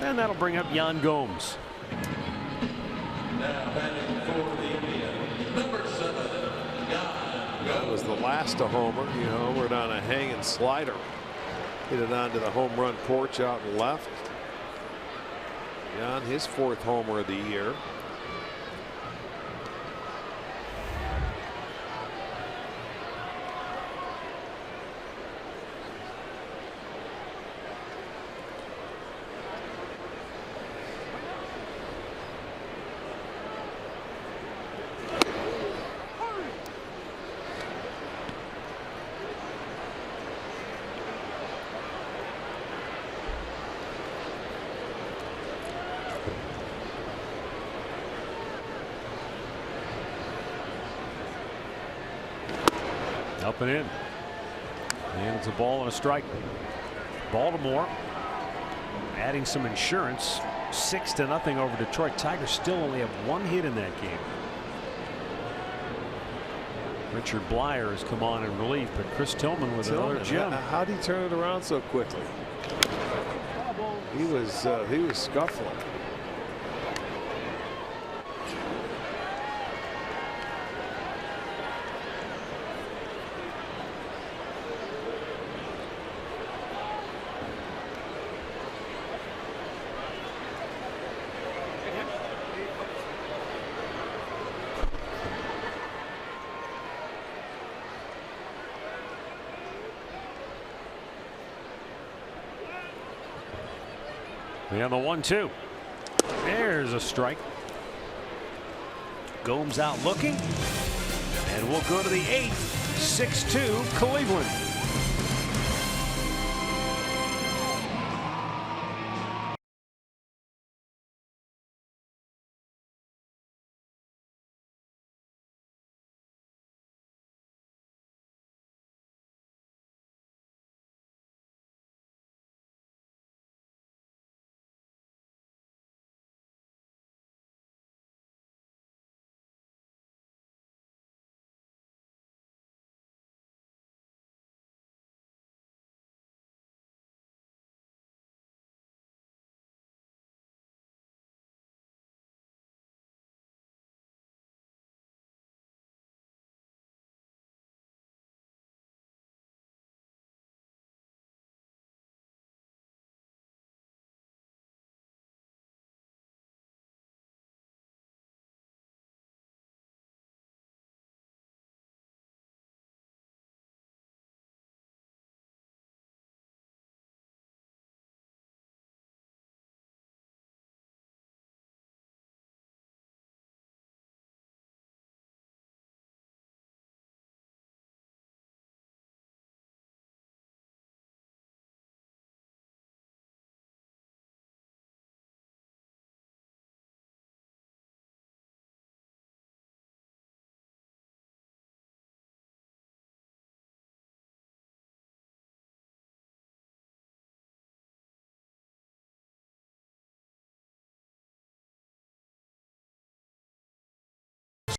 And that'll bring up Yan Gomes. That was the last to homer. You know, we're on a hanging slider. Hit it onto the home run porch out and left. Yan, his 4th homer of the year. Up and in. And it's a ball and a strike. Baltimore adding some insurance. 6-0 over Detroit. Tigers still only have 1 hit in that game. Richard Blyer has come on in relief, but Chris Tillman with another gem. How did he turn it around so quickly? He was scuffling. And the 1-2. There's a strike. Gomes out looking. And we'll go to the 8th. 6-2 Cleveland.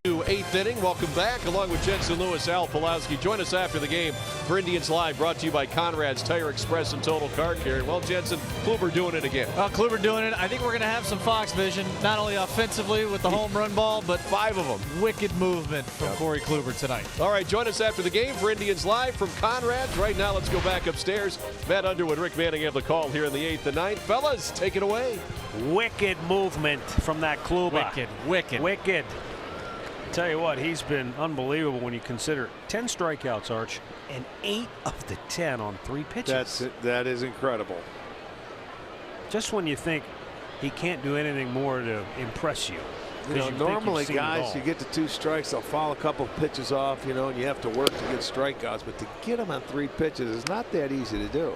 to 8th inning. Welcome back, along with Jensen Lewis, Al Pulowski. Join us after the game for Indians Live, brought to you by Conrad's Tire Express and Total Car Care. Well, Jensen, Kluber doing it again. Kluber doing it. I think we're going to have some Fox vision, not only offensively with the home run ball, but 5 of them. Wicked movement from Corey Kluber tonight. All right, join us after the game for Indians Live from Conrad's. Right now, let's go back upstairs. Matt Underwood, Rick Manning have the call here in the 8th and 9th. Fellas, take it away. Wicked movement from that Kluber. Wicked. Tell you what, he's been unbelievable when you consider 10 strikeouts, Arch, and 8 of the 10 on 3 pitches. That is incredible. Just when you think he can't do anything more to impress you. You know, normally, guys, you get to 2 strikes, they'll foul a couple of pitches off, you know, and you have to work to get strikeouts. But to get them on 3 pitches is not that easy to do.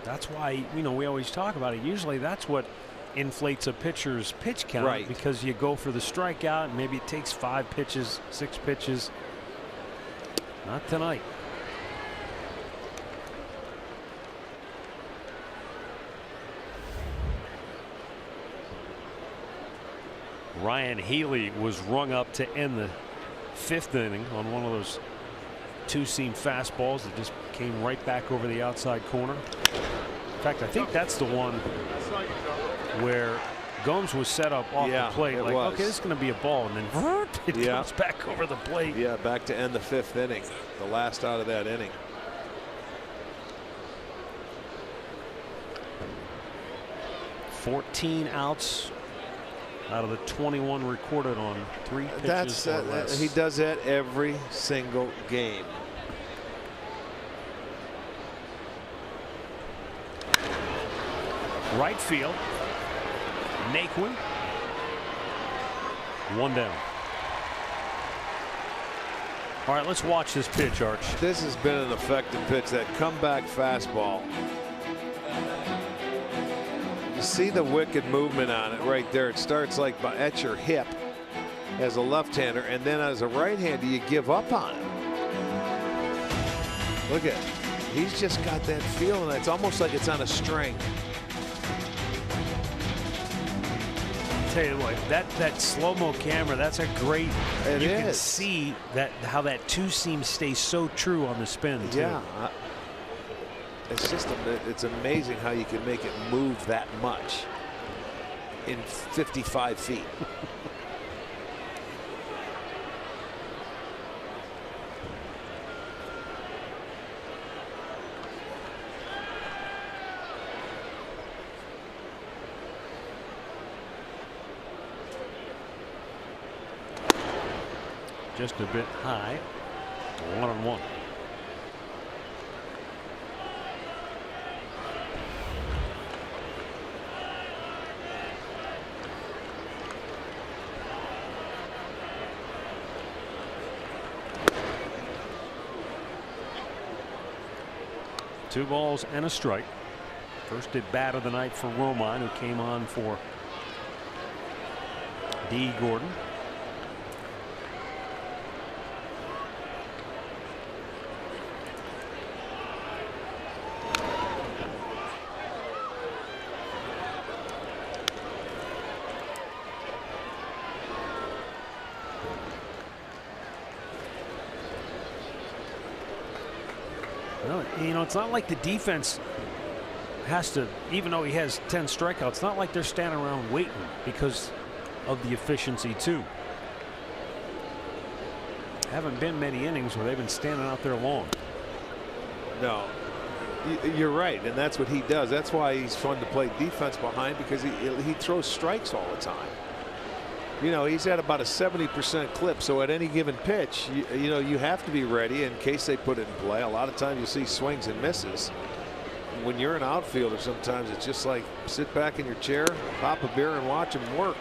That's why, you know, we always talk about it. Usually that's what inflates a pitcher's pitch count, right? Because you go for the strikeout, and maybe it takes 5 pitches, 6 pitches. Not tonight. Ryan Healy was rung up to end the 5th inning on one of those 2-seam fastballs that just came right back over the outside corner. In fact, I think that's the one where Gomes was set up off the plate. Like, okay, this is going to be a ball, and then it comes back over the plate. Yeah, back to end the 5th inning, the last out of that inning. "14 outs out of the 21 recorded on 3 pitches or less. He does that every single game. Right field. Naquin. 1 down. All right, let's watch this pitch, Arch. This has been an effective pitch, that comeback fastball. You see the wicked movement on it right there. It starts like at your hip as a left-hander, and then as a right-hander, you give up on it. Look at it. He's just got that feeling. It's almost like it's on a string. Tell you what, that slow-mo camera, that's a great. It you is. can see that how that 2-seam stays so true on the spin too. Yeah, it's just it's amazing how you can make it move that much in 55 feet. Just a bit high. 1-1. Two balls and a strike. First at bat of the night for Romine, who came on for D. Gordon. Well, you know, it's not like the defense has to, even though he has 10 strikeouts, it's not like they're standing around waiting because of the efficiency too. Haven't been many innings where they've been standing out there long. No, you're right, and that's what he does. That's why he's fun to play defense behind, because he throws strikes all the time. You know, he's at about a 70% clip, so at any given pitch, you know, you have to be ready in case they put it in play. A lot of times you see swings and misses. When you're an outfielder, sometimes it's just like sit back in your chair, pop a beer, and watch him work.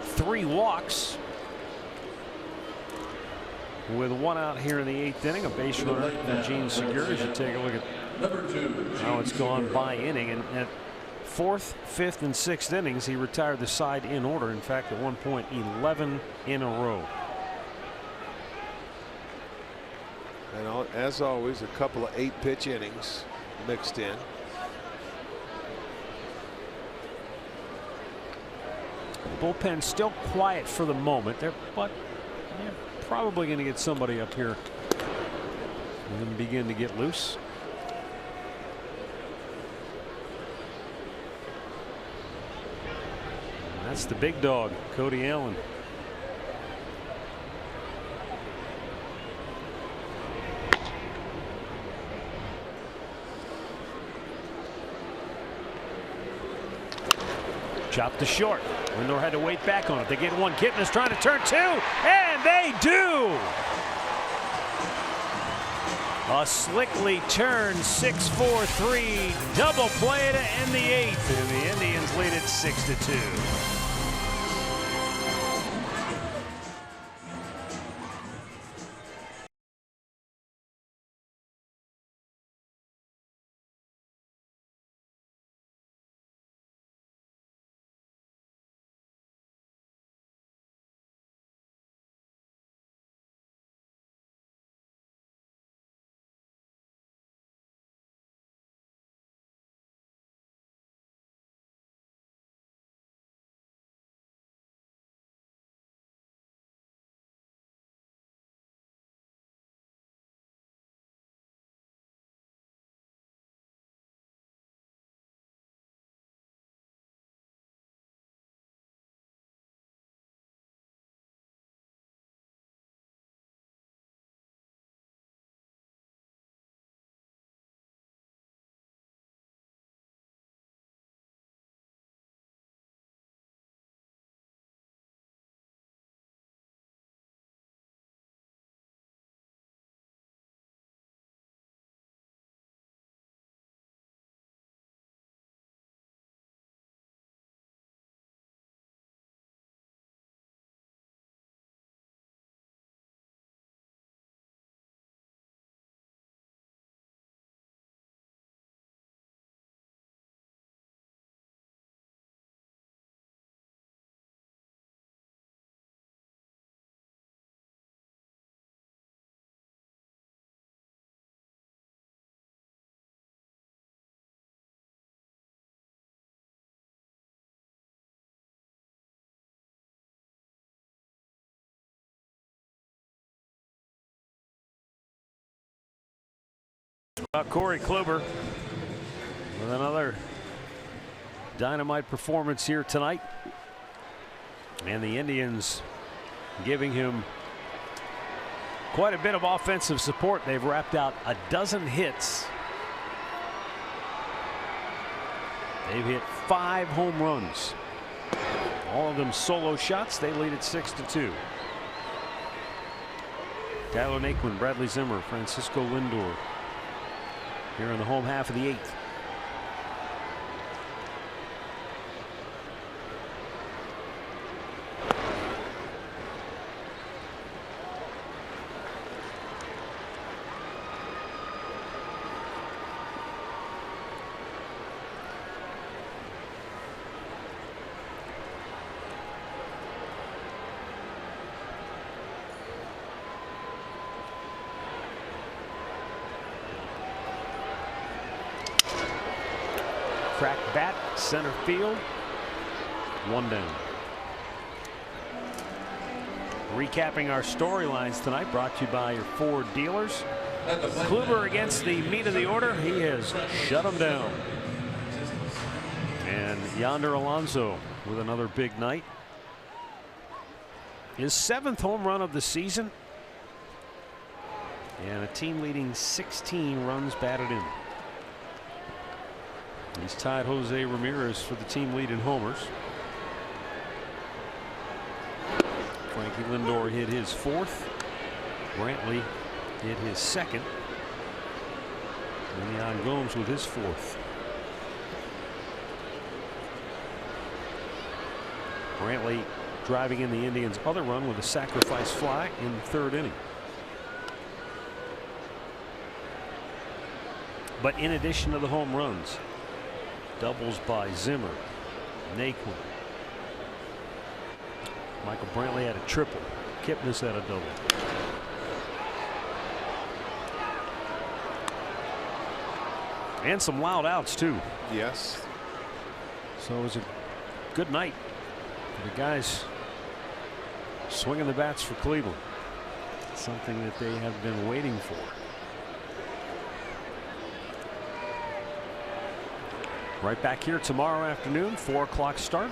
3 walks with 1 out here in the 8th inning. A base runner for Gene Segura. As you take a look at how it's gone by inning, and at 4th, 5th, and 6th innings, he retired the side in order. In fact, at one point, 11 in a row. And as always, a couple of 8-pitch innings mixed in. Bullpen still quiet for the moment, but they're probably going to get somebody up here and then begin to get loose. And that's the big dog, Cody Allen. Chopped to short. Lindor had to wait back on it. They get one. Kitten is trying to turn two, and they do. A slickly turned 6-4-3 double play to end the 8th, and the Indians lead it 6-2. Corey Kluber with another dynamite performance here tonight, and the Indians giving him quite a bit of offensive support. They've wrapped out a dozen hits. They've hit 5 home runs, all of them solo shots. They lead it 6-2. Tyler Naquin, Bradley Zimmer, Francisco Lindor here in the home half of the 8th. Cracked bat, center field, 1 down. Recapping our storylines tonight, brought to you by your Ford dealers. Kluber against the meat of the order. He has shut him down. And Yonder Alonso with another big night. His 7th home run of the season. And a team leading 16 runs batted in. He's tied Jose Ramirez for the team lead in homers. Frankie Lindor hit his 4th. Brantley hit his 2nd. And Leon Gomes with his 4th. Brantley driving in the Indians' other run with a sacrifice fly in the 3rd inning. But in addition to the home runs, doubles by Zimmer, Naquin. Michael Brantley had a triple. Kipnis had a double. And some loud outs too. Yes. So it was a good night The guys swinging the bats for Cleveland. Something that they have been waiting for. Right back here tomorrow afternoon, 4 o'clock start.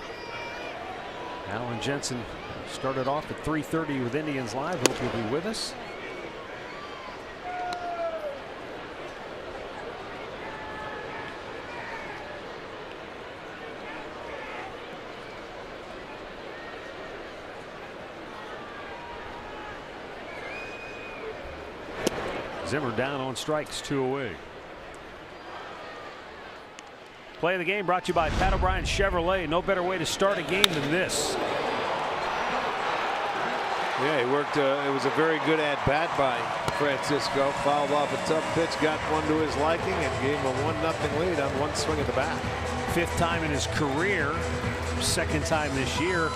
Alan Jensen started off at 3:30 with Indians Live. Hope you'll be with us. Zimmer down on strikes, 2 away. Play of the game brought to you by Pat O'Brien Chevrolet. No better way to start a game than this. Yeah, he worked. It was a very good at bat by Francisco. Fouled off a tough pitch, got one to his liking, and gave him a 1-0 lead on one swing of the bat. 5th time in his career, 2nd time this year.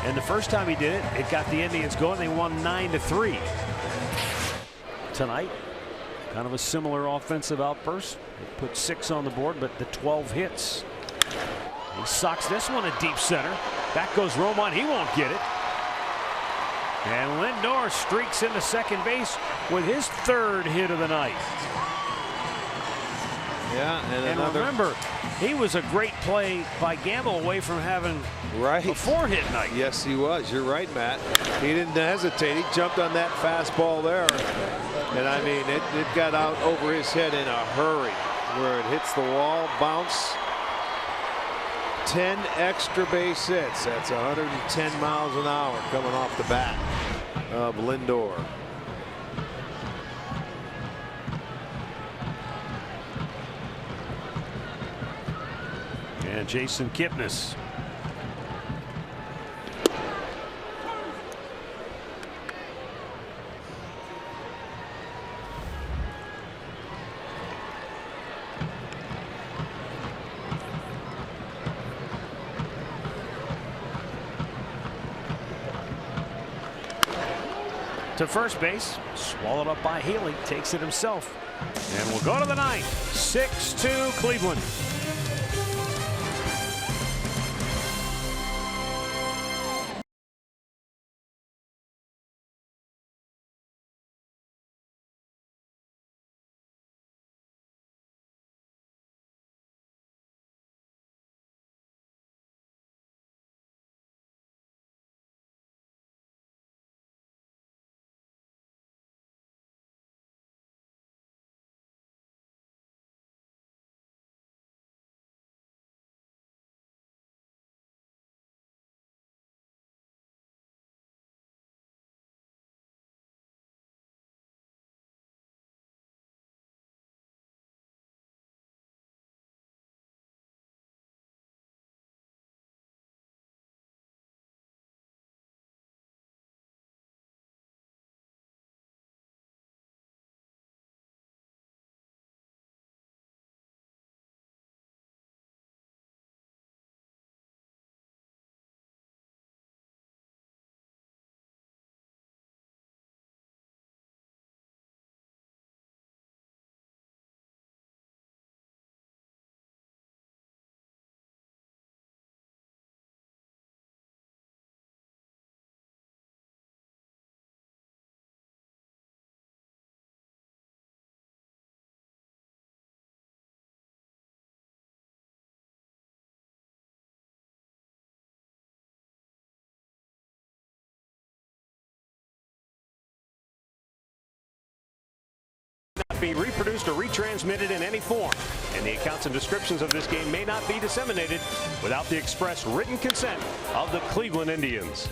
And the first time he did it, it got the Indians going. They won 9-3. Tonight, kind of a similar offensive outburst. They put 6 on the board, but the 12 hits. He socks this one at deep center. Back goes Román. He won't get it. And Lindor streaks into second base with his 3rd hit of the night. Yeah, and remember, he was a great play by Gamble away from having a 4-hit night. Yes, he was. You're right, Matt. He didn't hesitate. He jumped on that fastball there. And I mean, it got out over his head in a hurry, where it hits the wall, bounce. 10 extra base hits. That's 110 miles an hour coming off the bat of Lindor. And Jason Kipnis. To first base, swallowed up by Healy, takes it himself, and we'll go to the 9th. 6-2 Cleveland. Be reproduced or retransmitted in any form, and the accounts and descriptions of this game may not be disseminated without the express written consent of the Cleveland Indians.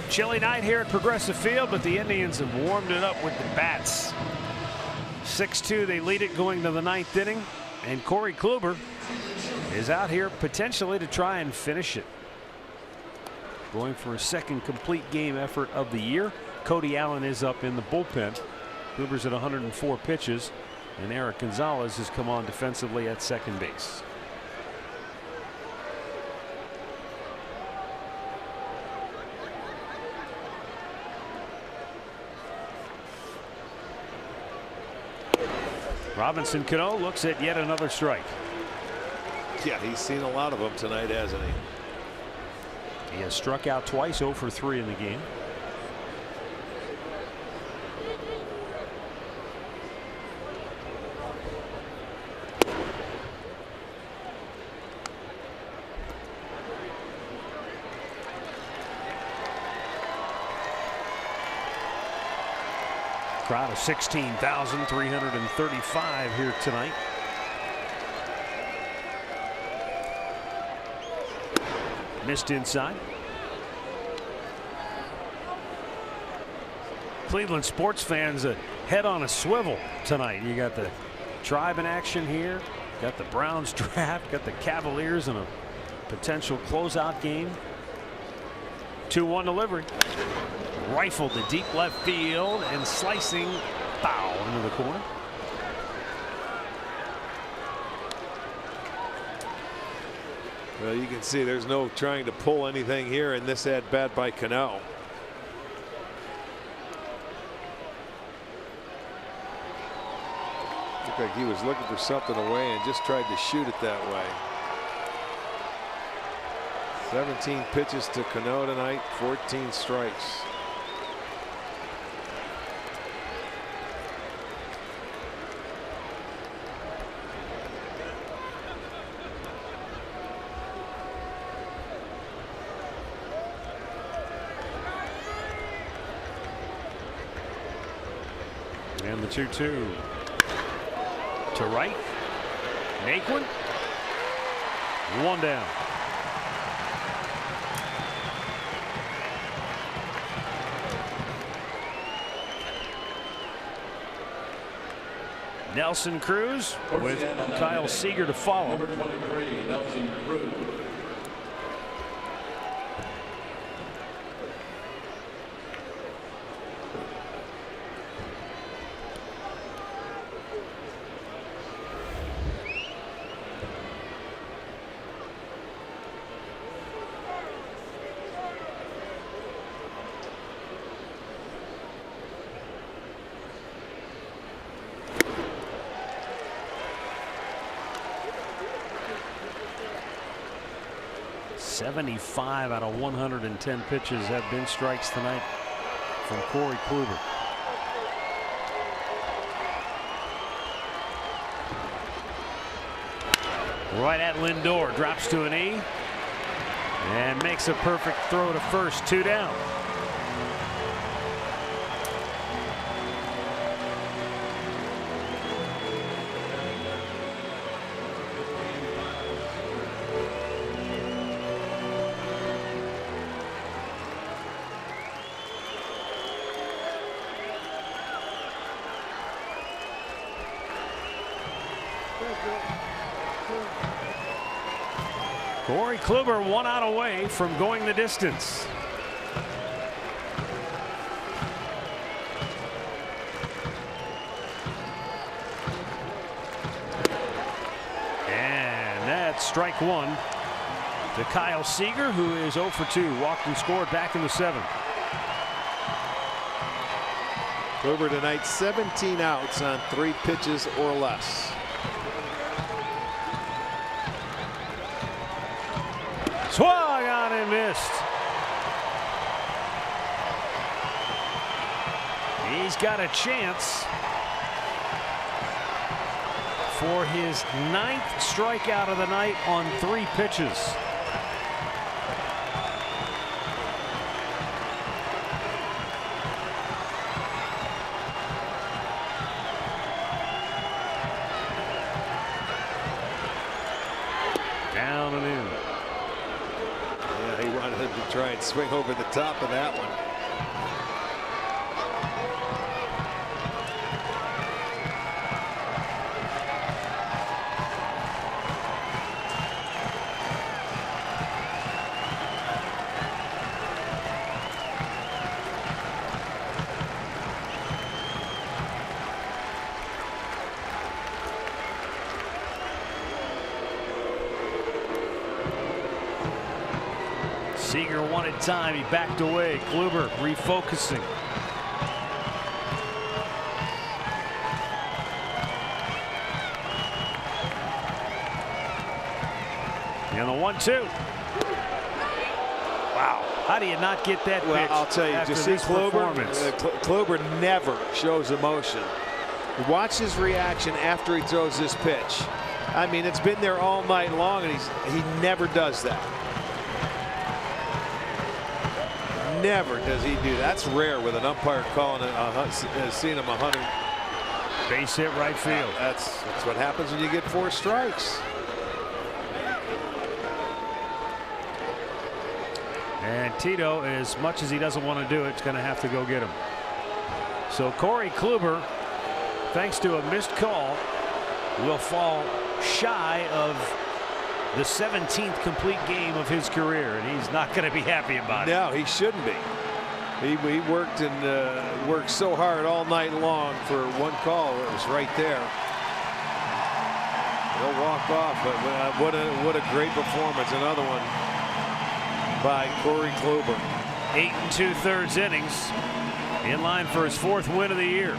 Chilly night here at Progressive Field, but the Indians have warmed it up with the bats. 6-2, they lead it going to the 9th inning, and Corey Kluber is out here potentially to try and finish it. Going for a 2nd complete game effort of the year. Cody Allen is up in the bullpen. Kluber's at 104 pitches, and Eric Gonzalez has come on defensively at second base. Robinson Cano looks at yet another strike. Yeah, he's seen a lot of them tonight, hasn't he? He has struck out twice, 0 for 3 in the game. Crowd of 16,335 here tonight. Missed inside. Cleveland sports fans head on a swivel tonight. You got the Tribe in action here. Got the Browns draft. Got the Cavaliers in a potential closeout game. 2-1 delivery. Rifled to deep left field and slicing foul into the corner. Well, you can see there's no trying to pull anything here in this at bat by Cano. Looked like he was looking for something away and just tried to shoot it that way. 17 pitches to Cano tonight, 14 strikes. And the 2-2 to right. Naquin. 1 down. Nelson Cruz with Kyle Seager to follow. Number 23, Nelson Cruz. .75 out of 110 pitches have been strikes tonight from Corey Kluber. Right at Lindor, drops to an E and makes a perfect throw to first. 2 down. Corey Kluber 1 out away from going the distance. And that's strike 1 to Kyle Seager, who is 0 for 2. Walked and scored back in the 7th. Kluber tonight 17 outs on 3 pitches or less. Swung on and missed. He's got a chance for his 9th strikeout of the night on 3 pitches. Down and in. Yeah, he wanted him to try and swing over the top of that one. Seager wanted time. He backed away. Kluber refocusing. And the 1-2. Wow. How do you not get that pitch? Well, I'll tell you, after just see this Kluber. performance? Kluber never shows emotion. Watch his reaction after he throws this pitch. I mean, it's been there all night long, and he never does that. Never does he do that. That's rare with an umpire calling it, seeing him 100. Base hit right field. That's what happens when you get 4 strikes. And Tito, as much as he doesn't want to do it, is going to have to go get him. So Corey Kluber, thanks to a missed call, will fall shy of the 17th complete game of his career, and he's not going to be happy about it. No, he shouldn't be. He worked and worked so hard all night long for one call. It was right there. He'll walk off, but what a great performance. Another one by Corey Kluber. 8 2/3 innings, in line for his 4th win of the year.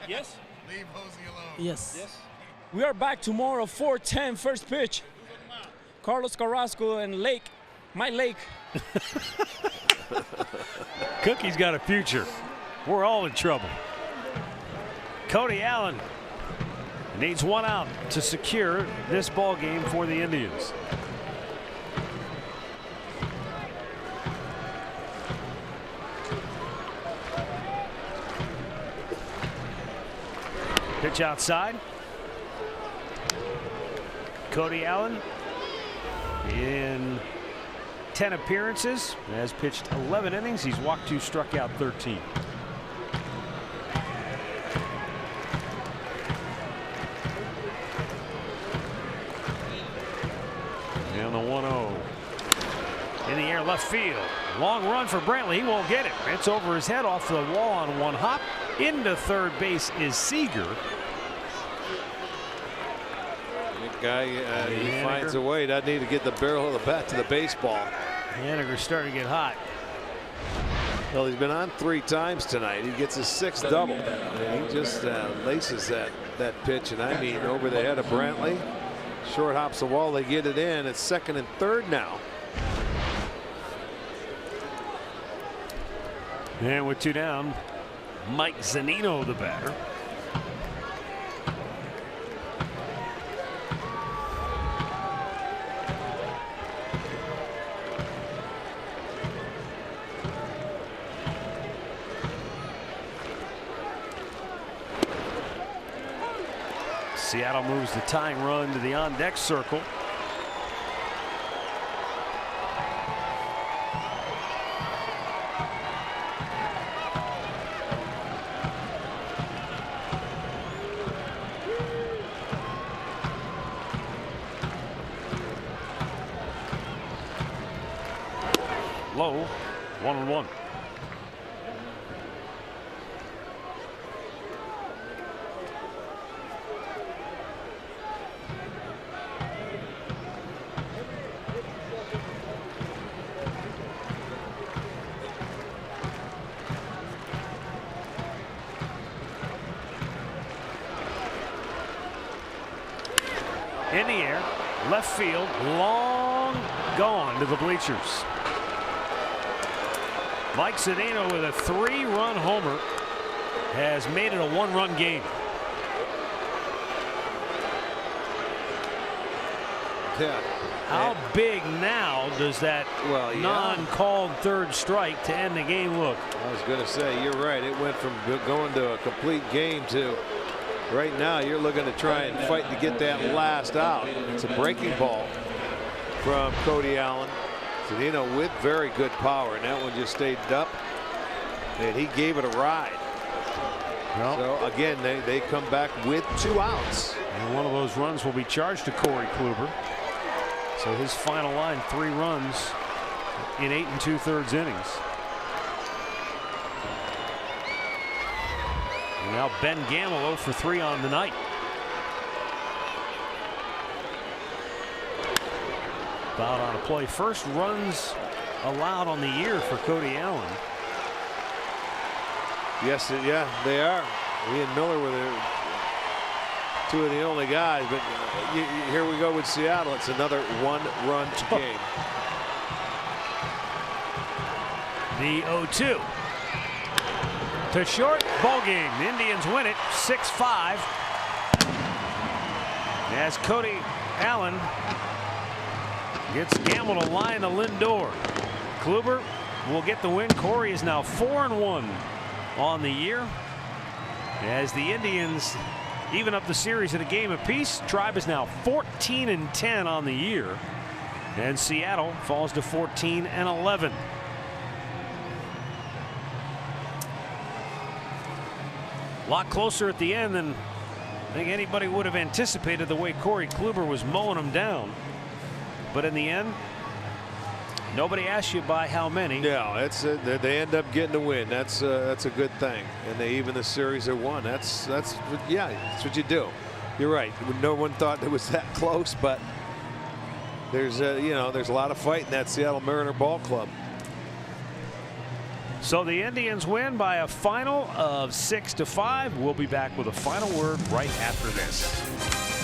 Yes? Leave Hosey alone. Yes. We are back tomorrow, 4:10, first pitch. Carlos Carrasco and Lake, my Lake. Cookie's got a future. We're all in trouble. Cody Allen needs 1 out to secure this ball game for the Indians. Pitch outside. Cody Allen in 10 appearances, has pitched 11 innings. He's walked 2, struck out 13. And the 1-0 in the air, left field. Long run for Brantley. He won't get it. It's over his head, off the wall on 1 hop. Into third base is Seager. The guy, he finds a way. Doesn't need to get the barrel of the bat to the baseball. Haniger's starting to get hot. Well, he's been on 3 times tonight. He gets his 6th double. And he just laces that pitch, and I mean over the head of Brantley. Short hops the wall. They get it in. It's 2nd and 3rd now. And with 2 down, Mike Zunino, the batter. Seattle moves the tying run to the on-deck circle. Low, 1-1. In the air, left field, long gone to the bleachers. Mike Zunino with a 3-run homer has made it a 1-run game. Yeah. How big now does that non-called third strike to end the game look? I was going to say, you're right. It went from going to a complete game to right now you're looking to try and fight to get that last out. It's a breaking ball from Cody Allen. Zunino with very good power, and that one just stayed up, and he gave it a ride. Well, so again, they come back with 2 outs. And one of those runs will be charged to Corey Kluber. So his final line, 3 runs in 8 2/3 innings. And now Ben Gamble 0 for 3 on the night. About on a play. First runs allowed on the year for Cody Allen. Yes, yeah, they are. He and Miller were the 2 of the only guys, but here we go with Seattle. It's another 1-run game. The 0-2 to short, ball game. The Indians win it 6-5 as Cody Allen gets Gamble to line to Lindor. Kluber will get the win. Corey is now 4-1 on the year as the Indians even up the series at a game apiece. Tribe is now 14-10 on the year, and Seattle falls to 14-11. A lot closer at the end than I think anybody would have anticipated, the way Corey Kluber was mowing them down. But in the end, nobody asks you by how many. Yeah, they end up getting a win. That's a good thing, and they even the series at 1. That's what you do. You're right. No one thought it was that close, but there's there's a lot of fight in that Seattle Mariner ball club. So the Indians win by a final of 6-5. We'll be back with a final word right after this.